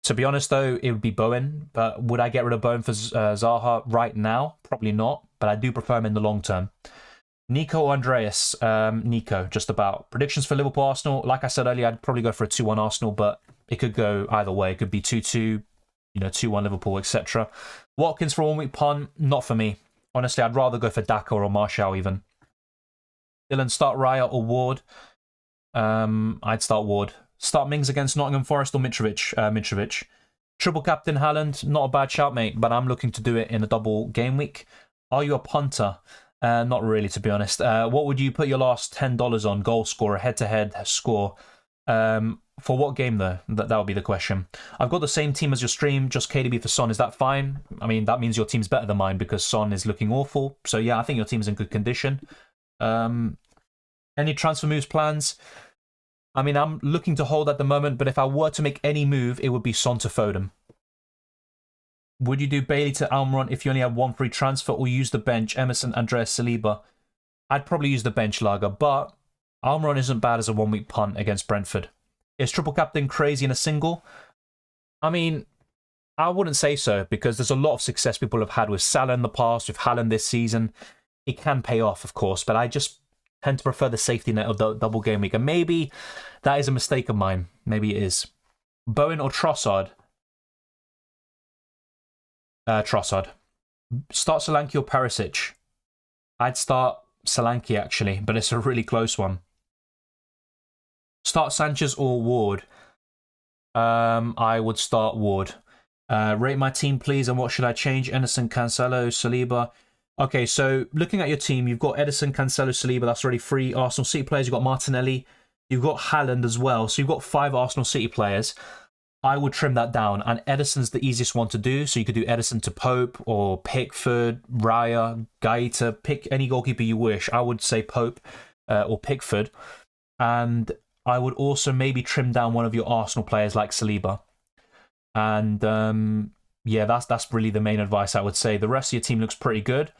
To be honest, though, it would be Bowen. But would I get rid of Bowen for Zaha right now? Probably not, but I do prefer him in the long term. Nico or Andreas? Nico, just about. Predictions for Liverpool, Arsenal. Like I said earlier, I'd probably go for a 2-1 Arsenal, but it could go either way. It could be 2-2, 2-1 Liverpool, etc. Watkins for a 1-week punt? Not for me. Honestly, I'd rather go for Daka or Martial even. Dylan, start Raya or Ward? I'd start Ward. Start Mings against Nottingham Forest or Mitrović? Mitrović. Triple captain Haaland? Not a bad shout, mate, but I'm looking to do it in a double game week. Are you a punter? Not really, to be honest. What would you put your last $10 on? Goal scorer, head-to-head score. For what game, though? That would be the question. I've got the same team as your stream, just KDB for Son. Is that fine? I mean, that means your team's better than mine because Son is looking awful. So, yeah, I think your team's in good condition. Any transfer moves plans? I mean, I'm looking to hold at the moment, but if I were to make any move, it would be Son to Foden. Would you do Bailey to Almiron if you only have one free transfer or use the bench, Emerson, Andreas, Saliba? I'd probably use the bench, Lager, but Almiron isn't bad as a 1-week punt against Brentford. Is triple captain crazy in a single? I mean, I wouldn't say so because there's a lot of success people have had with Salah in the past, with Haaland this season. It can pay off, of course, but I just tend to prefer the safety net of the double game week. And maybe that is a mistake of mine. Maybe it is. Bowen or Trossard? Trossard. Start Solanke or Perisic? I'd start Solanke, actually, but it's a really close one. Start Sanchez or Ward? I would start Ward. Rate my team, please, and what should I change? Edison, Cancelo, Saliba. Okay, so looking at your team, you've got Edison, Cancelo, Saliba. That's already 3 Arsenal City players. You've got Martinelli. You've got Haaland as well. So you've got 5 Arsenal City players. I would trim that down, and Edison's the easiest one to do. So you could do Edison to Pope or Pickford, Raya, Gaeta. Pick any goalkeeper you wish. I would say Pope or Pickford. And I would also maybe trim down one of your Arsenal players like Saliba. And yeah, that's really the main advice I would say. The rest of your team looks pretty good.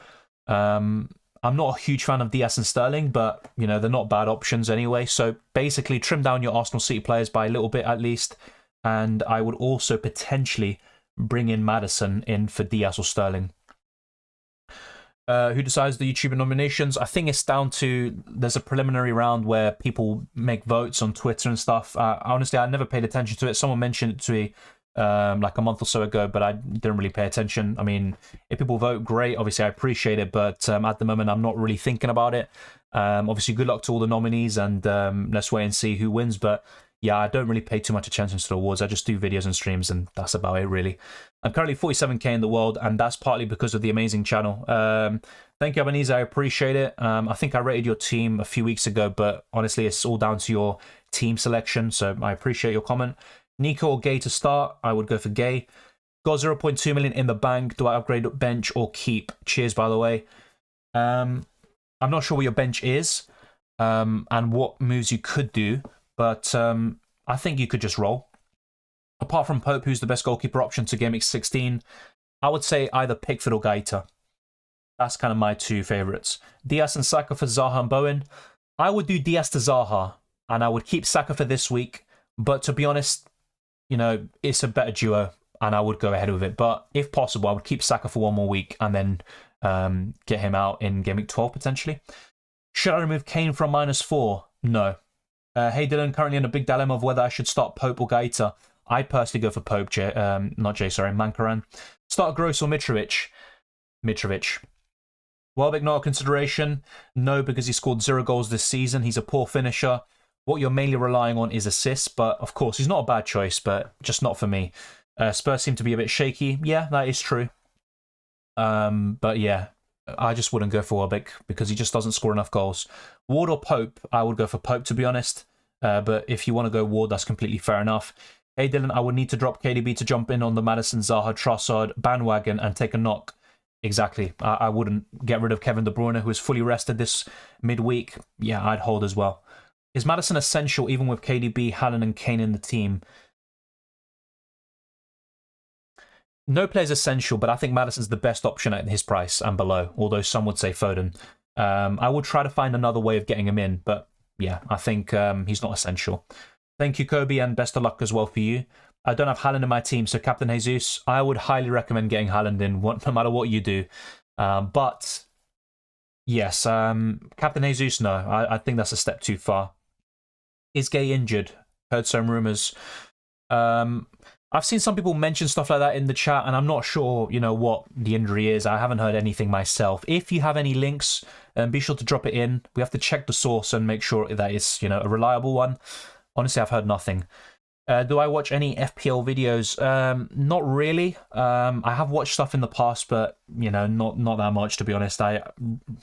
I'm not a huge fan of Diaz and Sterling, but they're not bad options anyway. So basically, trim down your Arsenal City players by a little bit at least. And I would also potentially bring in Maddison in for Diaz or Sterling. Who decides the YouTuber nominations? I think it's down to, there's a preliminary round where people make votes on Twitter and stuff. Honestly, I never paid attention to it. Someone mentioned it to me like a month or so ago, but I didn't really pay attention. I mean, if people vote, great. Obviously, I appreciate it, but at the moment, I'm not really thinking about it. Obviously, good luck to all the nominees, and let's wait and see who wins. But yeah, I don't really pay too much attention to the awards. I just do videos and streams, and that's about it, really. I'm currently 47k in the world, and that's partly because of the amazing channel. Thank you, Ebenezer. I appreciate it. I think I rated your team a few weeks ago, but honestly, it's all down to your team selection, so I appreciate your comment. Nico or Gay to start? I would go for Gay. Got 0.2 million in the bank. Do I upgrade bench or keep? Cheers, by the way. I'm not sure what your bench is and what moves you could do, but I think you could just roll. Apart from Pope, who's the best goalkeeper option to Game Week 16, I would say either Pickford or Gaeta. That's kind of my 2 favourites. Diaz and Saka for Zaha and Bowen. I would do Diaz to Zaha, and I would keep Saka for this week. But to be honest, it's a better duo, and I would go ahead with it. But if possible, I would keep Saka for 1 more week and then get him out in Game Week 12, potentially. Should I remove Kane from -4? No. Hey, Dylan, currently in a big dilemma of whether I should start Pope or Gaeta. I'd personally go for Pope, Mankaran. Start Gross or Mitrović? Mitrović. Welbeck not a consideration? No, because he scored 0 goals this season. He's a poor finisher. What you're mainly relying on is assists, but of course, he's not a bad choice, but just not for me. Spurs seem to be a bit shaky. Yeah, that is true. But yeah, I just wouldn't go for Welbeck because he just doesn't score enough goals. Ward or Pope, I would go for Pope, to be honest. But if you want to go Ward, that's completely fair enough. Hey Dylan, I would need to drop KDB to jump in on the Maddison, Zaha, Trossard bandwagon and take a knock. Exactly. I wouldn't get rid of Kevin De Bruyne, who is fully rested this midweek. Yeah, I'd hold as well. Is Maddison essential even with KDB, Haaland and Kane in the team? No player's essential, but I think Maddison's the best option at his price and below, although some would say Foden. I would try to find another way of getting him in, but yeah, I think he's not essential. Thank you, Kobe, and best of luck as well for you. I don't have Haaland in my team, so Captain Jesus, I would highly recommend getting Haaland in, no matter what you do. But yes, Captain Jesus, no, I think that's a step too far. Is Gay injured? Heard some rumours. I've seen some people mention stuff like that in the chat, and I'm not sure, what the injury is. I haven't heard anything myself. If you have any links, be sure to drop it in. We have to check the source and make sure that it's, a reliable one. Honestly, I've heard nothing. Do I watch any FPL videos? Not really. I have watched stuff in the past, but not that much, to be honest.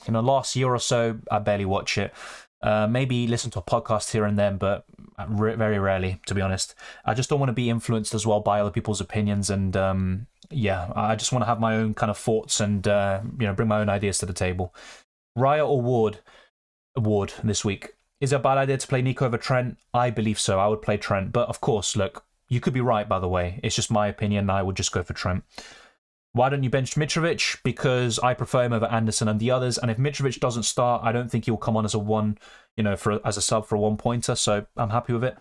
Last year or so, I barely watch it. Maybe listen to a podcast here and then, but very rarely, to be honest. I just don't want to be influenced as well by other people's opinions, and I just want to have my own kind of thoughts and bring my own ideas to the table. Raya or Ward? Ward this week. Is it a bad idea to play Nico over Trent? I believe so. I would play Trent. But of course, look, you could be right, by the way. It's just my opinion. I would just go for Trent. Why don't you bench Mitrović? Because I prefer him over Anderson and the others. And if Mitrović doesn't start, I don't think he'll come on as a one, as a sub for a one-pointer. So I'm happy with it.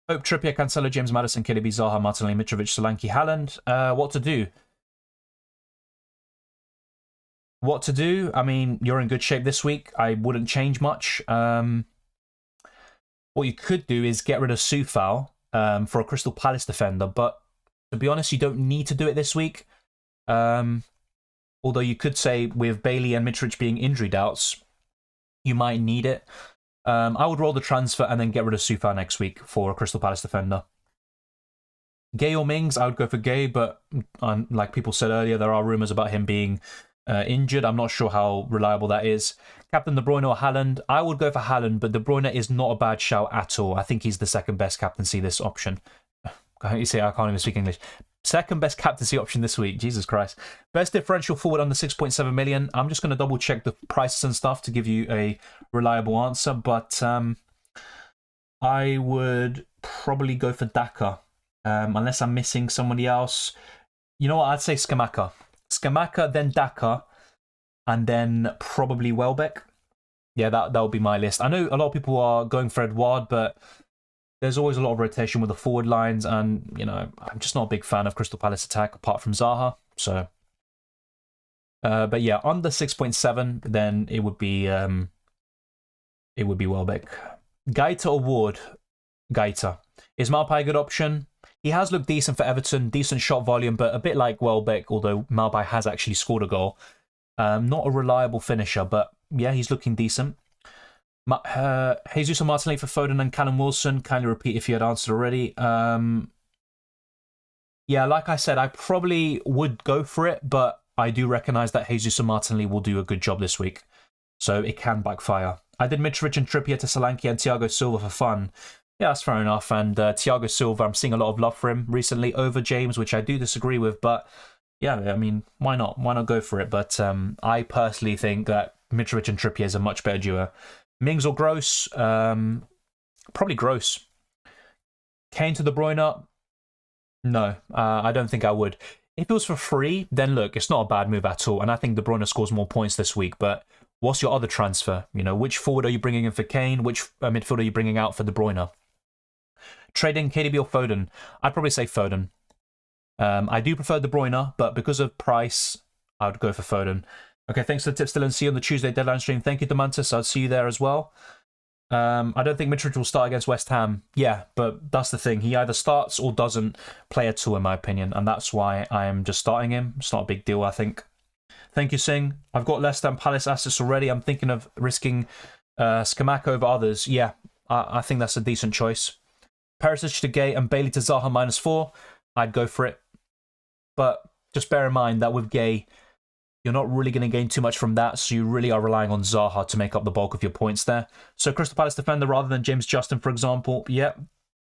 Pope, Trippier, Cancelo, James Maddison, KDB, Zaha, Martinelli, Mitrović, Solanke, Haaland. What to do? What to do? I mean, you're in good shape this week. I wouldn't change much. What you could do is get rid of Soufal for a Crystal Palace defender, but to be honest, you don't need to do it this week. Although you could say with Bailey and Mitrović being injury doubts, you might need it. I would roll the transfer and then get rid of Soufal next week for a Crystal Palace defender. Gay or Mings, I would go for Gay, but like people said earlier, there are rumours about him being injured. I'm not sure how reliable that is. Captain De Bruyne or Haaland? I would go for Haaland, but De Bruyne is not a bad shout at all. I think he's the second best captaincy this option. You see, I can't even speak English. Second best captaincy option this week. Jesus Christ. Best differential forward under 6.7 million. I'm just going to double check the prices and stuff to give you a reliable answer, but I would probably go for Daka, unless I'm missing somebody else. You know what? I'd say Scamacca. Scamacca, then Daka, and then probably Welbeck. Yeah, that would be my list. I know a lot of people are going for Edouard, but there's always a lot of rotation with the forward lines, and I'm just not a big fan of Crystal Palace attack apart from Zaha. So, but yeah, under 6.7, then it would be Welbeck. Gaeta or Ward? Gaeta. Is Maupay a good option? He has looked decent for Everton, decent shot volume, but a bit like Welbeck, although Maupay has actually scored a goal. Not a reliable finisher, but yeah, he's looking decent. Jesus or Martinelli for Foden and Callum Wilson. Kindly repeat if you had answered already. Yeah, like I said, I probably would go for it, but I do recognise that Jesus or Martinelli will do a good job this week, so it can backfire. I did Mitrović and Trippier to Solanke and Thiago Silva for fun. Yeah, that's fair enough. And Thiago Silva, I'm seeing a lot of love for him recently over James, which I do disagree with. But yeah, I mean, why not? Why not go for it? But I personally think that Mitrović and Trippier is a much better duo. Mings or Gross? Probably Gross. Kane to De Bruyne? No, I don't think I would. If it was for free, then look, it's not a bad move at all. And I think De Bruyne scores more points this week. But what's your other transfer? Which forward are you bringing in for Kane? Which midfielder are you bringing out for De Bruyne? Trading KDB or Foden? I'd probably say Foden. I do prefer De Bruyne, but because of price, I would go for Foden. Okay, thanks for the tips, Dylan. See you on the Tuesday deadline stream. Thank you, Demantis. I'll see you there as well. I don't think Mitrović will start against West Ham. Yeah, but that's the thing. He either starts or doesn't play at all, in my opinion, and that's why I am just starting him. It's not a big deal, I think. Thank you, Singh. I've got less than Palace assets already. I'm thinking of risking Scamacca over others. Yeah, I think that's a decent choice. Perisic to Gay and Bailey to Zaha -4. I'd go for it. But just bear in mind that with Gay, you're not really going to gain too much from that, so you really are relying on Zaha to make up the bulk of your points there. So Crystal Palace defender rather than James Justin, for example, yeah,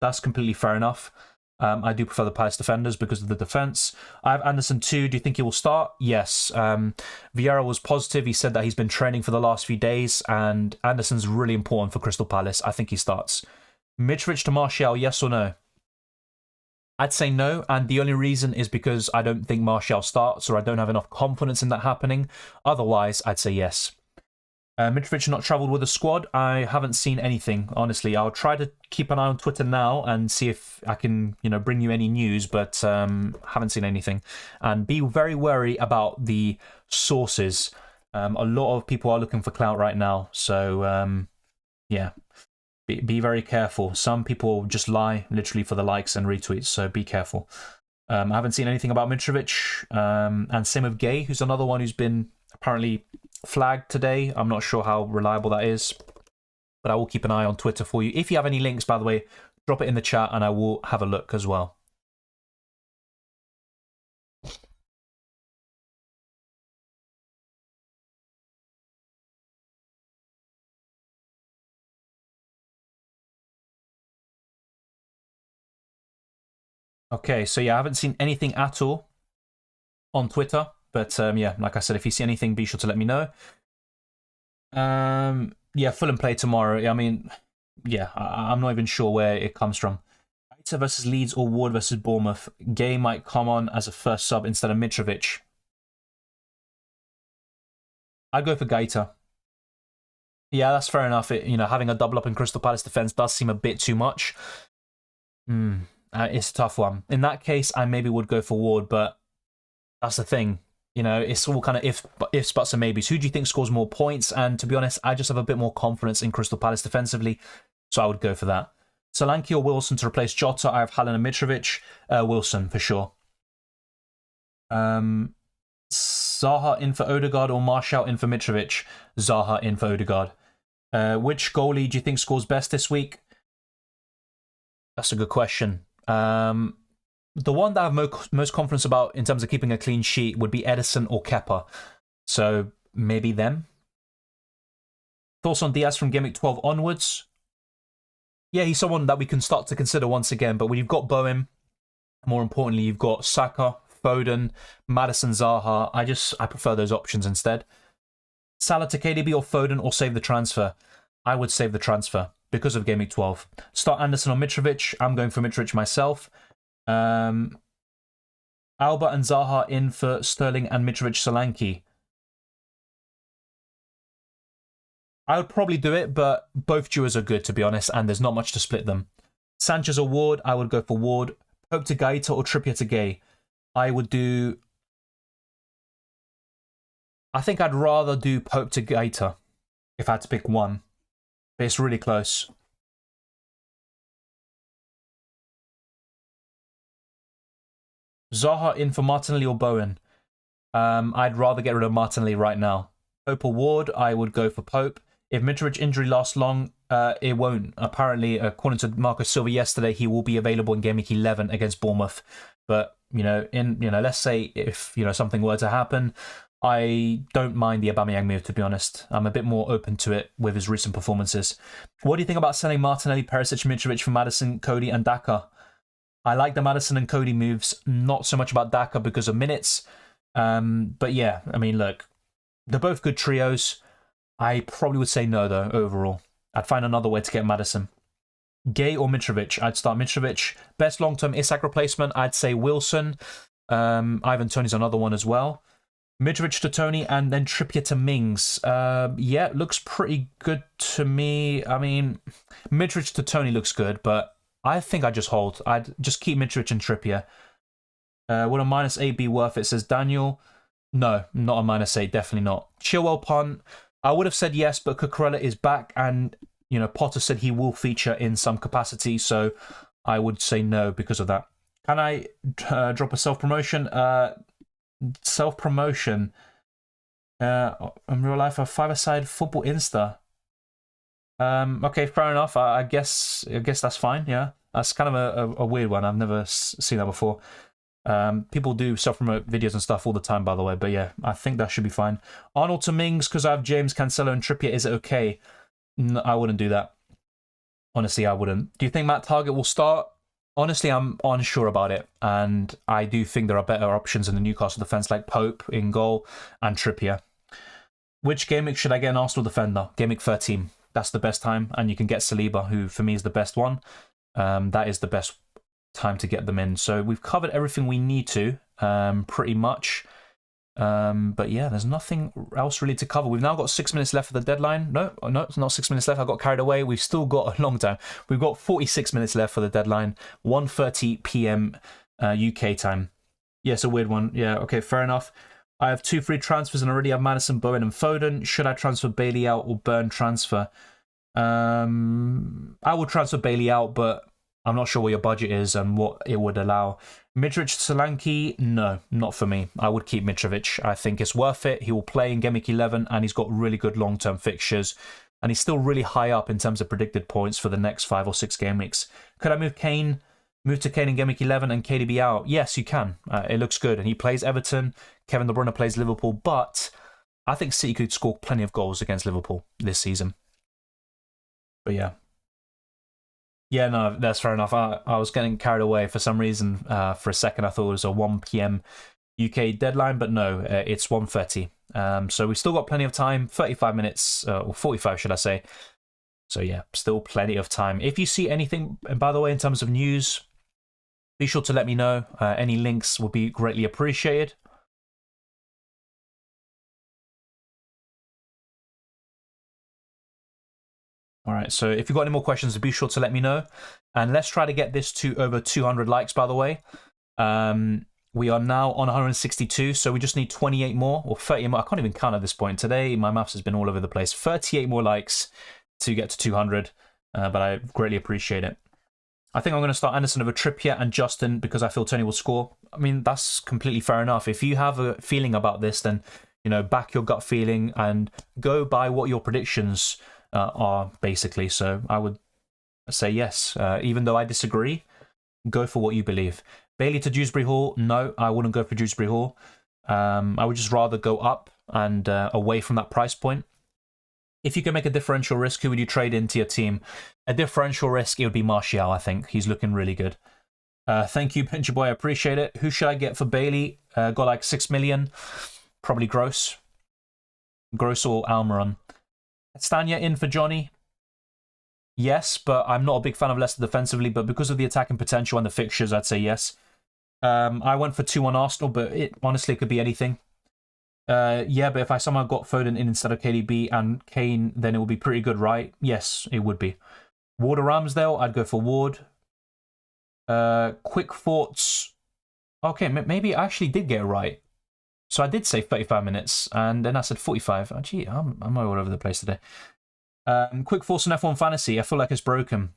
that's completely fair enough. I do prefer the Palace defenders because of the defence. I have Anderson too. Do you think he will start? Yes. Vieira was positive. He said that he's been training for the last few days, and Anderson's really important for Crystal Palace. I think he starts. Mitrović to Martial, yes or no? I'd say no, and the only reason is because I don't think Martial starts, or I don't have enough confidence in that happening. Otherwise, I'd say yes. Mitrović not travelled with the squad. I haven't seen anything, honestly. I'll try to keep an eye on Twitter now and see if I can, bring you any news, but haven't seen anything. And be very wary about the sources. A lot of people are looking for clout right now, so yeah. Be very careful. Some people just lie literally for the likes and retweets, so be careful. I haven't seen anything about Mitrović, and same with Gay, who's another one who's been apparently flagged today. I'm not sure how reliable that is, but I will keep an eye on Twitter for you. If you have any links, by the way, drop it in the chat and I will have a look as well. Okay, so yeah, I haven't seen anything at all on Twitter, but yeah, like I said, if you see anything, be sure to let me know. Yeah, Fulham play tomorrow. I mean, yeah, I'm not even sure where it comes from. Gaeta versus Leeds or Ward versus Bournemouth. Gay might come on as a first sub instead of Mitrović. I'd go for Gaeta. Yeah, that's fair enough. Having a double up in Crystal Palace defense does seem a bit too much. It's a tough one. In that case, I maybe would go for Ward, but that's the thing. It's all kind of ifs, buts, and maybes. Who do you think scores more points? And to be honest, I just have a bit more confidence in Crystal Palace defensively, so I would go for that. Solanke or Wilson to replace Jota? I have Haaland and Mitrović. Wilson, for sure. Zaha in for Odegaard or Martial in for Mitrović? Zaha in for Odegaard. Which goalie do you think scores best this week? That's a good question. The one that I have most confidence about in terms of keeping a clean sheet would be Edison or Kepa. So maybe them. Thoughts on Diaz from Gameweek 12 onwards? Yeah, he's someone that we can start to consider once again. But when you've got Bowen, more importantly, you've got Saka, Foden, Maddison, Zaha. I prefer those options instead. Salah to KDB or Foden, or save the transfer? I would save the transfer because of Gameweek 12. Start Anderson or Mitrović. I'm going for Mitrović myself. Alba and Zaha in for Sterling and Mitrović Solanke. I would probably do it, but both duos are good, to be honest, and there's not much to split them. Sanchez or Ward? I would go for Ward. Pope to Gaeta or Trippier to Gay? I think I'd rather do Pope to Gaeta if I had to pick one. But it's really close. Zaha in for Martinelli or Bowen? I'd rather get rid of Martinelli right now. Pope or Ward? I would go for Pope. If Mitrović injury lasts long, it won't. Apparently, according to Marco Silva yesterday, he will be available in Game Week 11 against Bournemouth. But let's say if something were to happen, I don't mind the Aubameyang move, to be honest. I'm a bit more open to it with his recent performances. What do you think about selling Martinelli, Perisic, Mitrović for Maddison, Cody, and Daka? I like the Maddison and Cody moves, not so much about Daka because of minutes. But yeah, I mean, look, they're both good trios. I probably would say no, though, overall. I'd find another way to get Maddison. Gay or Mitrović? I'd start Mitrović. Best long-term Isak replacement? I'd say Wilson. Ivan Toney's another one as well. Mitrović to Toney and then Trippier to Mings. Yeah, looks pretty good to me. I mean, Mitrović to Toney looks good, but I think I'd just hold. I'd just keep Mitrović and Trippier. Would a -8 be worth it, says Daniel? No, not a -8, definitely not. Chilwell punt. I would have said yes, but Cucurella is back and, Potter said he will feature in some capacity, so I would say no because of that. Can I drop a self-promotion? Self-promotion. In real life, a five-a-side football Insta. Okay, fair enough. I guess that's fine, yeah. That's kind of a weird one. I've never seen that before. People do self-promote videos and stuff all the time, by the way. But yeah, I think that should be fine. Arnold to Mings, because I have James, Cancelo, and Trippier. Is it okay? No, I wouldn't do that. Honestly, I wouldn't. Do you think Matt Target will start? Honestly, I'm unsure about it. And I do think there are better options in the Newcastle defence, like Pope in goal and Trippier. Which game week should I get an Arsenal defender? Game week 13. That's the best time. And you can get Saliba, who for me is the best one. That is the best time to get them in. So we've covered everything we need to, pretty much. But yeah, there's nothing else really to cover. We've now got 6 minutes left for the deadline. No, it's not 6 minutes left. I got carried away. We've still got a long time. We've got 46 minutes left for the deadline. 1:30 p.m. UK time. Yeah, it's a weird one. Yeah, okay, fair enough. I have 2 free transfers and already have Maddison, Bowen, and Foden. Should I transfer Bailey out or burn transfer? I would transfer Bailey out, but I'm not sure what your budget is and what it would allow. Mitrović, Solanke, no, not for me. I would keep Mitrović. I think it's worth it. He will play in Game Week 11 and he's got really good long-term fixtures. And he's still really high up in terms of predicted points for the next 5 or 6 game weeks. Could I move Kane? Move to Kane in Game Week 11 and KDB out? Yes, you can. It looks good. And he plays Everton. Kevin De Bruyne plays Liverpool. But I think City could score plenty of goals against Liverpool this season. But yeah. Yeah, no, that's fair enough. I was getting carried away for some reason. For a second, I thought it was a 1 p.m. UK deadline, but no, it's 1:30. So we've still got plenty of time, 35 minutes, or 45, should I say. So yeah, still plenty of time. If you see anything, and by the way, in terms of news, be sure to let me know. Any links would be greatly appreciated. All right, so if you've got any more questions, be sure to let me know. And let's try to get this to over 200 likes, by the way. We are now on 162, so we just need 28 more, or 30 more. I can't even count at this point. Today, my maths has been all over the place. 38 more likes to get to 200, but I greatly appreciate it. I think I'm going to start Anderson over Trippier and Justin because I feel Tony will score. I mean, that's completely fair enough. If you have a feeling about this, then, you know, back your gut feeling and go by what your predictions are, basically. So I would say yes. Even though I disagree, go for what you believe. Bailey to Dewsbury Hall? No, I wouldn't go for Dewsbury Hall. I would just rather go up and away from that price point. If you can make a differential risk, who would you trade into your team? A differential risk, it would be Martial, I think. He's looking really good. Thank you, Pincher Boy. I appreciate it. Who should I get for Bailey? Got like 6 million. Probably Gross. Gross or Almiron. Stanya in for Johnny? Yes, but I'm not a big fan of Leicester defensively, but because of the attacking potential and the fixtures, I'd say yes. I went for 2 on Arsenal, but it honestly could be anything. Yeah, but if I somehow got Foden in instead of KDB and Kane, then it would be pretty good, right? Yes, it would be. Ward or Ramsdale? I'd go for Ward. Quick thoughts. Okay, maybe I actually did get it right. So I did say 35 minutes, and then I said 45. Oh, gee, I'm all over the place today. Quick thoughts on F1 Fantasy. I feel like it's broken.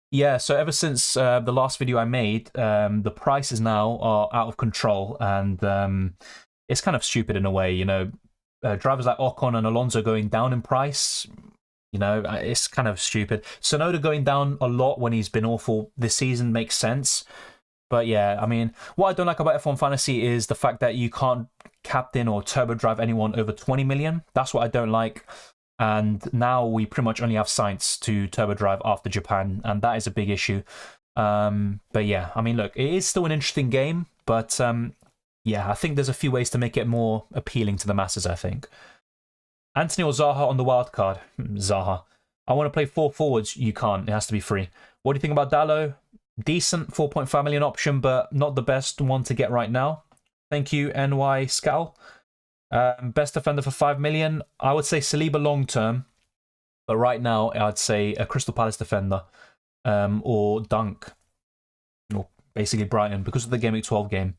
Yeah, so ever since the last video I made, the prices now are out of control, and it's kind of stupid in a way, you know. Drivers like Ocon and Alonso going down in price, you know, it's kind of stupid. Sonoda going down a lot when he's been awful this season makes sense. But yeah, I mean, what I don't like about F1 Fantasy is the fact that you can't captain or turbo drive anyone over 20 million. That's what I don't like. And now we pretty much only have Sainz to turbo drive after Japan, and that is a big issue. But yeah, I mean, look, it is still an interesting game, but yeah, I think there's a few ways to make it more appealing to the masses, I think. Anthony or Zaha on the wild card? Zaha. I want to play 4 forwards. You can't. It has to be free. What do you think about Dallo? Decent 4.5 million option, but not the best one to get right now. Thank you, NY Scal. Best defender for 5 million. I would say Saliba long term, but right now I'd say a Crystal Palace defender, or Dunk, or basically Brighton because of the Game Week 12 game.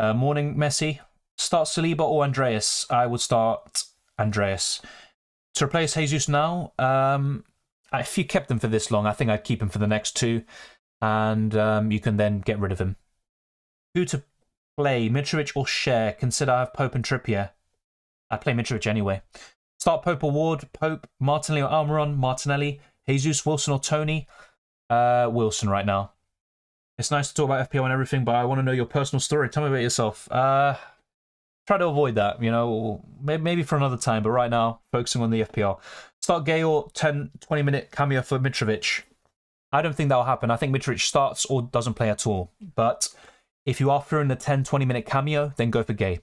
Morning, Messi. Start Saliba or Andreas? I would start Andreas. To replace Jesus now, if you kept him for this long, I think I'd keep him for the next 2, and you can then get rid of him. Who to play, Mitrović or Share? Consider I have Pope and Trippier. I'd play Mitrović anyway. Start Pope or Ward? Pope, Martinelli or Almiron? Martinelli. Jesus, Wilson or Tony? Wilson right now. It's nice to talk about FPL and everything, but I want to know your personal story. Tell me about yourself. Try to avoid that, you know, maybe for another time, but right now, focusing on the FPL. Start Gay or 10, 20-minute cameo for Mitrović. I don't think that'll happen. I think Mitrović starts or doesn't play at all. But if you are throwing the 10, 20-minute cameo, then go for Gay.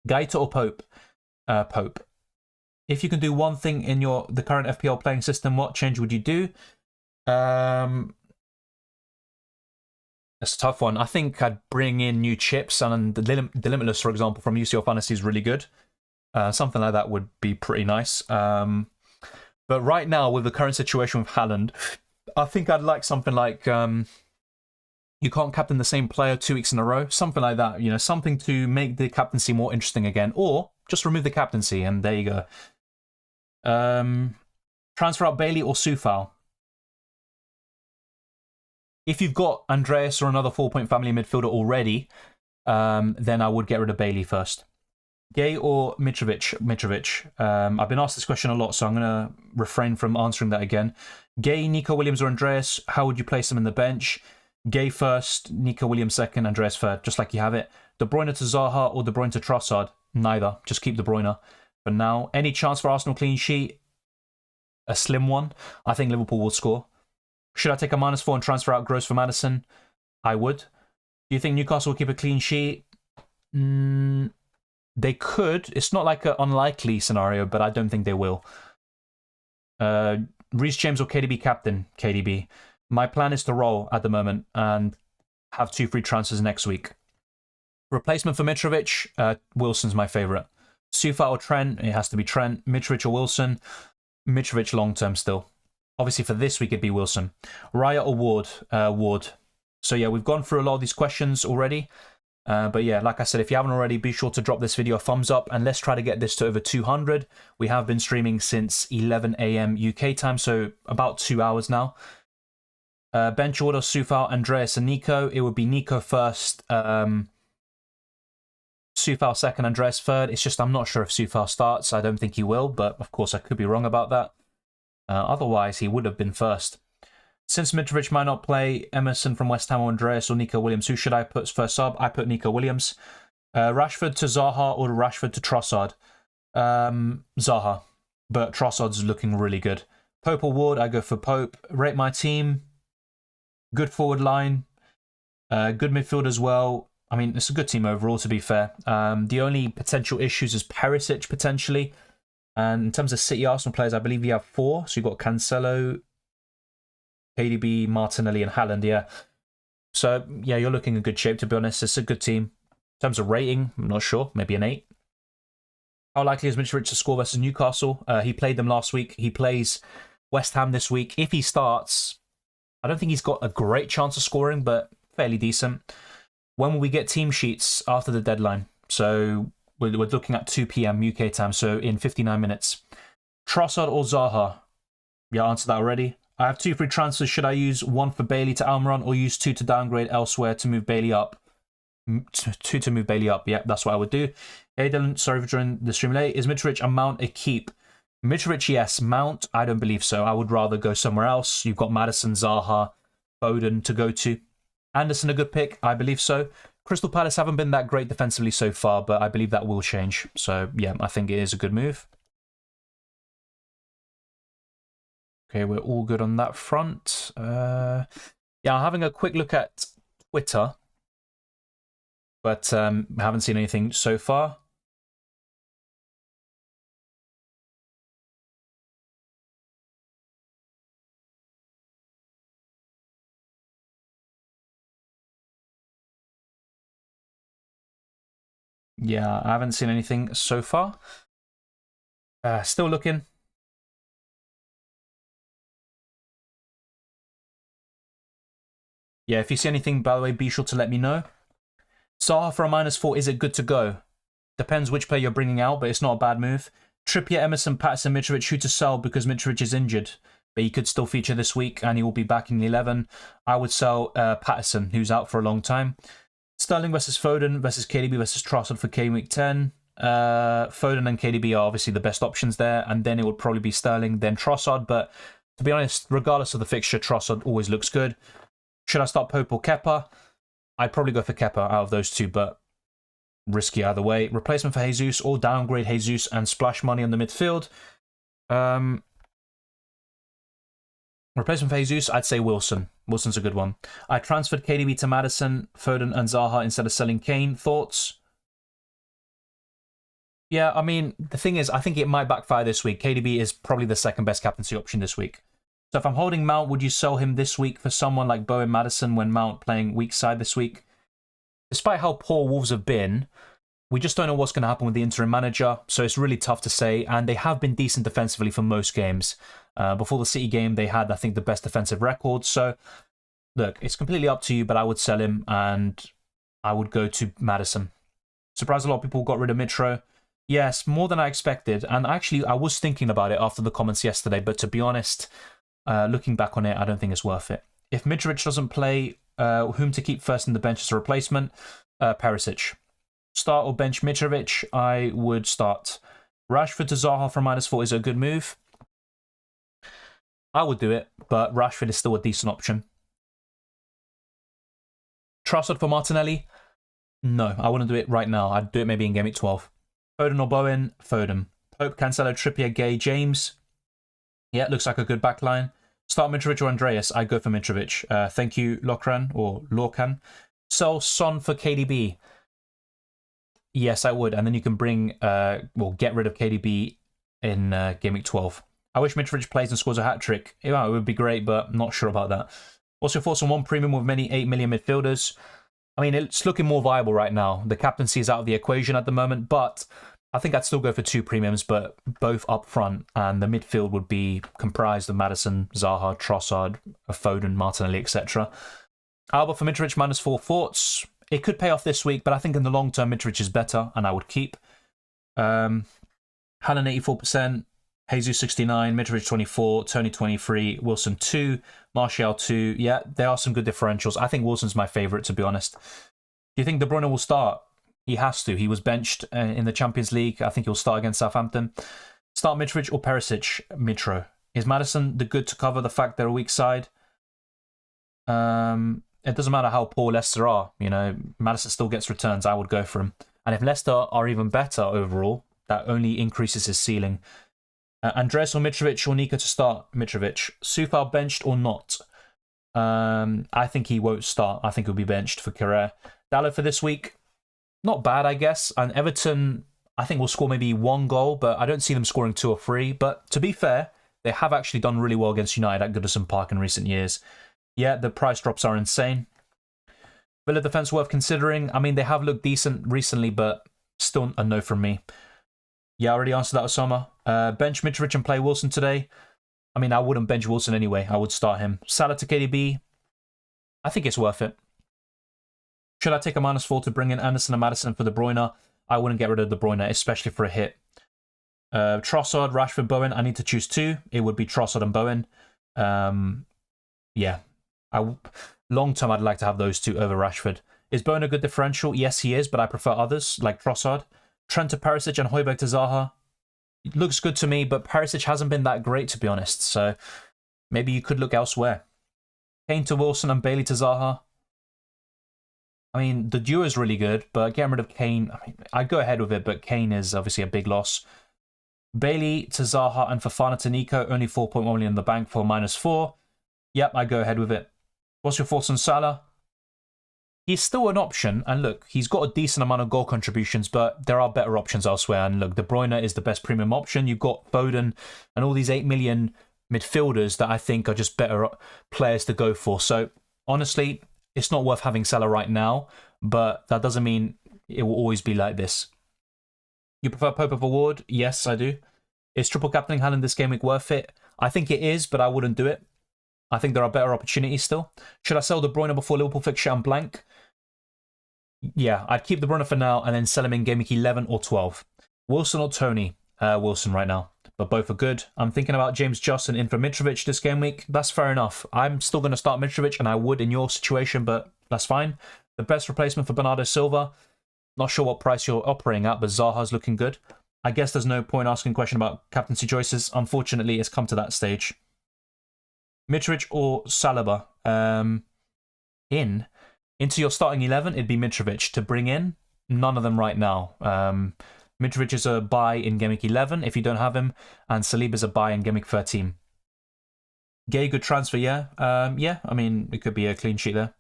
Gaita or Pope? Pope. If you can do one thing in the current FPL playing system, what change would you do? It's a tough one. I think I'd bring in new chips, and the Limitless, for example, from UCL Fantasy is really good. Something like that would be pretty nice. But right now, with the current situation with Haaland, I think I'd like something like you can't captain the same player 2 weeks in a row. Something like that, you know, something to make the captaincy more interesting again. Or just remove the captaincy, and there you go. Transfer out Bailey or Soufal. If you've got Andreas or another 4-point family midfielder already, then I would get rid of Bailey first. Gay or Mitrović? Mitrović. I've been asked this question a lot, so I'm going to refrain from answering that again. Gay, Nico Williams or Andreas, how would you place them in the bench? Gay first, Nico Williams second, Andreas third, just like you have it. De Bruyne to Zaha or De Bruyne to Trossard? Neither. Just keep De Bruyne for now. Any chance for Arsenal clean sheet? A slim one. I think Liverpool will score. Should I take a -4 and transfer out Gross for Maddison? I would. Do you think Newcastle will keep a clean sheet? They could. It's not like an unlikely scenario, but I don't think they will. Reece James or KDB captain? KDB. My plan is to roll at the moment and have 2 free transfers next week. Replacement for Mitrović? Wilson's my favourite. Soufal or Trent? It has to be Trent. Mitrović or Wilson? Mitrović long term still. Obviously, for this week, it'd be Wilson. Raya or Ward? Ward. So, yeah, we've gone through a lot of these questions already. But, yeah, like I said, if you haven't already, be sure to drop this video a thumbs up. And let's try to get this to over 200. We have been streaming since 11 a.m. UK time, so about 2 hours now. Bench order, Soufal, Andreas, and Nico. It would be Nico first, Soufal second, Andreas third. It's just I'm not sure if Soufal starts. I don't think he will, but, of course, I could be wrong about that. Otherwise, he would have been first. Since Mitrović might not play, Emerson from West Ham or Andreas or Nico Williams, who should I put first sub? I put Nico Williams. Rashford to Zaha or Rashford to Trossard? Zaha, but Trossard's looking really good. Pope or Ward? I go for Pope. Rate my team. Good forward line. Good midfield as well. I mean, it's a good team overall, to be fair. The only potential issues is Perisic, potentially. And in terms of City Arsenal players, I believe you have 4. So you've got Cancelo, KDB, Martinelli, and Haaland, yeah. So, yeah, you're looking in good shape, to be honest. It's a good team. In terms of rating, I'm not sure. Maybe an 8. How likely is Mitrović to score versus Newcastle? He played them last week. He plays West Ham this week. If he starts, I don't think he's got a great chance of scoring, but fairly decent. When will we get team sheets? After the deadline. So we're looking at 2 p.m. UK time, so in 59 minutes. Trossard or Zaha? Yeah, I answered that already. I have 2 free transfers. Should I use 1 for Bailey to Almiron or use 2 to downgrade elsewhere to move Bailey up? 2 to move Bailey up. Yeah, that's what I would do. Hey Dylan, sorry for joining the stream late. Is Mitrović and Mount a keep? Mitrović, yes. Mount, I don't believe so. I would rather go somewhere else. You've got Maddison, Zaha, Foden to go to. Anderson, a good pick? I believe so. Crystal Palace haven't been that great defensively so far, but I believe that will change. So, yeah, I think it is a good move. Okay, we're all good on that front. Yeah, I'm having a quick look at Twitter, but I haven't seen anything so far. Yeah, I haven't seen anything so far. Still looking. Yeah, if you see anything, by the way, be sure to let me know. Zaha for a -4, is it good to go? Depends which player you're bringing out, but it's not a bad move. Trippier, Emerson, Patterson, Mitrović, who to sell because Mitrović is injured, but he could still feature this week and he will be back in the 11. I would sell Patterson, who's out for a long time. Sterling versus Foden versus KDB versus Trossard for Gameweek 10. Foden and KDB are obviously the best options there, and then it would probably be Sterling, then Trossard, but to be honest, regardless of the fixture, Trossard always looks good. Should I start Pope or Kepa? I'd probably go for Kepa out of those two, but risky either way. Replacement for Jesus or downgrade Jesus and splash money on the midfield. Replacement for Jesus, I'd say Wilson. Wilson's a good one. I transferred KDB to Maddison, Foden and Zaha instead of selling Kane. Thoughts? Yeah, I mean, the thing is, I think it might backfire this week. KDB is probably the second best captaincy option this week. So if I'm holding Mount, would you sell him this week for someone like Bowen Maddison when Mount playing weak side this week? Despite how poor Wolves have been, we just don't know what's going to happen with the interim manager, so it's really tough to say, and they have been decent defensively for most games. Before the City game, they had, I think, the best defensive record, so look, it's completely up to you, but I would sell him, and I would go to Maddison. Surprised a lot of people got rid of Mitro. Yes, more than I expected, and actually, I was thinking about it after the comments yesterday, but to be honest, looking back on it, I don't think it's worth it. If Mitrović doesn't play, whom to keep first in the bench as a replacement? Perisic. Start or bench Mitrović? I would start. Rashford to Zaha from -4 is a good move. I would do it, but Rashford is still a decent option. Trossard for Martinelli? No, I wouldn't do it right now. I'd do it maybe in Game Week 12. Foden or Bowen? Foden. Pope, Cancelo, Trippier, Gay, James? Yeah, looks like a good backline. Start Mitrović or Andreas? I'd go for Mitrović. Thank you, Lokran or Lorcan. Sell Son for KDB? Yes, I would. And then you can bring, get rid of KDB in Game Week 12. I wish Mitrović plays and scores a hat-trick. Yeah, it would be great, but I'm not sure about that. What's your thoughts on one premium with many 8 million midfielders? I mean, it's looking more viable right now. The captaincy is out of the equation at the moment, but I think I'd still go for 2 premiums, but both up front, and the midfield would be comprised of Maddison, Zaha, Trossard, Foden, Martinelli, etc. Alba for Mitrović -4 thoughts. It could pay off this week, but I think in the long term, Mitrović is better, and I would keep. Haaland 84%, Jesus 69, Mitrović 24, Tony 23, Wilson 2, Martial 2. Yeah, there are some good differentials. I think Wilson's my favourite, to be honest. Do you think De Bruyne will start? He has to. He was benched in the Champions League. I think he'll start against Southampton. Start Mitrović or Perisic? Mitro. Is Maddison the good to cover the fact they're a weak side? It doesn't matter how poor Leicester are. You know, Maddison still gets returns. I would go for him. And if Leicester are even better overall, that only increases his ceiling. Andreas or Mitrović or Nico to start? Mitrović. Soufal benched or not? I think he won't start. I think he'll be benched for Carrere. Dalot for this week? Not bad, I guess. And Everton, I think will score maybe 1 goal, but I don't see them scoring 2 or 3. But to be fair, they have actually done really well against United at Goodison Park in recent years. Yeah, the price drops are insane. Villa defence worth considering. I mean, they have looked decent recently, but still a no from me. Yeah, I already answered that, Osama. Bench Mitrović and play Wilson today. I mean, I wouldn't bench Wilson anyway. I would start him. Salah to KDB. I think it's worth it. Should I take a -4 to bring in Anderson and Maddison for De Bruyne? I wouldn't get rid of De Bruyne, especially for a hit. Trossard, Rashford, Bowen. I need to choose 2. It would be Trossard and Bowen. Yeah. Long term, I'd like to have those 2 over Rashford. Is Bowen a good differential? Yes, he is, but I prefer others, like Trossard. Trent to Perisic and Højbjerg to Zaha. It looks good to me, but Perisic hasn't been that great, to be honest, so maybe you could look elsewhere. Kane to Wilson and Bailey to Zaha. I mean, the duo is really good, but getting rid of Kane, I mean, I'd go ahead with it, but Kane is obviously a big loss. Bailey to Zaha and Fofana to Nico, only 4.1 million in the bank for -4. Yep, I go ahead with it. What's your thoughts on Salah? He's still an option, and look, he's got a decent amount of goal contributions, but there are better options elsewhere. And look, De Bruyne is the best premium option. You've got Foden and all these 8 million midfielders that I think are just better players to go for. So honestly, it's not worth having Salah right now, but that doesn't mean it will always be like this. You prefer Pope over Ward? Yes, I do. Is triple captaining Haaland this game week worth it? I think it is, but I wouldn't do it. I think there are better opportunities still. Should I sell De Bruyne before Liverpool fixture and blank? Yeah, I'd keep De Bruyne for now and then sell him in game week 11 or 12. Wilson or Tony? Wilson right now, but both are good. I'm thinking about James Justin in for Mitrović this game week. That's fair enough. I'm still going to start Mitrović, and I would in your situation, but that's fine. The best replacement for Bernardo Silva. Not sure what price you're operating at, but Zaha's looking good. I guess there's no point asking a question about captaincy choices. Unfortunately, it's come to that stage. Mitrović or Saliba? into your starting 11, it'd be Mitrović. To bring in, none of them right now. Mitrović is a buy in Gameweek 11 if you don't have him, and Saliba is a buy in Gameweek 13. Gay, good transfer, yeah. Yeah, I mean, it could be a clean sheet there.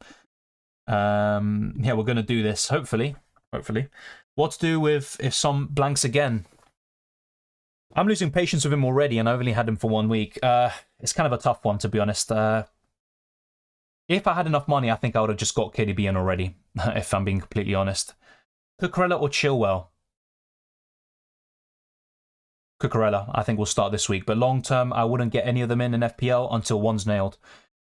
Yeah, we're going to do this, hopefully. What to do with if Son blanks again? I'm losing patience with him already, and I've only had him for 1 week. It's kind of a tough one, to be honest. If I had enough money, I think I would have just got KDB in already, if I'm being completely honest. Cucurella or Chilwell? Cucurella, I think, will start this week. But long term, I wouldn't get any of them in FPL until one's nailed.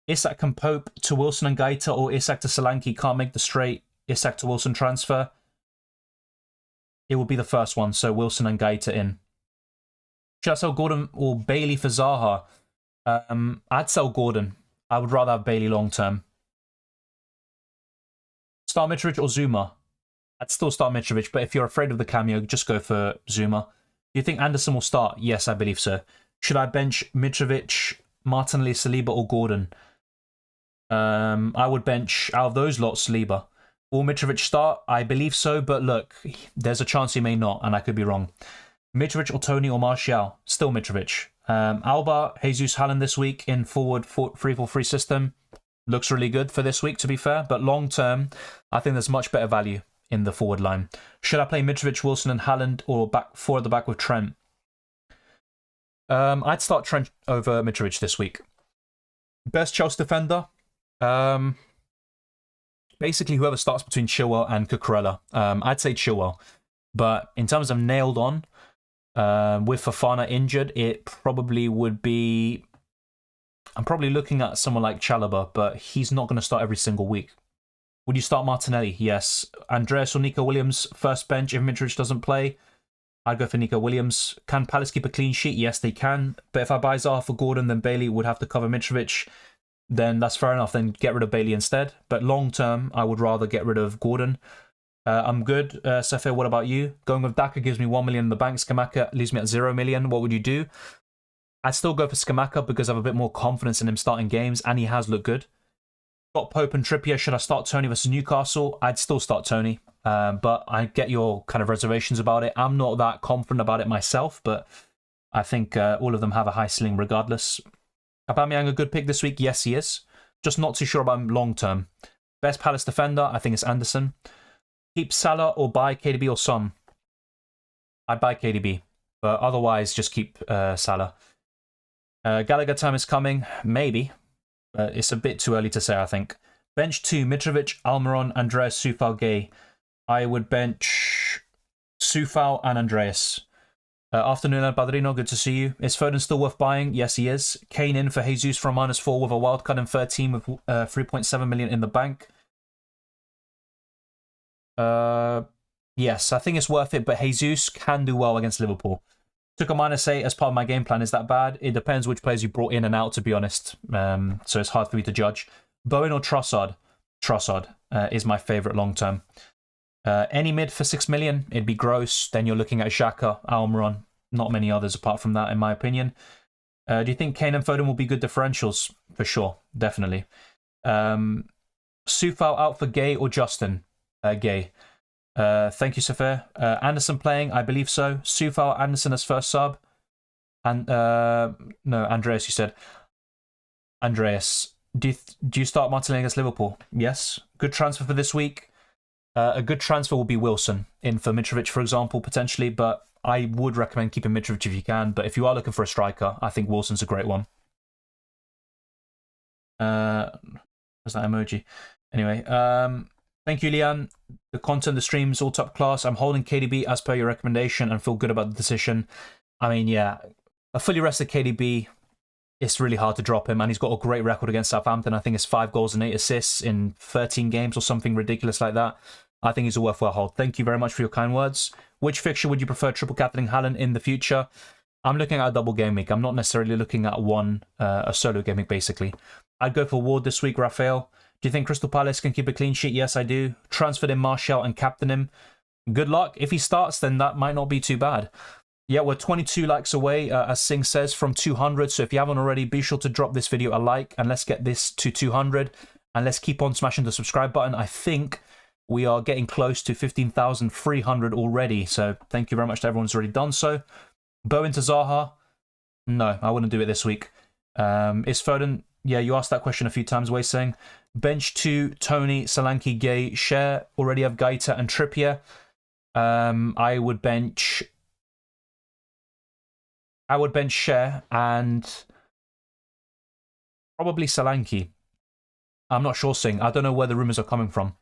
Isak can Pope to Wilson and Gaeta, or Isak to Solanke. Can't make the straight Isak to Wilson transfer. It will be the first one, so Wilson and Gaeta in. Should I sell Gordon or Bailey for Zaha? I'd sell Gordon. I would rather have Bailey long term. Start Mitrović or Zuma? I'd still start Mitrović, but if you're afraid of the cameo, just go for Zuma. Do you think Anderson will start? Yes, I believe so. Should I bench Mitrović, Martinelli, Saliba, or Gordon? I would bench, out of those lots, Saliba. Will Mitrović start? I believe so, but look, there's a chance he may not, and I could be wrong. Mitrović or Tony or Martial? Still Mitrović. Alba, Jesus, Haaland this week in forward 3-4-3 system. Looks really good for this week, to be fair. But long term, I think there's much better value in the forward line. Should I play Mitrović, Wilson and Haaland, or four at the back with Trent? I'd start Trent over Mitrović this week. Best Chelsea defender? Basically, whoever starts between Chilwell and Cucurella. I'd say Chilwell. But in terms of nailed on, with Fofana injured, it probably would be... I'm probably looking at someone like Chalobah, but he's not going to start every single week. Would you start Martinelli? Yes. Andreas or Nico Williams, first bench if Mitrović doesn't play. I'd go for Nico Williams. Can Palace keep a clean sheet? Yes, they can. But if I buy Zaha for Gordon, then Bailey would have to cover Mitrović. Then that's fair enough. Then get rid of Bailey instead. But long term, I would rather get rid of Gordon. I'm good. Sefir, what about you? Going with Daka gives me 1 million in the bank. Skamaka leaves me at 0 million. What would you do? I'd still go for Skamaka because I have a bit more confidence in him starting games, and he has looked good. Got Pope and Trippier. Should I start Tony versus Newcastle? I'd still start Tony. But I get your kind of reservations about it. I'm not that confident about it myself, but I think all of them have a high ceiling regardless. Aubameyang a good pick this week? Yes, he is. Just not too sure about him long term. Best Palace defender? I think it's Anderson. Keep Salah or buy KDB or Son? I'd buy KDB, but otherwise just keep Salah. Gallagher time is coming. Maybe. It's a bit too early to say, I think. Bench 2, Mitrović, Almiron, Andreas, Soufal, Gay. I would bench Soufal and Andreas. Afternoon, El Padrino, good to see you. Is Foden still worth buying? Yes, he is. Kane in for Jesus from -4 with a wildcard in 13 with 3.7 million in the bank. Yes, I think it's worth it, but Jesus can do well against Liverpool. Took a -8 as part of my game plan. Is that bad? It depends which players you brought in and out, to be honest. So it's hard for me to judge. Bowen or Trossard? Trossard is my favourite long term. Any mid for 6 million? It'd be gross. Then you're looking at Xhaka, Almiron. Not many others apart from that, in my opinion. Do you think Kane and Foden will be good differentials? For sure, definitely. Soufal out for Gay or Justin? Gay. Thank you, Safir. Anderson playing? I believe so. Soufal, Anderson as first sub. And no, Andreas, you said. Andreas. Do you start Martinelli against Liverpool? Yes. Good transfer for this week. A good transfer will be Wilson in for Mitrović, for example, potentially. But I would recommend keeping Mitrović if you can. But if you are looking for a striker, I think Wilson's a great one. Where's that emoji? Anyway, thank you, Lian. The content, the streams, all top class. I'm holding KDB as per your recommendation and feel good about the decision. I mean, yeah, a fully rested KDB, it's really hard to drop him, and he's got a great record against Southampton. I think it's 5 goals and 8 assists in 13 games or something ridiculous like that. I think he's a worthwhile hold. Thank you very much for your kind words. Which fixture would you prefer triple captaining Haaland in the future? I'm looking at a double game week. I'm not necessarily looking at a solo game week, basically. I'd go for Ward this week, Raphael. Do you think Crystal Palace can keep a clean sheet? Yes, I do. Transferred in Martial and captain him. Good luck. If he starts, then that might not be too bad. Yeah, we're 22 likes away, as Singh says, from 200. So if you haven't already, be sure to drop this video a like, and let's get this to 200. And let's keep on smashing the subscribe button. I think we are getting close to 15,300 already. So thank you very much to everyone who's already done so. Bowen to Zaha. No, I wouldn't do it this week. Is Foden... Yeah, you asked that question a few times, Wei saying. Bench 2, Tony, Solanke, Gay, Cher. Already have Gaeta and Trippier. I would bench Cher and probably Solanke. I'm not sure, Singh. I don't know where the rumours are coming from.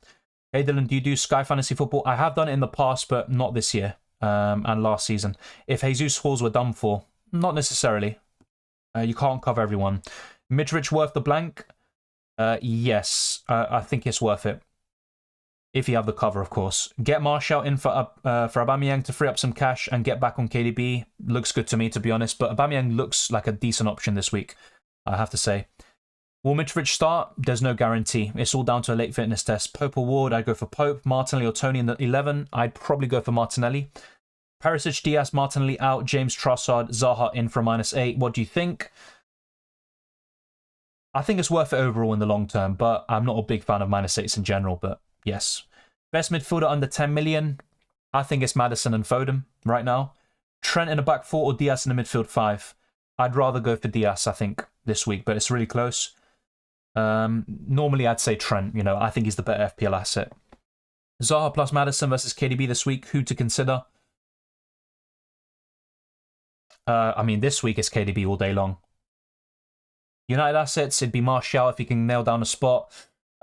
Hey, Dylan, do you do Sky Fantasy Football? I have done it in the past, but not this year and last season. If Jesus scores were done for, not necessarily. You can't cover everyone. Mitrović worth the blank? Yes, I think it's worth it. If you have the cover, of course. Get Martial in for Aubameyang to free up some cash and get back on KDB. Looks good to me, to be honest. But Aubameyang looks like a decent option this week, I have to say. Will Mitrović start? There's no guarantee. It's all down to a late fitness test. Pope or Ward, I'd go for Pope. Martinelli or Tony in the 11. I'd probably go for Martinelli. Perisic, Diaz, Martinelli out. James Trossard, Zaha in for -8. What do you think? I think it's worth it overall in the long term, but I'm not a big fan of -8s in general, but yes. Best midfielder under 10 million? I think it's Maddison and Foden right now. Trent in the back 4 or Diaz in the midfield 5? I'd rather go for Diaz, I think, this week, but it's really close. Normally I'd say Trent, you know, I think he's the better FPL asset. Zaha plus Maddison versus KDB this week, who to consider? I mean, this week it's KDB all day long. United assets, it'd be Martial if he can nail down a spot.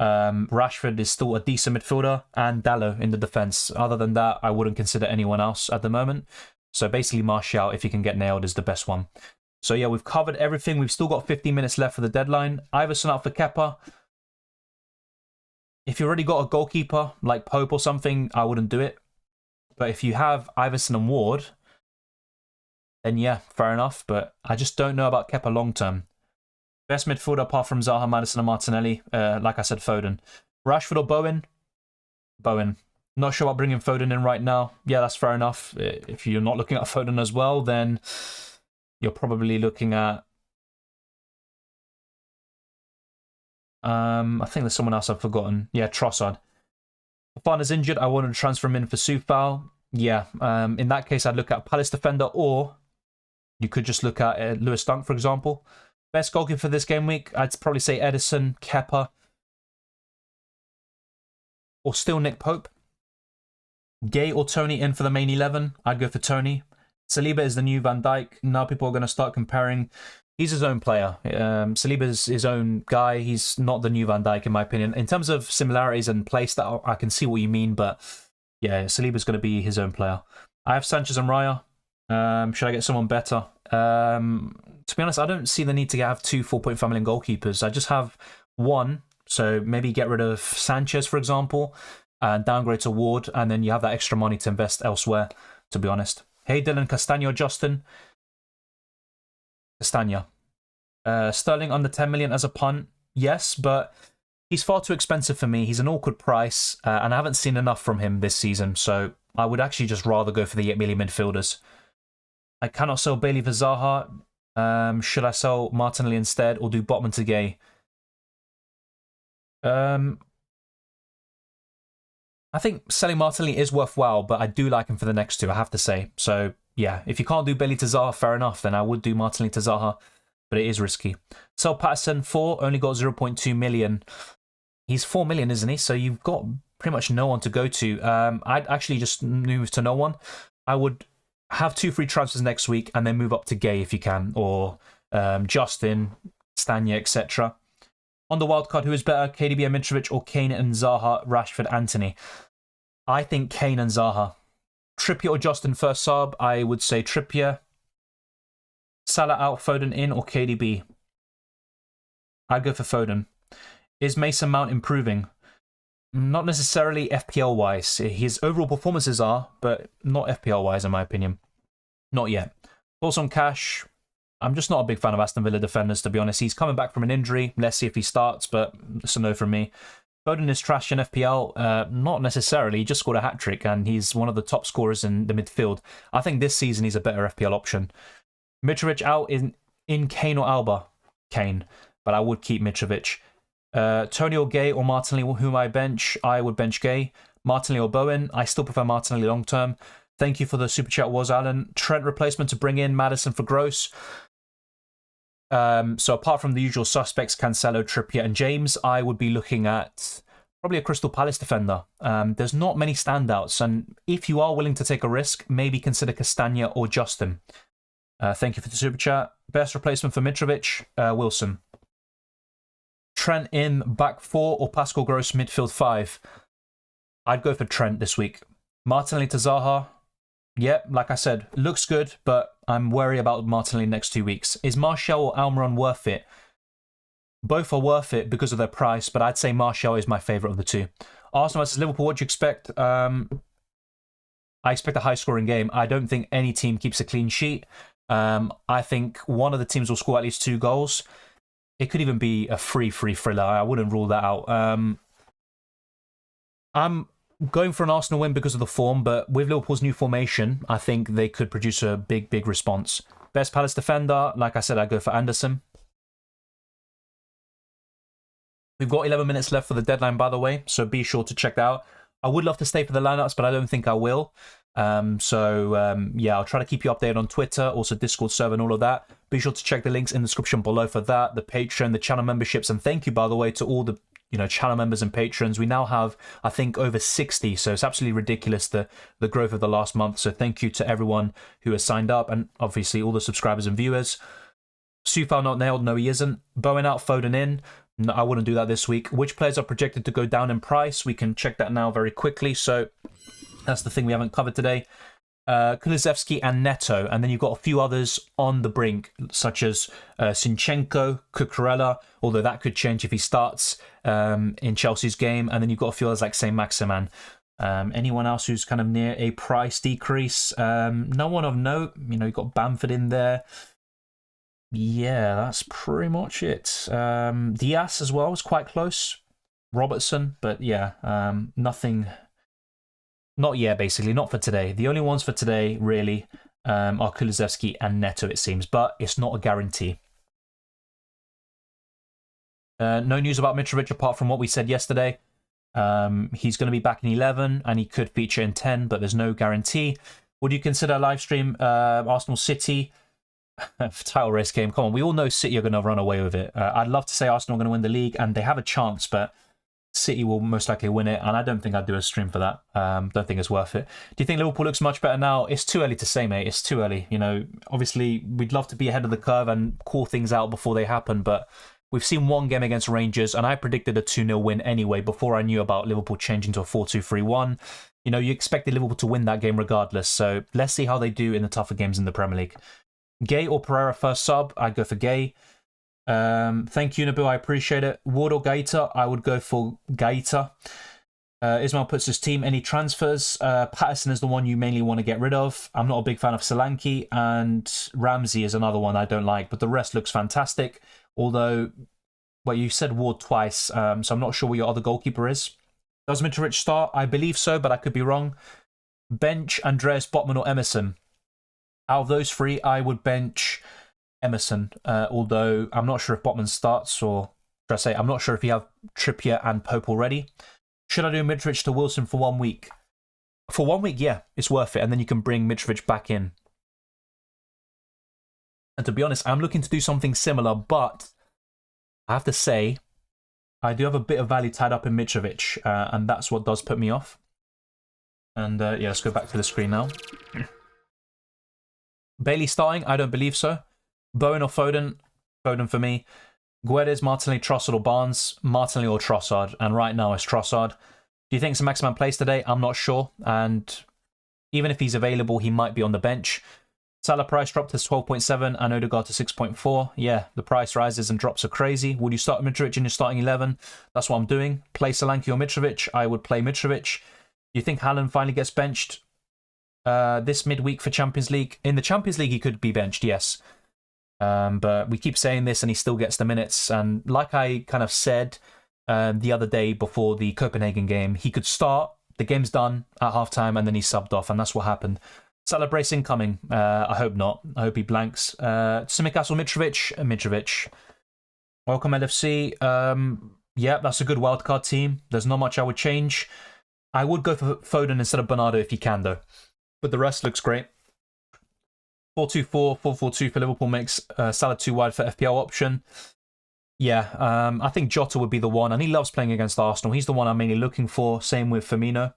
Rashford is still a decent midfielder, and Dallo in the defence. Other than that, I wouldn't consider anyone else at the moment. So basically Martial, if he can get nailed, is the best one. So yeah, we've covered everything. We've still got 15 minutes left for the deadline. Iverson out for Kepa. If you already got a goalkeeper, like Pope or something, I wouldn't do it. But if you have Iverson and Ward, then yeah, fair enough. But I just don't know about Kepa long term. Best midfielder apart from Zaha, Maddison and Martinelli. Like I said, Foden. Rashford or Bowen? Bowen. Not sure about bringing Foden in right now. Yeah, that's fair enough. If you're not looking at Foden as well, then you're probably looking at... I think there's someone else I've forgotten. Yeah, Trossard. Fafana's injured. I wanted to transfer him in for Soufal. Yeah, in that case, I'd look at Palace defender, or you could just look at Lewis Dunk, for example. Best goalkeeper for this game week, I'd probably say Edison, Kepa, or still Nick Pope. Gay or Tony in for the main 11, I'd go for Tony. Saliba is the new Van Dijk. Now people are going to start comparing. He's his own player. Saliba's his own guy. He's not the new Van Dijk, in my opinion. In terms of similarities and play style, I can see what you mean, but yeah, Saliba's going to be his own player. I have Sanchez and Raya. Should I get someone better? To be honest, I don't see the need to have 2 4.5 million goalkeepers. I just have one, so maybe get rid of Sanchez, for example, and downgrade to Ward, and then you have that extra money to invest elsewhere, to be honest. Hey, Dylan, Castagna or Justin? Castagna. Sterling under 10 million as a punt? Yes, but he's far too expensive for me. He's an awkward price, and I haven't seen enough from him this season, so I would actually just rather go for the 8 million midfielders. I cannot sell Bailey for Zaha. Should I sell Martinelli instead, or do Botman to Gay? I think selling Martinelli is worthwhile, but I do like him for the next 2, I have to say. So yeah, if you can't do Bailey to Zaha, fair enough, then I would do Martinelli to Zaha, but it is risky. Sell Patterson 4, only got 0.2 million. He's 4 million, isn't he? So you've got pretty much no one to go to. I'd actually just move to no one. I would have 2 free transfers next week and then move up to Gay if you can, or Justin, Stanya, etc. On the wildcard, who is better, KDB and Mitrović, or Kane and Zaha, Rashford, Anthony? I think Kane and Zaha. Trippier or Justin first sub? I would say Trippier. Salah out, Foden in, or KDB? I'd go for Foden. Is Mason Mount improving? Not necessarily FPL-wise. His overall performances are, but not FPL-wise, in my opinion. Not yet. Thoughts on Cash? I'm just not a big fan of Aston Villa defenders, to be honest. He's coming back from an injury. Let's see if he starts, but it's a no from me. Foden is trash in FPL. Not necessarily. He just scored a hat-trick, and he's one of the top scorers in the midfield. I think this season he's a better FPL option. Mitrović out in Kane or Alba? Kane. But I would keep Mitrović. Tony or Gay or Martinelli, whom I bench? I would bench Gay. Martinelli or Bowen? I still prefer Martinelli long term. Thank you for the super chat, was Alan. Trent replacement to bring in Maddison for Gross. So apart from the usual suspects, Cancelo, Trippier, and James, I would be looking at probably a Crystal Palace defender. There's not many standouts, and if you are willing to take a risk, maybe consider Castagna or Justin. Thank you for the super chat. Best replacement for Mitrović, Wilson. Trent in back 4 or Pascal Gross midfield 5? I'd go for Trent this week. Martinelli to Zaha. Yeah, like I said, looks good, but I'm wary about Martinelli next 2 weeks. Is Martial or Almiron worth it? Both are worth it because of their price, but I'd say Martial is my favourite of the two. Arsenal versus Liverpool, what do you expect? I expect a high-scoring game. I don't think any team keeps a clean sheet. I think one of the teams will score at least 2 goals. It could even be a free thriller. I wouldn't rule that out. I'm going for an Arsenal win because of the form, but with Liverpool's new formation, I think they could produce a big response. Best Palace defender, like I said, I'd go for Anderson. We've got 11 minutes left for the deadline, by the way, so be sure to check that out. I would love to stay for the lineups, but I don't think I will. Yeah, I'll try to keep you updated on Twitter, also Discord server and all of that. Be sure to check the links in the description below for that, the Patreon, the channel memberships, and thank you, by the way, to all the channel members and patrons. We now have, I think, over 60, so it's absolutely ridiculous, the growth of the last month. So thank you to everyone who has signed up, and obviously all the subscribers and viewers. Sufal not nailed, no he isn't. Bowen out, Foden in. No, I wouldn't do that this week. Which players are projected to go down in price? We can check that now very quickly. So that's the thing we haven't covered today. Kulusevski and Neto, and then you've got a few others on the brink, such as Sinchenko, Cucurella, although that could change if he starts in Chelsea's game, and then you've got a few others like Saint-Maximin. Anyone else who's kind of near a price decrease? No one of note. You've got Bamford in there. Yeah, that's pretty much it. Diaz as well is quite close. Robertson, but yeah, nothing. Not yet, basically. Not for today. The only ones for today, really, are Kulusevski and Neto, it seems. But it's not a guarantee. No news about Mitrović apart from what we said yesterday. He's going to be back in 11 and he could feature in 10, but there's no guarantee. Would you consider a live stream Arsenal City title race game? Come on, we all know City are going to run away with it. I'd love to say Arsenal are going to win the league, and they have a chance, but City will most likely win it, and I don't think I'd do a stream for that. Don't think it's worth it. Do you think Liverpool looks much better now? It's too early to say, mate. It's too early. Obviously, we'd love to be ahead of the curve and call things out before they happen, but we've seen one game against Rangers, and I predicted a 2-0 win anyway before I knew about Liverpool changing to a 4-2-3-1. You expected Liverpool to win that game regardless, so let's see how they do in the tougher games in the Premier League. Gay or Pereira first sub? I'd go for Gay. Thank you, Nabil. I appreciate it. Ward or Gaeta? I would go for Gaeta. Ismail puts his team. Any transfers? Patterson is the one you mainly want to get rid of. I'm not a big fan of Solanke, and Ramsey is another one I don't like, but the rest looks fantastic. Although, well, you said Ward twice, so I'm not sure what your other goalkeeper is. Does Mitrović start? I believe so, but I could be wrong. Bench Andreas Botman or Emerson? Out of those 3, I would bench Emerson, although I'm not sure if Botman starts, or should I say, I'm not sure if you have Trippier and Pope already. Should I do Mitrović to Wilson for 1 week? For 1 week, yeah, it's worth it, and then you can bring Mitrović back in. And to be honest, I'm looking to do something similar, but I have to say, I do have a bit of value tied up in Mitrović, and that's what does put me off. And yeah, let's go back to the screen now. Bailey starting? I don't believe so. Bowen or Foden? Foden for me. Guedes, Martinelli, Trossard or Barnes? Martinelli or Trossard? And right now it's Trossard. Do you think Saint-Maximin plays today? I'm not sure. And even if he's available, he might be on the bench. Salah price dropped to 12.7 and Odegaard to 6.4. Yeah, the price rises and drops are crazy. Would you start Mitrović in your starting 11? That's what I'm doing. Play Solanke or Mitrović? I would play Mitrović. Do you think Haaland finally gets benched this midweek for Champions League? In the Champions League, he could be benched, yes. But we keep saying this and he still gets the minutes. And like I kind of said the other day before the Copenhagen game, he could start, the game's done at halftime, and then he's subbed off, and that's what happened. Celebrace incoming. I hope not. I hope he blanks. Tsimikas or Mitrović? Mitrović. Welcome, LFC. Yeah, that's a good wildcard team. There's not much I would change. I would go for Foden instead of Bernardo if you can, though. But the rest looks great. 4-2-4, 4-4-2 for Liverpool makes Salah too wide for FPL option. Yeah, I think Jota would be the one, and he loves playing against Arsenal. He's the one I'm mainly looking for. Same with Firmino.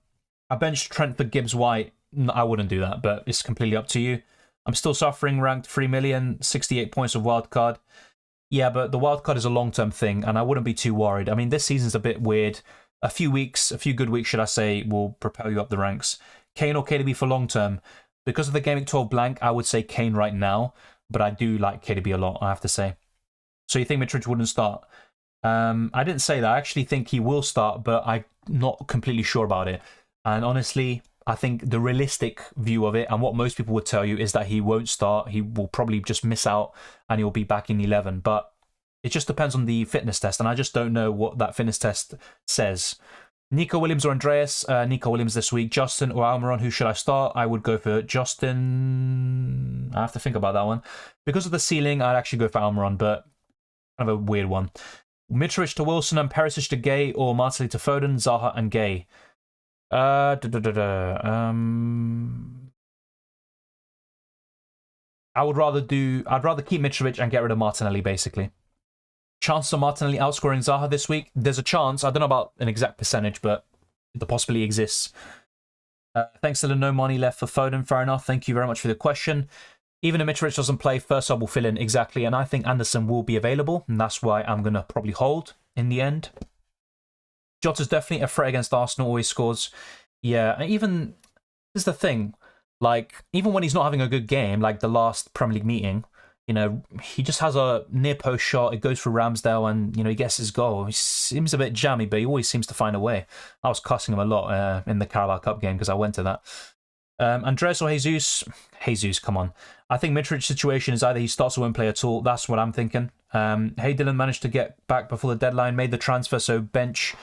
I benched Trent for Gibbs White. I wouldn't do that, but it's completely up to you. I'm still suffering, ranked 3 million, 68 points of wildcard. Yeah, but the wildcard is a long-term thing, and I wouldn't be too worried. I mean, this season's a bit weird. A few good weeks, should I say, will propel you up the ranks. Kane or KDB for long-term. Because of the Gameweek 12 blank, I would say Kane right now, but I do like KDB a lot, I have to say. So you think Mitrović wouldn't start? I didn't say that. I actually think he will start, but I'm not completely sure about it. And honestly, I think the realistic view of it, and what most people would tell you, is that he won't start. He will probably just miss out, and he'll be back in 11. But it just depends on the fitness test, and I just don't know what that fitness test says. Nico Williams or Andreas? Nico Williams this week. Justin or Almiron, who should I start? I would go for Justin. I have to think about that one. Because of the ceiling, I'd actually go for Almiron, but kind of a weird one. Mitrović to Wilson and Perisic to Gay, or Martinelli to Foden, Zaha and Gay. I'd rather keep Mitrović and get rid of Martinelli, basically. Chance of Martinelli outscoring Zaha this week? There's a chance. I don't know about an exact percentage, but the possibility exists. Thanks to the no money left for Foden. Fair enough. Thank you very much for the question. Even if Mitrović doesn't play, first sub will fill in exactly, and I think Anderson will be available, and that's why I'm going to probably hold in the end. Jota's definitely a threat against Arsenal, always scores. Yeah, and even, this is the thing, like, even when he's not having a good game, like the last Premier League meeting, you know, he just has a near post shot, it goes through Ramsdale, and, you know, he gets his goal. He seems a bit jammy, but he always seems to find a way. I was cussing him a lot in the Carabao Cup game because I went to that. Andres or Jesus? Jesus, come on. I think Mitrovic's situation is either he starts or won't play at all. That's what I'm thinking. Hey Dylan managed to get back before the deadline, made the transfer, so bench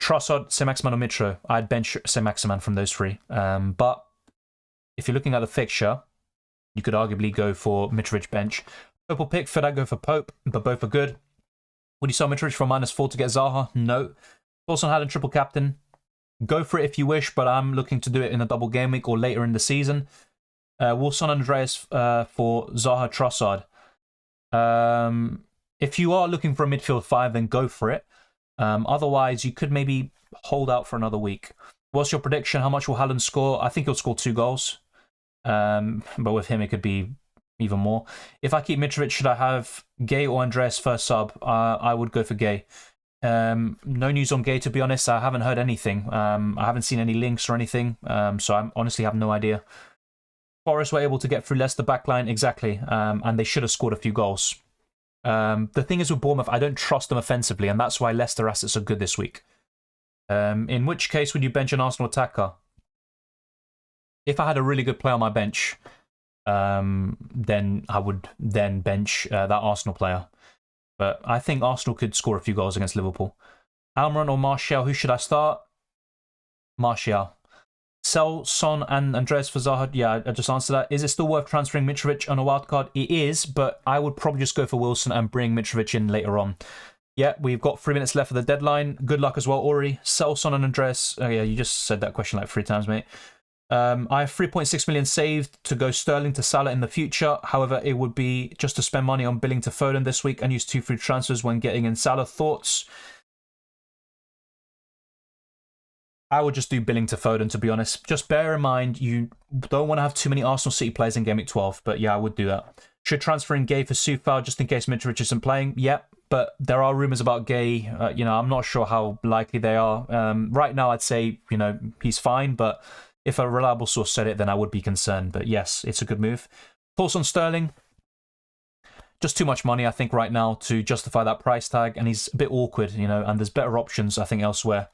Trossard, Saint-Maximin or Mitro. I'd bench Saint-Maximin from those three. But if you're looking at the fixture, you could arguably go for Mitrović bench. Pope or pick, I'd go for Pope, but both are good. Would you sell Mitrović for -4 to get Zaha? No. Also had a triple captain. Go for it if you wish, but I'm looking to do it in a double game week or later in the season. Wilson and Andreas for Zaha Trossard. If you are looking for a midfield 5, then go for it. Otherwise, you could maybe hold out for another week. What's your prediction? How much will Haaland score? I think he'll score 2 goals. But with him, it could be even more. If I keep Mitrović, should I have Gay or Andreas first sub? I would go for Gay. No news on Gay, to be honest. I haven't heard anything. I haven't seen any links or anything. So I honestly have no idea. Forest were able to get through Leicester backline, exactly. And they should have scored a few goals. The thing is with Bournemouth, I don't trust them offensively, and that's why Leicester assets are good this week. In which case would you bench an Arsenal attacker? If I had a really good player on my bench, then I would then bench that Arsenal player. But I think Arsenal could score a few goals against Liverpool. Almiron or Martial, who should I start? Martial. Sell Son and Andreas for Zaha. Yeah, I just answered that. Is it still worth transferring Mitrović on a wildcard? It is, but I would probably just go for Wilson and bring Mitrović in later on. Yeah, we've got 3 minutes left of the deadline. Good luck as well, Ori. Sell Son and Andreas. Oh, yeah, you just said that question like 3 times, mate. I have 3.6 million saved to go Sterling to Salah in the future. However, it would be just to spend money on billing to Foden this week and use 2 free transfers when getting in Salah. Thoughts? I would just do billing to Foden, to be honest. Just bear in mind, you don't want to have too many Arsenal City players in Game Week 12, but yeah, I would do that. Should transfer in Gay for Soufal just in case Mitrović isn't playing? Yep, but there are rumours about Gay. You know, I'm not sure how likely they are. Right now, I'd say, you know, he's fine, but if a reliable source said it, then I would be concerned. But yes, it's a good move. Thoughts on Sterling? Just too much money, I think, right now to justify that price tag, and he's a bit awkward, you know, and there's better options, I think, elsewhere.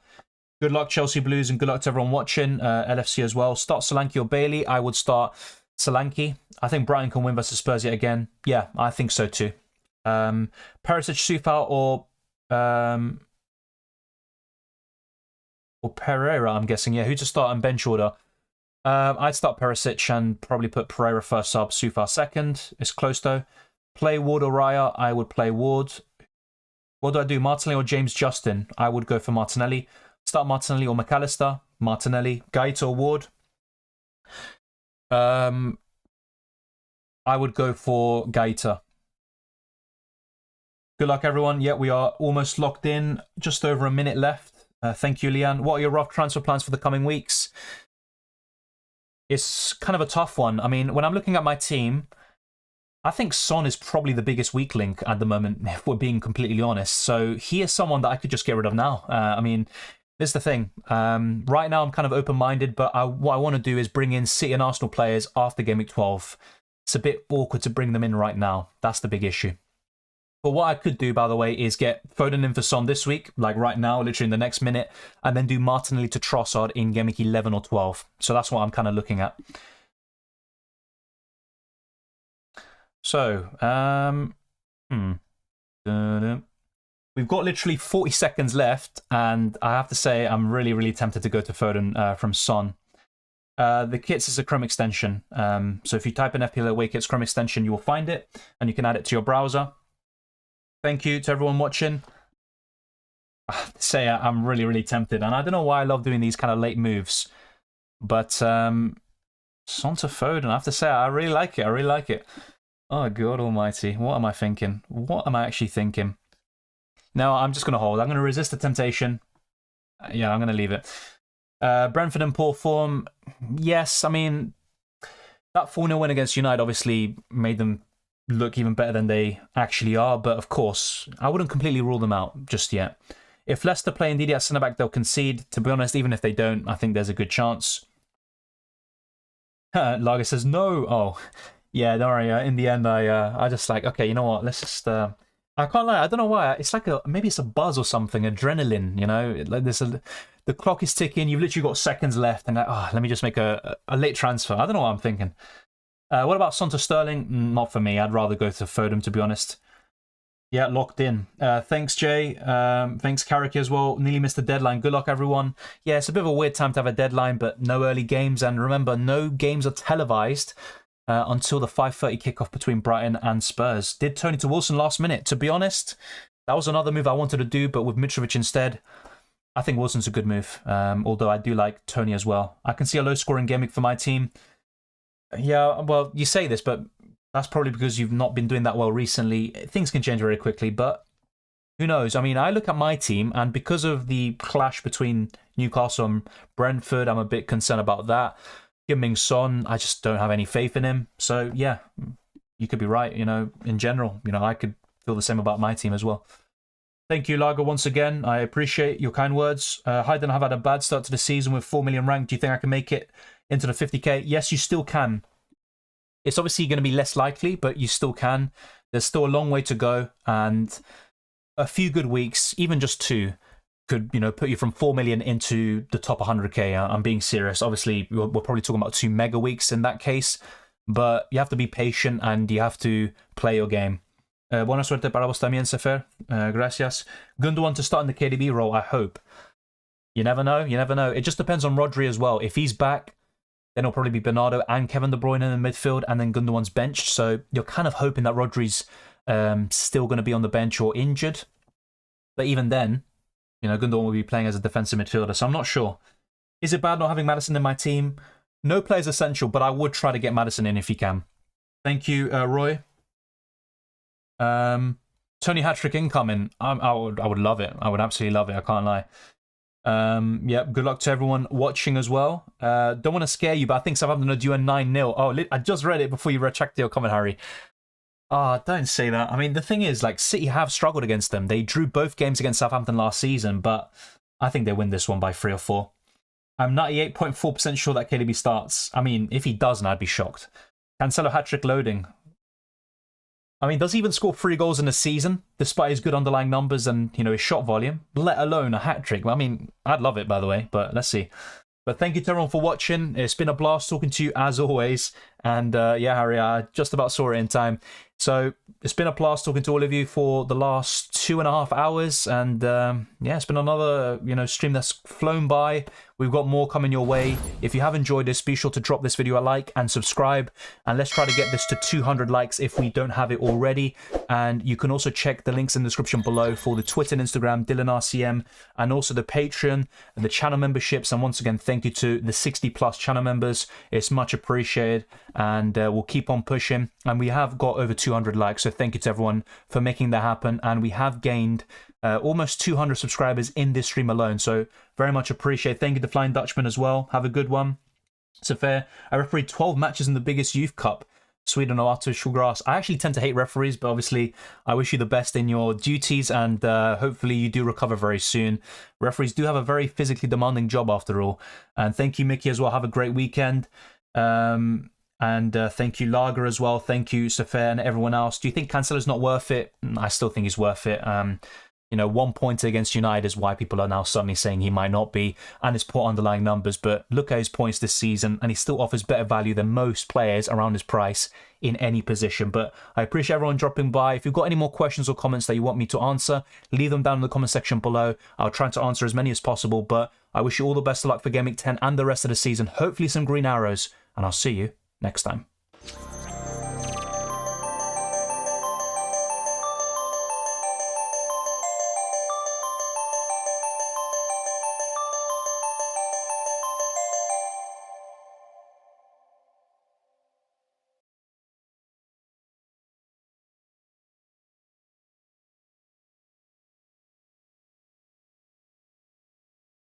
Good luck, Chelsea Blues, and good luck to everyone watching. LFC as well. Start Solanke or Bailey? I would start Solanke. I think Brighton can win versus Spurs yet again. Yeah, I think so too. Perisic, Soufal, or Pereira, I'm guessing. Yeah, who to start in bench order? I'd start Perisic and probably put Pereira first sub, Soufal second. It's close though. Play Ward or Raya? I would play Ward. What do I do, Martinelli or James Justin? I would go for Martinelli. Start Martinelli or McAllister. Martinelli. Gaeta or Ward? I would go for Gaeta. Good luck, everyone. Yeah, we are almost locked in. Just over a minute left. Thank you, Leanne. What are your rough transfer plans for the coming weeks? It's kind of a tough one. I mean, when I'm looking at my team, I think Son is probably the biggest weak link at the moment, if we're being completely honest. So he is someone that I could just get rid of now. I mean, this is the thing. Right now, I'm kind of open-minded, but what I want to do is bring in City and Arsenal players after Game Week 12. It's a bit awkward to bring them in right now. That's the big issue. But what I could do, by the way, is get Foden in for Son this week, like right now, literally in the next minute, and then do Martinelli to Trossard in Game Week 11 or 12. So that's what I'm kind of looking at. So, we've got literally 40 seconds left, and I have to say I'm really, really tempted to go to Foden from Son. The kits is a Chrome extension. So if you type in FPL Away Kits Chrome extension, you will find it, and you can add it to your browser. Thank you to everyone watching. I have to say I'm really, really tempted, and I don't know why I love doing these kind of late moves, but Son to Foden, I have to say I really like it. I really like it. Oh, God almighty. What am I thinking? What am I actually thinking? No, I'm just going to hold. I'm going to resist the temptation. Yeah, I'm going to leave it. Brentford in poor form. Yes, I mean, that 4-0 win against United obviously made them look even better than they actually are. But, of course, I wouldn't completely rule them out just yet. If Leicester play Ndidi at centre-back, they'll concede. To be honest, even if they don't, I think there's a good chance. Lager says no. Oh, yeah, don't worry. In the end, I just like, okay, you know what? Let's just... I can't lie. I don't know why. It's like maybe it's a buzz or something, adrenaline. You know, like the clock is ticking. You've literally got seconds left, and like, let me just make a late transfer. I don't know what I'm thinking. What about Son to Sterling? Not for me. I'd rather go to Foden, to be honest. Yeah, locked in. Thanks, Jay. Thanks, Carrick, as well. Nearly missed the deadline. Good luck, everyone. Yeah, it's a bit of a weird time to have a deadline, but no early games. And remember, no games are televised until the 5:30 kickoff between Brighton and Spurs. Did Tony to Wilson last minute. To be honest, that was another move I wanted to do, but with Mitrović instead, I think Wilson's a good move. Although I do like Tony as well. I can see a low-scoring game week for my team. Yeah, well, you say this, but that's probably because you've not been doing that well recently. Things can change very quickly, but who knows? I mean, I look at my team, and because of the clash between Newcastle and Brentford, I'm a bit concerned about that. Heung-min Son, I just don't have any faith in him. So, yeah, you could be right, you know, in general. You know, I could feel the same about my team as well. Thank you, Lago, once again. I appreciate your kind words. Hayden, I've had a bad start to the season with 4 million rank. Do you think I can make it into the 50k? Yes, you still can. It's obviously going to be less likely, but you still can. There's still a long way to go, and a few good weeks, even just 2, could, you know, put you from 4 million into the top 100k. I'm being serious. Obviously, we're probably talking about 2 mega weeks in that case, but you have to be patient and you have to play your game. Buena suerte para vos también, Sefer. Gracias. Gundogan to start in the KDB role, I hope. You never know. You never know. It just depends on Rodri as well. If he's back, then it'll probably be Bernardo and Kevin De Bruyne in the midfield, and then Gundogan's benched. So you're kind of hoping that Rodri's still going to be on the bench or injured. But even then, you know, Gundogan will be playing as a defensive midfielder, so I'm not sure. Is it bad not having Maddison in my team? No player's essential, but I would try to get Maddison in if he can. Thank you, Roy. Tony hat-trick incoming. I would love it. I would absolutely love it. I can't lie. Yeah, good luck to everyone watching as well. Don't want to scare you, but I think Southampton are due a 9-0. Oh, I just read it before you retracted your comment, Harry. Oh, don't say that. I mean, the thing is, like, City have struggled against them. They drew both games against Southampton last season, but I think they win this one by 3 or 4. I'm 98.4% sure that KDB starts. I mean, if he doesn't, I'd be shocked. Cancelo hat-trick loading. I mean, does he even score 3 goals in a season, despite his good underlying numbers and, you know, his shot volume, let alone a hat-trick? I mean, I'd love it, by the way, but let's see. But thank you to everyone for watching. It's been a blast talking to you, as always, And yeah, Harry, I just about saw it in time. So it's been a blast talking to all of you for the last 2.5 hours, and yeah, it's been another stream that's flown by. We've got more coming your way. If you have enjoyed this, be sure to drop this video a like and subscribe, and let's try to get this to 200 likes if we don't have it already. And you can also check the links in the description below for the Twitter and Instagram, DylanRCM, and also the Patreon and the channel memberships. And once again, thank you to the 60+ channel members. It's much appreciated, and we'll keep on pushing. And we have got over 200 likes, so thank you to everyone for making that happen. And we have gained almost 200 subscribers in this stream alone, so very much appreciate. Thank you to Flying Dutchman as well. Have a good one. So fair. I refereed 12 matches in the biggest youth cup, Sweden or Grass. I actually tend to hate referees, but obviously I wish you the best in your duties, and hopefully you do recover very soon. Referees do have a very physically demanding job after all. And thank you, Mickey, as well. Have a great weekend. And thank you, Lager, as well. Thank you, Safer, and everyone else. Do you think Cancelo's not worth it? I still think he's worth it. 1 point against United is why people are now suddenly saying he might not be, and his poor underlying numbers. But look at his points this season, and he still offers better value than most players around his price in any position. But I appreciate everyone dropping by. If you've got any more questions or comments that you want me to answer, leave them down in the comment section below. I'll try to answer as many as possible. But I wish you all the best of luck for Game Week 10 and the rest of the season. Hopefully some green arrows, and I'll see you next time.